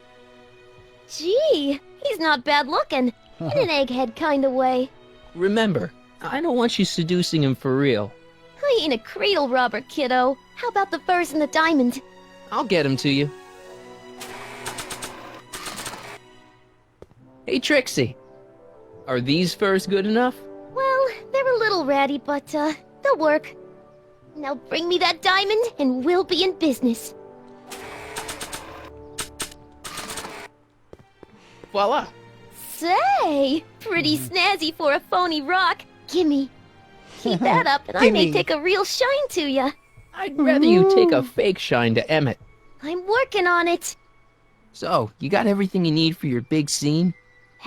Gee, he's not bad looking. In an egghead kind of way. Remember, I don't want you seducing him for real. I ain't a cradle robber, kiddo. How about the furs and the diamond? I'll get him to you. Hey, Trixie. Are these furs good enough? Well, they're a little ratty, but, they'll work. Now bring me that diamond, and we'll be in business. Voila. Say, pretty snazzy for a phony rock. Gimme. Keep that up, and I may Gimme. take a real shine to ya. I'd rather you take a fake shine to Emmett. I'm working on it. So, you got everything you need for your big scene?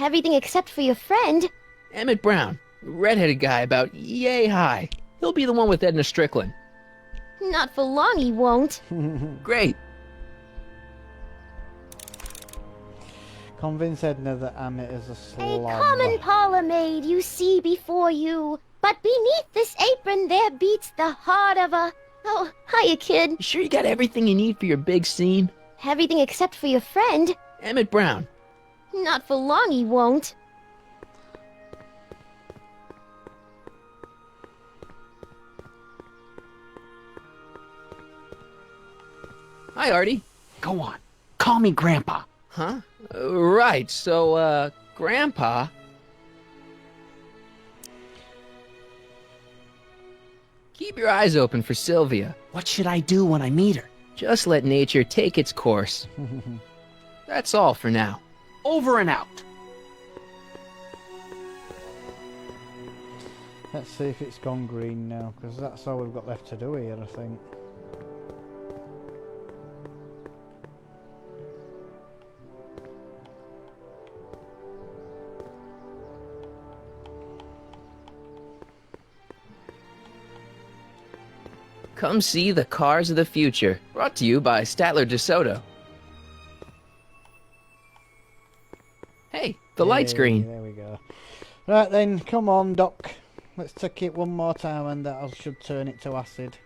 Everything except for your friend. Emmett Brown, redheaded guy about yay high. He'll be the one with Edna Strickland. Not for long, he won't. Great. Convince Edna that Amit is a A slum. common parlor maid you see before you, but beneath this apron there beats the heart of a... Oh, hiya, kid. You sure you got everything you need for your big scene? Everything except for your friend. Emmett Brown. Not for long he won't. Hi, Artie. Go on. Call me Grandpa. Huh? Right, so, Grandpa... Keep your eyes open for Sylvia. What should I do when I meet her? Just let nature take its course. That's all for now. Over and out. Let's see if it's gone green now, because that's all we've got left to do here, I think. Come see the Cars of the Future. Brought to you by Statler DeSoto. Hey, the light's green. There we go. Right then, come on, Doc. Let's take it one more time and that should turn it to acid.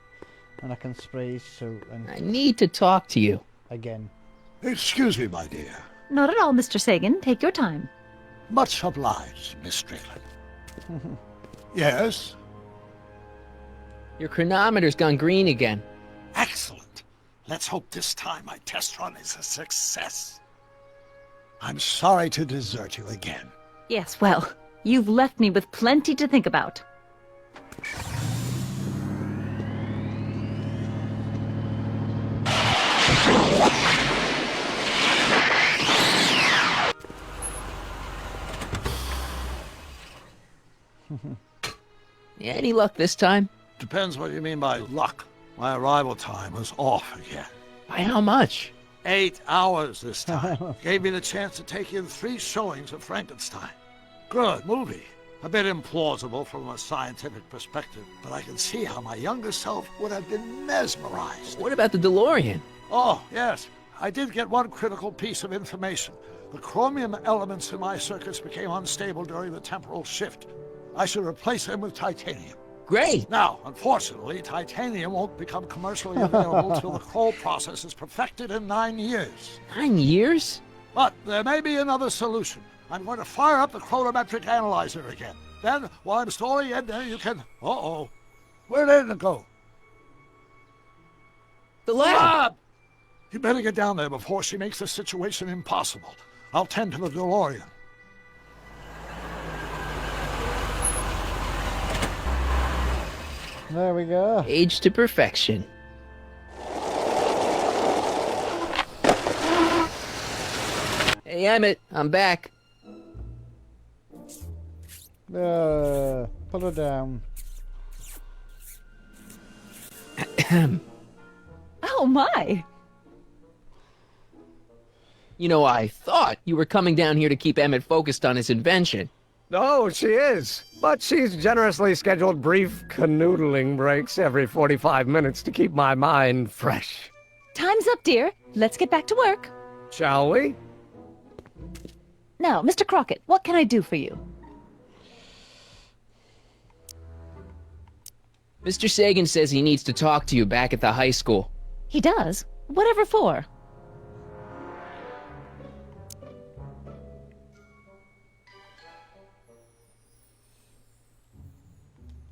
And I can spray his suit and... I need to talk to you. Again. Excuse me, my dear. Not at all, Mr. Sagan. Take your time. Much obliged, Miss Strickland. Yes? Your chronometer's gone green again. Excellent. Let's hope this time my test run is a success. I'm sorry to desert you again. Yes, well, you've left me with plenty to think about. Any luck this time? Depends what you mean by luck. My arrival time was off again. By how much? 8 hours this time. Gave me the chance to take in 3 showings of Frankenstein. Good movie. A bit implausible from a scientific perspective, but I can see how my younger self would have been mesmerized. What about the DeLorean? Oh, yes. I did get one critical piece of information. The chromium elements in my circuits became unstable during the temporal shift. I should replace them with titanium. Great. Now, unfortunately, titanium won't become commercially available until the Kroll process is perfected in 9 years. 9 years? But there may be another solution. I'm going to fire up the chronometric analyzer again. Then, while I'm stalling Edna, you can... Uh-oh. Where'd Edna go? The lab! You better get down there before she makes the situation impossible. I'll tend to the DeLorean. There we go. Age to perfection. Hey, Emmett, I'm back. Put her down. Oh my! You know, I thought you were coming down here to keep Emmett focused on his invention. Oh, she is. But she's generously scheduled brief canoodling breaks every 45 minutes to keep my mind fresh. Time's up, dear. Let's get back to work. Shall we? Now, Mr. Crockett, what can I do for you? Mr. Sagan says he needs to talk to you back at the high school. He does? Whatever for?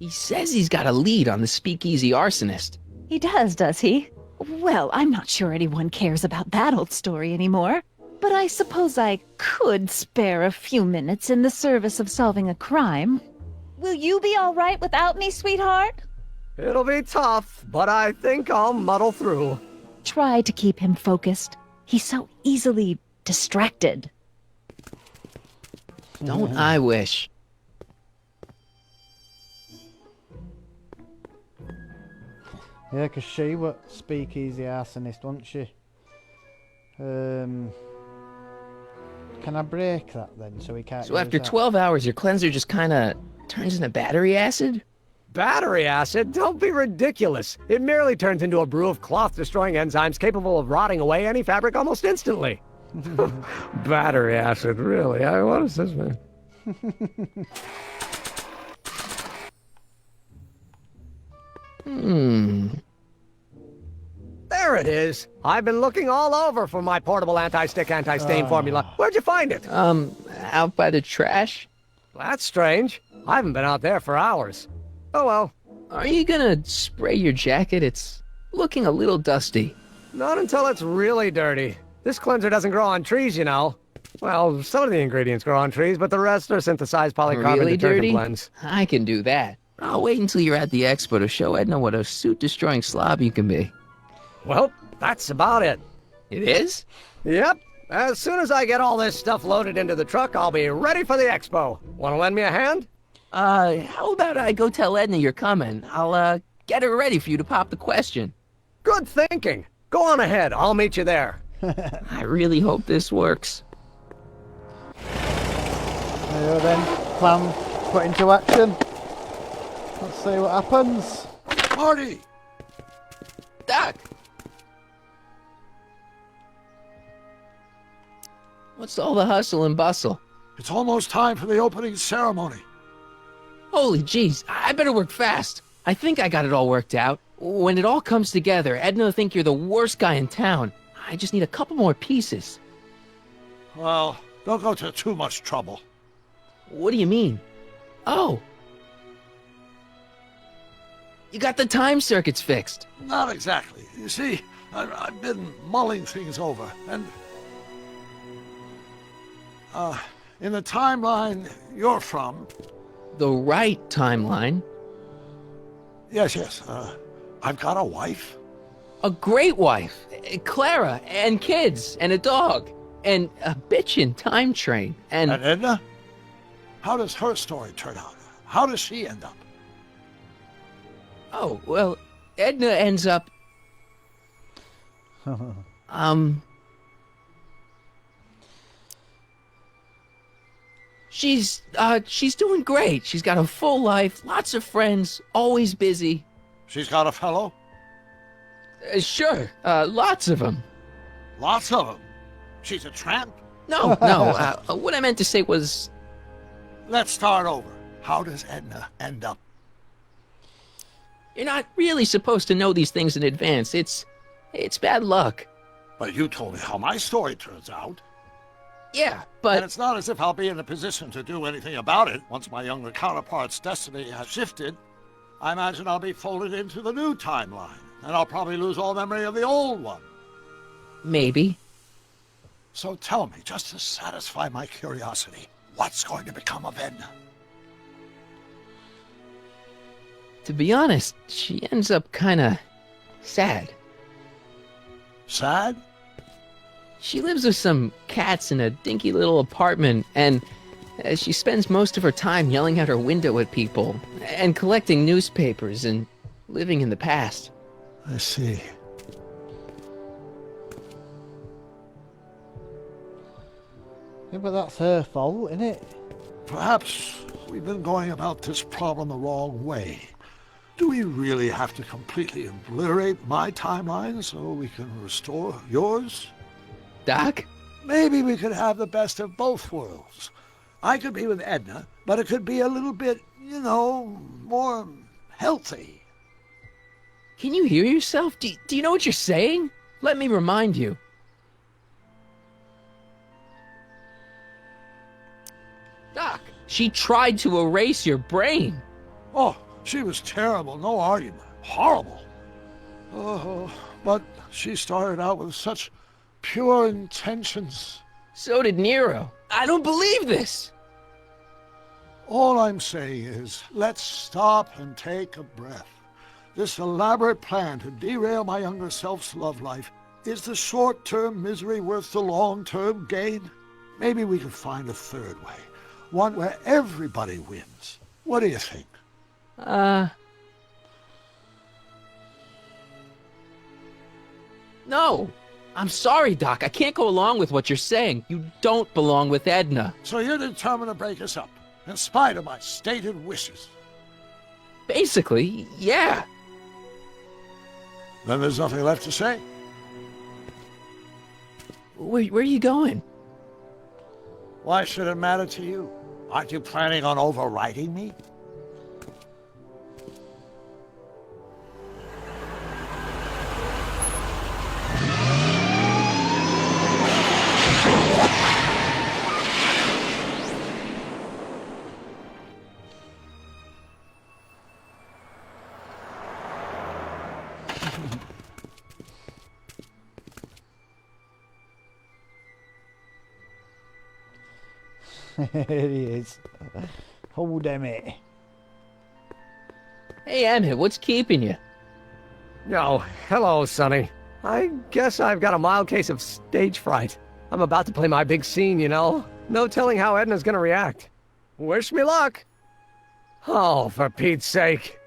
He says he's got a lead on the speakeasy arsonist. He does he? Well, I'm not sure anyone cares about that old story anymore. But I suppose I could spare a few minutes in the service of solving a crime. Will you be all right without me, sweetheart? It'll be tough, but I think I'll muddle through. Try to keep him focused. He's so easily distracted. Don't I wish? Yeah, 'cause she was speakeasy arsonist, wasn't she? Can I break that then, so we can't So after 12 hours, your cleanser just kinda turns into battery acid? Battery acid? Don't be ridiculous. It merely turns into a brew of cloth-destroying enzymes capable of rotting away any fabric almost instantly. Battery acid, really? What is this, man? There it is. I've been looking all over for my portable anti-stick, anti-stain formula. Where'd you find it? Out by the trash. That's strange. I haven't been out there for hours. Oh well. Are you gonna spray your jacket? It's looking a little dusty. Not until it's really dirty. This cleanser doesn't grow on trees, you know. Well, some of the ingredients grow on trees, but the rest are synthesized polycarbonate Really detergent dirty? blends. I can do that. I'll wait until you're at the expo to show Edna what a suit-destroying slob you can be. Well, that's about it. It is? Yep. As soon as I get all this stuff loaded into the truck, I'll be ready for the expo. Want to lend me a hand? How about I go tell Edna you're coming? I'll, get her ready for you to pop the question. Good thinking. Go on ahead. I'll meet you there. I really hope this works. There then, plan put into action. Let's see what happens. Marty! Doc! What's all the hustle and bustle? It's almost time for the opening ceremony. Holy jeez, I better work fast. I think I got it all worked out. When it all comes together, Edna will think you're the worst guy in town. I just need a couple more pieces. Well, don't go to too much trouble. What do you mean? Oh. You got the time circuits fixed. Not exactly. You see, I've been mulling things over, and... in the timeline you're from... The right timeline? Yes. I've got a wife. A great wife. Clara, and kids, and a dog, and a bitchin' time train, and... And Edna? How does her story turn out? How does she end up? Oh, well, Edna ends up... She's doing great. She's got a full life, lots of friends, always busy. She's got a fellow? Sure, lots of them. Lots of them? She's a tramp? No, what I meant to say was... Let's start over. How does Edna end up? You're not really supposed to know these things in advance. It's bad luck. But you told me how my story turns out. Yeah, but... And it's not as if I'll be in a position to do anything about it once my younger counterpart's destiny has shifted. I imagine I'll be folded into the new timeline, and I'll probably lose all memory of the old one. Maybe. So tell me, just to satisfy my curiosity, what's going to become of Edna? To be honest, she ends up kinda... sad. Sad? She lives with some cats in a dinky little apartment, and she spends most of her time yelling out her window at people, and collecting newspapers, and living in the past. I see. Yeah, but that's her fault, isn't it? Perhaps we've been going about this problem the wrong way. Do we really have to completely obliterate my timeline so we can restore yours? Doc? Maybe we could have the best of both worlds. I could be with Edna, but it could be a little bit, you know, more healthy. Can you hear yourself? Do you know what you're saying? Let me remind you. Doc, she tried to erase your brain. Oh, she was terrible, no argument. Horrible. Oh, but she started out with such pure intentions. So did Nero. I don't believe this. All I'm saying is, let's stop and take a breath. This elaborate plan to derail my younger self's love life, is the short-term misery worth the long-term gain? Maybe we could find a third way. One where everybody wins. What do you think? No. I'm sorry, Doc. I can't go along with what you're saying. You don't belong with Edna. So you're determined to break us up, in spite of my stated wishes? Basically, yeah. Then there's nothing left to say. Where are you going? Why should it matter to you? Aren't you planning on overriding me? Here he is. Hold him it. Hey, Emmett, what's keeping you? Oh, hello, Sonny. I guess I've got a mild case of stage fright. I'm about to play my big scene, you know. No telling how Edna's gonna react. Wish me luck. Oh, for Pete's sake.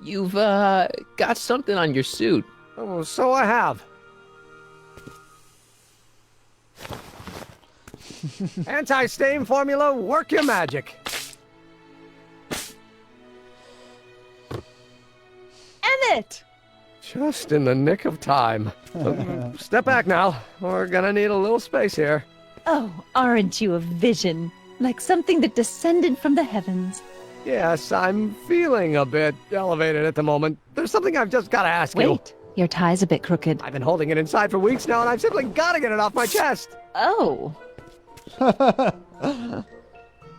You've, got something on your suit. Oh, so I have. Anti-stain formula, work your magic. Emmett! Just in the nick of time. Step back now. We're gonna need a little space here. Oh, aren't you a vision? Like something that descended from the heavens. Yes, I'm feeling a bit elevated at the moment. There's something I've just gotta ask you. Wait, your tie's a bit crooked. I've been holding it inside for weeks now, and I've simply gotta get it off my chest. Oh.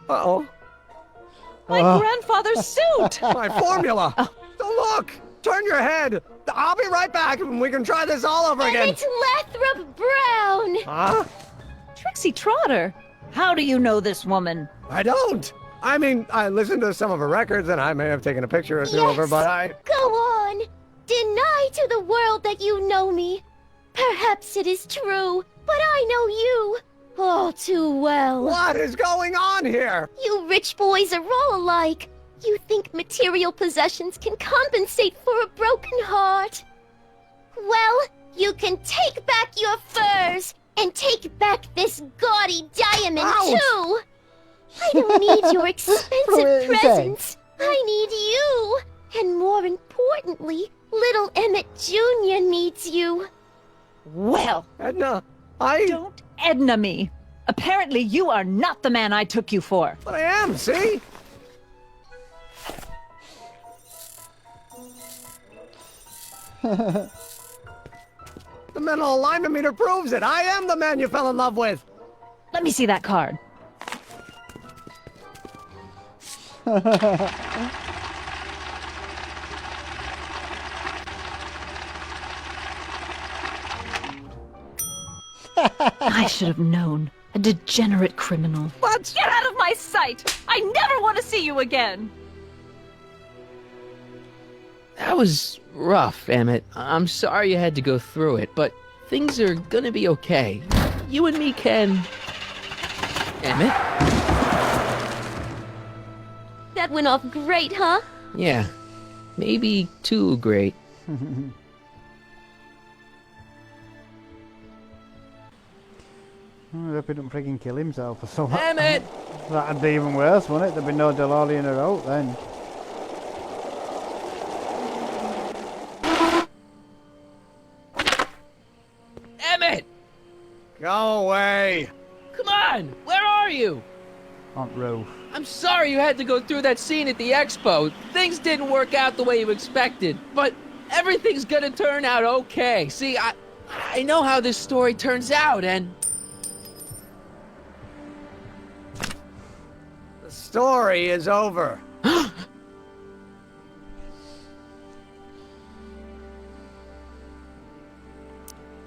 Uh-oh. My grandfather's suit! My formula! Look! Turn your head! I'll be right back, and we can try this all over And again. it's Lathrop Brown! Huh? Trixie Trotter! How do you know this woman? I don't! I mean, I listened to some of her records, and I may have taken a picture or two of her, but I... Go on! Deny to the world that you know me. Perhaps it is true, but I know you all too well. What is going on here? You rich boys are all alike. You think material possessions can compensate for a broken heart. Well, you can take back your furs and take back this gaudy diamond, too. I don't need your expensive presents. I need you. And more importantly, little Emmett Jr. needs you. Well, Edna, Don't Edna me. Apparently you are not the man I took you for. But I am, see? The mental alignment meter proves it. I am the man you fell in love with. Let me see that card. I should have known. A degenerate criminal. What? Get out of my sight! I never want to see you again! That was rough, Emmett. I'm sorry you had to go through it, but things are gonna be okay. You and me can... Emmett? That went off great, huh? Yeah. Maybe too great. I hope he don't friggin' kill himself or something. Emmett! That'd be even worse, wouldn't it? There'd be no DeLorean her out then. Emmett! Go away. Come on! Where are you? Aunt Roo. I'm sorry you had to go through that scene at the expo. Things didn't work out the way you expected, but everything's gonna turn out okay. See, I know how this story turns out, and... The story is over.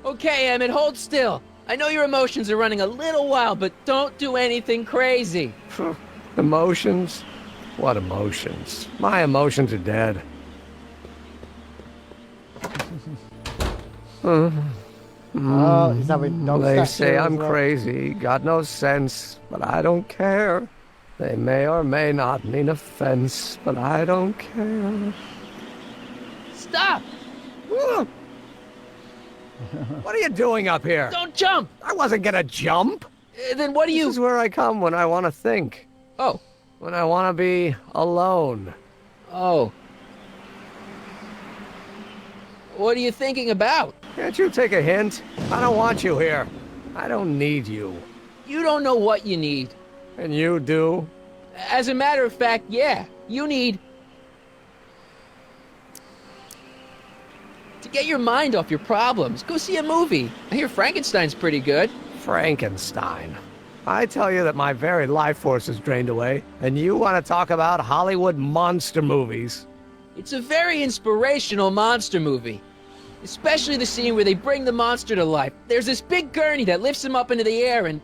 Okay, Emmett, hold still. I know your emotions are running a little wild, but don't do anything crazy. Emotions? What emotions? My emotions are dead. Oh, he's having dog They statues say I'm as well. crazy, got no sense, but I don't care. They may or may not mean offense, but I don't care. Stop! What are you doing up here? Don't jump! I wasn't gonna jump. Then what do you... This is where I come when I want to think. Oh. When I want to be alone. Oh. What are you thinking about? Can't you take a hint? I don't want you here. I don't need you. You don't know what you need. And you do? As a matter of fact, yeah. You need... to get your mind off your problems. Go see a movie. I hear Frankenstein's pretty good. Frankenstein. I tell you that my very life force is drained away, and you want to talk about Hollywood monster movies. It's a very inspirational monster movie. Especially the scene where they bring the monster to life. There's this big gurney that lifts him up into the air, and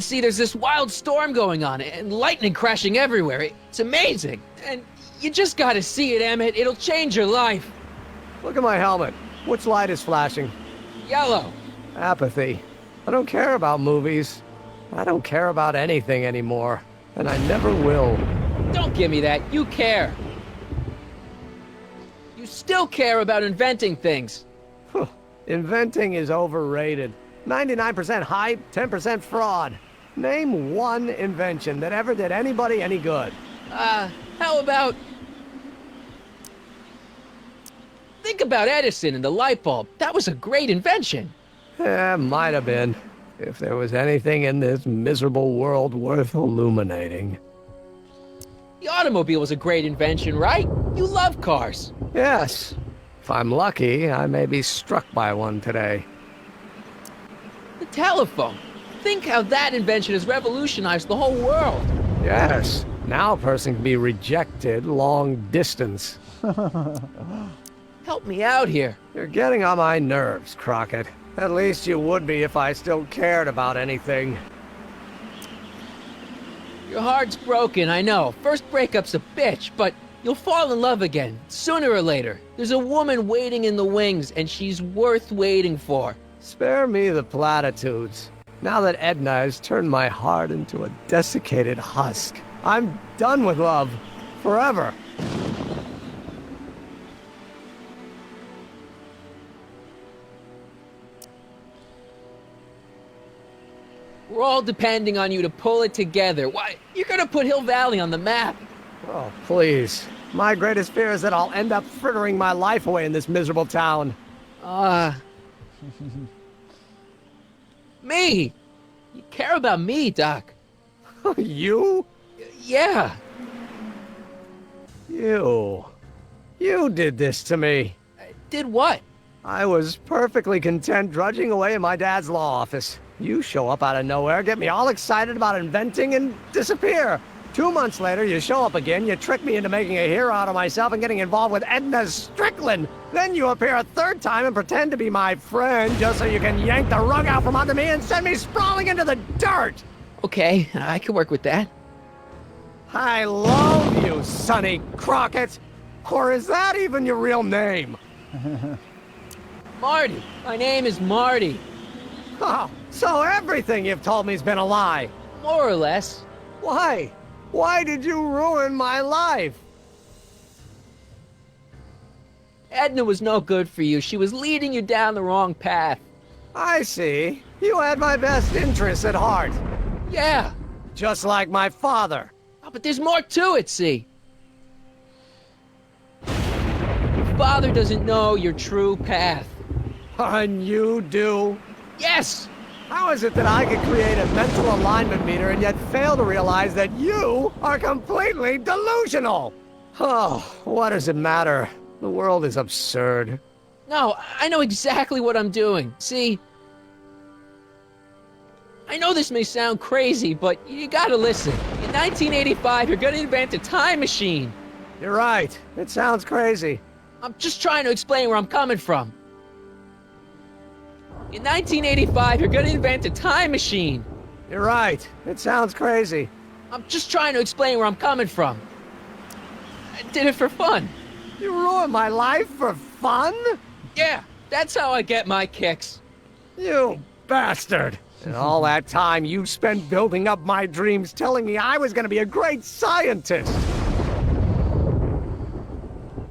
see, there's this wild storm going on, and lightning crashing everywhere. It's amazing. And you just gotta see it, Emmett. It'll change your life. Look at my helmet. Which light is flashing? Yellow. Apathy. I don't care about movies. I don't care about anything anymore. And I never will. Don't give me that. You care. You still care about inventing things. Inventing is overrated. 99% hype, 10% fraud. Name one invention that ever did anybody any good. How about... think about Edison and the light bulb. That was a great invention. Might have been. If there was anything in this miserable world worth illuminating. The automobile was a great invention, right? You love cars. Yes. If I'm lucky, I may be struck by one today. The telephone. Think how that invention has revolutionized the whole world. Yes. Now a person can be rejected long distance. Help me out here. You're getting on my nerves, Crockett. At least you would be if I still cared about anything. Your heart's broken, I know. First breakup's a bitch, but you'll fall in love again, sooner or later. There's a woman waiting in the wings, and she's worth waiting for. Spare me the platitudes. Now that Edna has turned my heart into a desiccated husk, I'm done with love. Forever. We're all depending on you to pull it together. Why, you're gonna put Hill Valley on the map. Oh, please. My greatest fear is that I'll end up frittering my life away in this miserable town. Me! You care about me, Doc. You? Yeah. You did this to me. Did what? I was perfectly content drudging away in my dad's law office. You show up out of nowhere, get me all excited about inventing, and disappear. 2 months later, you show up again, you trick me into making a hero out of myself and getting involved with Edna Strickland. Then you appear a third time and pretend to be my friend just so you can yank the rug out from under me and send me sprawling into the dirt. Okay, I can work with that. I loathe you, Sonny Crockett. Or is that even your real name? Marty. My name is Marty. Oh, so everything you've told me's been a lie. More or less. Why? Why did you ruin my life? Edna was no good for you. She was leading you down the wrong path. I see. You had my best interests at heart. Yeah. Just like my father. Oh, but there's more to it, see? Your father doesn't know your true path. And you do? Yes! How is it that I could create a mental alignment meter and yet fail to realize that you are completely delusional? Oh, what does it matter? The world is absurd. No, I know exactly what I'm doing. See? I know this may sound crazy, but you gotta listen. In 1985, you're gonna invent a time machine. You're right. It sounds crazy. I'm just trying to explain where I'm coming from. In 1985, you're gonna invent a time machine. You're right. It sounds crazy. I'm just trying to explain where I'm coming from. I did it for fun. You ruined my life for fun? Yeah, that's how I get my kicks. You bastard. And all that time you spent building up my dreams, telling me I was gonna be a great scientist.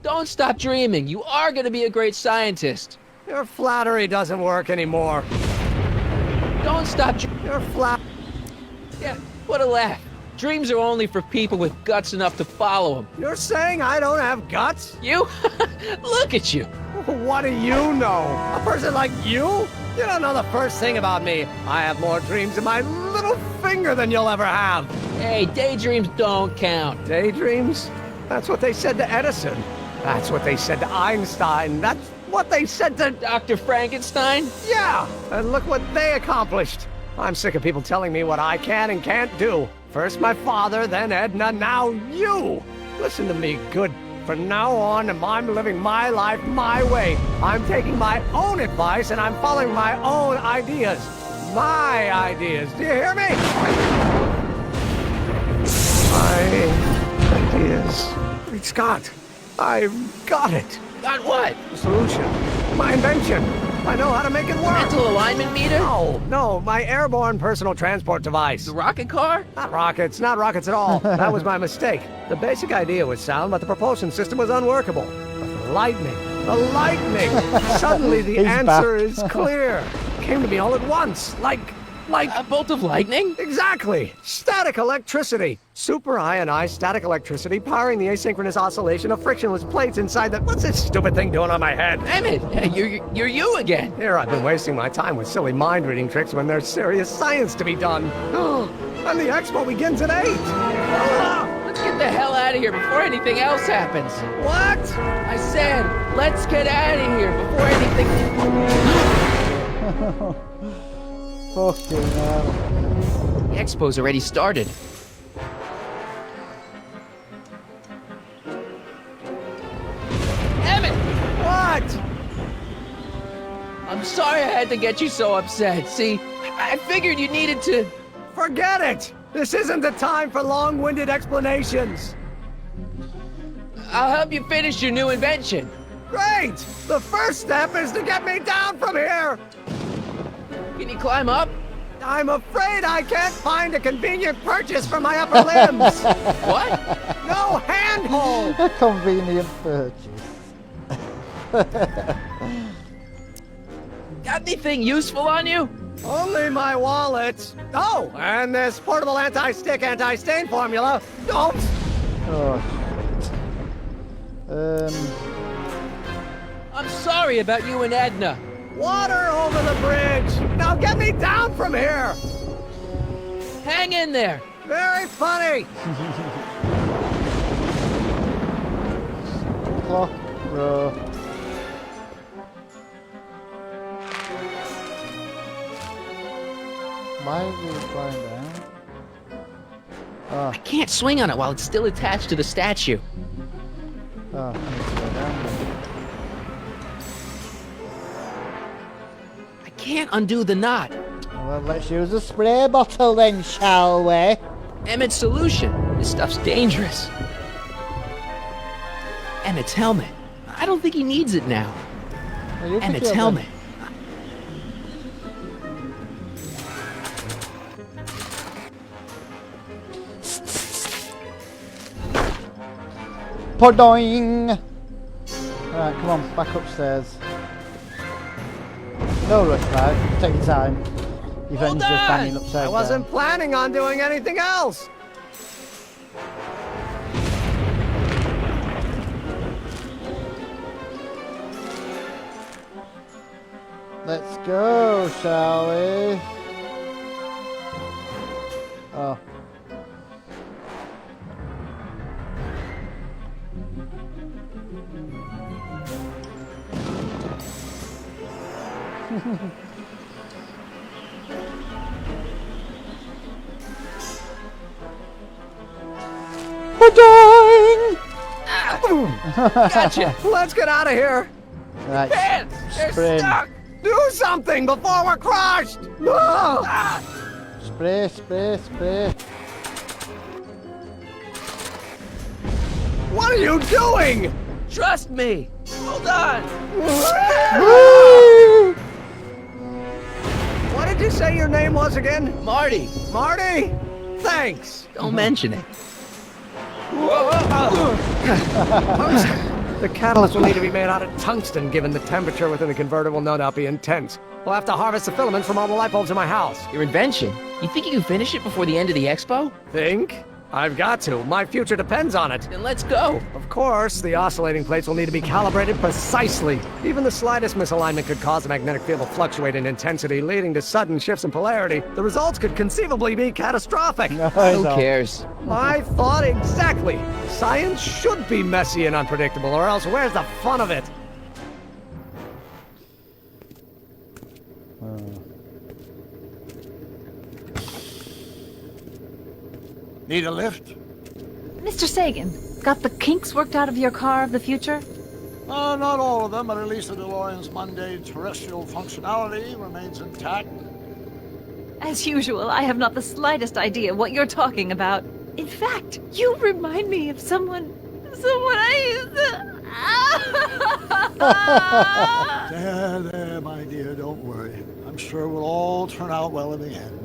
Don't stop dreaming. You are gonna be a great scientist. Your flattery doesn't work anymore. Don't stop. Your flat. Yeah, what a laugh. Dreams are only for people with guts enough to follow them. You're saying I don't have guts? You? Look at you. What do you know? A person like you? You don't know the first thing about me. I have more dreams in my little finger than you'll ever have. Hey, daydreams don't count. Daydreams? That's what they said to Edison. That's what they said to Einstein. That's what they said to Dr. Frankenstein? Yeah, and look what they accomplished. I'm sick of people telling me what I can and can't do. First my father, then Edna, now you. Listen to me, good. From now on, I'm living my life my way. I'm taking my own advice and I'm following my own ideas. My ideas. Do you hear me? My ideas. Great Scott. I've got it. Got what? The solution. My invention. I know how to make it work. Mental alignment meter? No, my airborne personal transport device. The rocket car? Not rockets at all. That was my mistake. The basic idea was sound, but the propulsion system was unworkable. But the lightning. Suddenly the answer is clear. Came to me all at once, like a bolt of lightning? Exactly. Static electricity. Super ionized static electricity powering the asynchronous oscillation of frictionless plates inside the... What's this stupid thing doing on my head? Emmett, you're you again. Here I've been wasting my time with silly mind-reading tricks when there's serious science to be done. And the expo begins at 8. Let's get the hell out of here before anything else happens. What? I said, let's get out of here before anything... Fucking hell. The expo's already started. Emmett! What? I'm sorry I had to get you so upset. See, I figured you needed to... Forget it! This isn't the time for long-winded explanations. I'll help you finish your new invention. Great! The first step is to get me down from here! Can you climb up? I'm afraid I can't find a convenient purchase for my upper limbs. What? No handhold. A convenient purchase. Got anything useful on you? Only my wallet. Oh, and this portable anti-stick, anti-stain formula. Don't. Oh, shit. I'm sorry about you and Edna. Water over the bridge! Now get me down from here! Hang in there! Very funny! Clock, bro. Why is he flying down? Oh. I can't swing on it while it's still attached to the statue. Oh, I need to go down there. Can't undo the knot. Well, let's use a spray bottle then, shall we? Emmett's solution. This stuff's dangerous. Emmett's helmet. I don't think he needs it now. Well, Emmett's helmet. Podoing! Alright, come on, back upstairs. No rush, lad. Take your time. Your friends are standing upside down. I wasn't planning on doing anything else. Let's go, shall we? Oh. Gotcha. Let's get out of here. Right. Pants! They're Sprint. stuck! Do something before we're crushed! Ah! Spray, spray, spray. What are you doing? Trust me! Hold on! What did you say your name was again? Marty! Marty? Thanks. Don't mention it. The catalyst will need to be made out of tungsten, given the temperature within the converter will no doubt be intense. We'll have to harvest the filaments from all the light bulbs in my house. Your invention? You think you can finish it before the end of the expo? Think? I've got to. My future depends on it. Then let's go. Of course, the oscillating plates will need to be calibrated precisely. Even the slightest misalignment could cause the magnetic field to fluctuate in intensity, leading to sudden shifts in polarity. The results could conceivably be catastrophic. Who cares? I thought exactly. Science should be messy and unpredictable, or else where's the fun of it? Need a lift? Mr. Sagan, got the kinks worked out of your car of the future? Not all of them, but at least the DeLorean's mundane terrestrial functionality remains intact. As usual, I have not the slightest idea what you're talking about. In fact, you remind me of someone I used to... There, my dear, don't worry. I'm sure it will all turn out well in the end.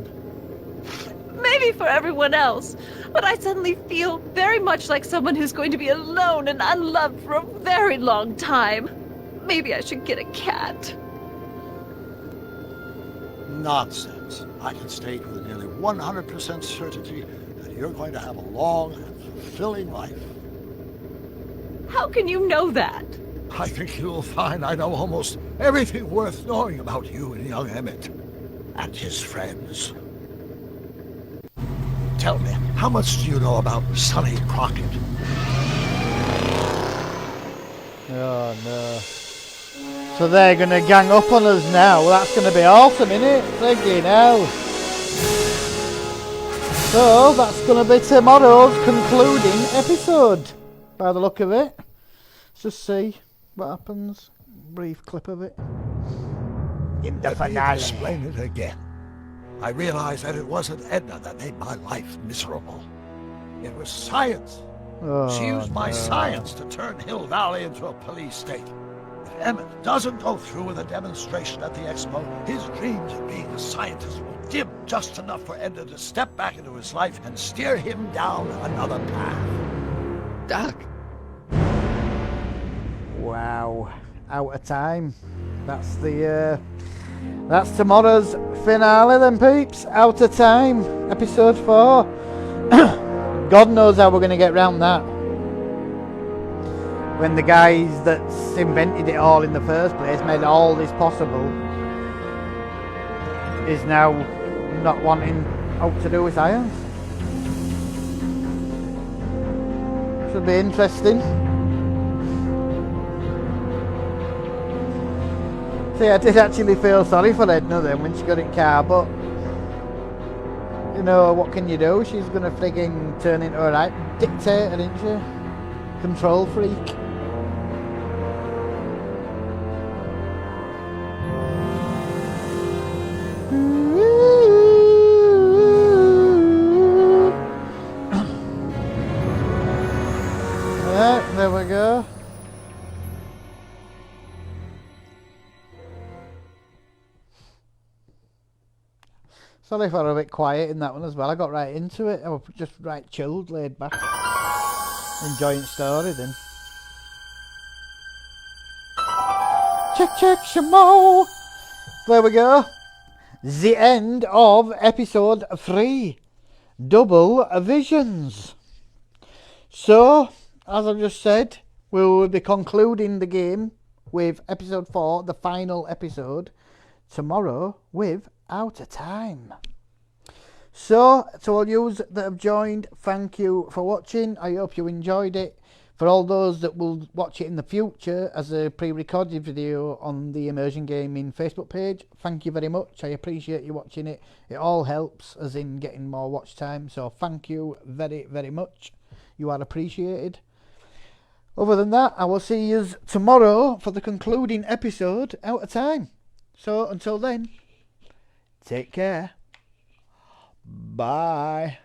Maybe for everyone else, but I suddenly feel very much like someone who's going to be alone and unloved for a very long time. Maybe I should get a cat. Nonsense. I can state with nearly 100% certainty that you're going to have a long and fulfilling life. How can you know that? I think you'll find I know almost everything worth knowing about you and young Emmett and his friends. Tell me, how much do you know about Sonny Crockett? Oh no. So they're gonna gang up on us now. Well, that's gonna be awesome, innit? Friggin' hell. So that's gonna be tomorrow's concluding episode, by the look of it. Let's just see what happens. Brief clip of it. In the finale. Explain it again. I realized that it wasn't Edna that made my life miserable. It was science. She used my science to turn Hill Valley into a police state. If Emmett doesn't go through with a demonstration at the expo, his dreams of being a scientist will dim just enough for Edna to step back into his life and steer him down another path. Doc. Wow. Out of time. That's tomorrow's finale then, peeps. Out of time. Episode 4. God knows how we're going to get round that. When the guys that's invented it all in the first place, made all this possible, is now not wanting out to do with science. Should be interesting. See, I did actually feel sorry for Edna then when she got in car, but you know, what can you do? She's gonna frigging turn into a right dictator, isn't she? Control freak. Yeah, there we go. Sorry if I was a bit quiet in that one as well. I got right into it. I was just right chilled, laid back. Enjoying the story then. Check, Shamo! There we go. The end of episode 3. Double Visions. So, as I've just said, we will be concluding the game with episode 4, the final episode, tomorrow with Out of Time. So, to all you that have joined, thank you for watching. I hope you enjoyed it. For all those that will watch it in the future as a pre-recorded video on the Immersion Gaming Facebook page, thank you very much. I appreciate you watching it. It all helps us in getting more watch time. So thank you very, very much. You are appreciated. Other than that, I will see you tomorrow for the concluding episode, Out of Time. So until then, take care. Bye.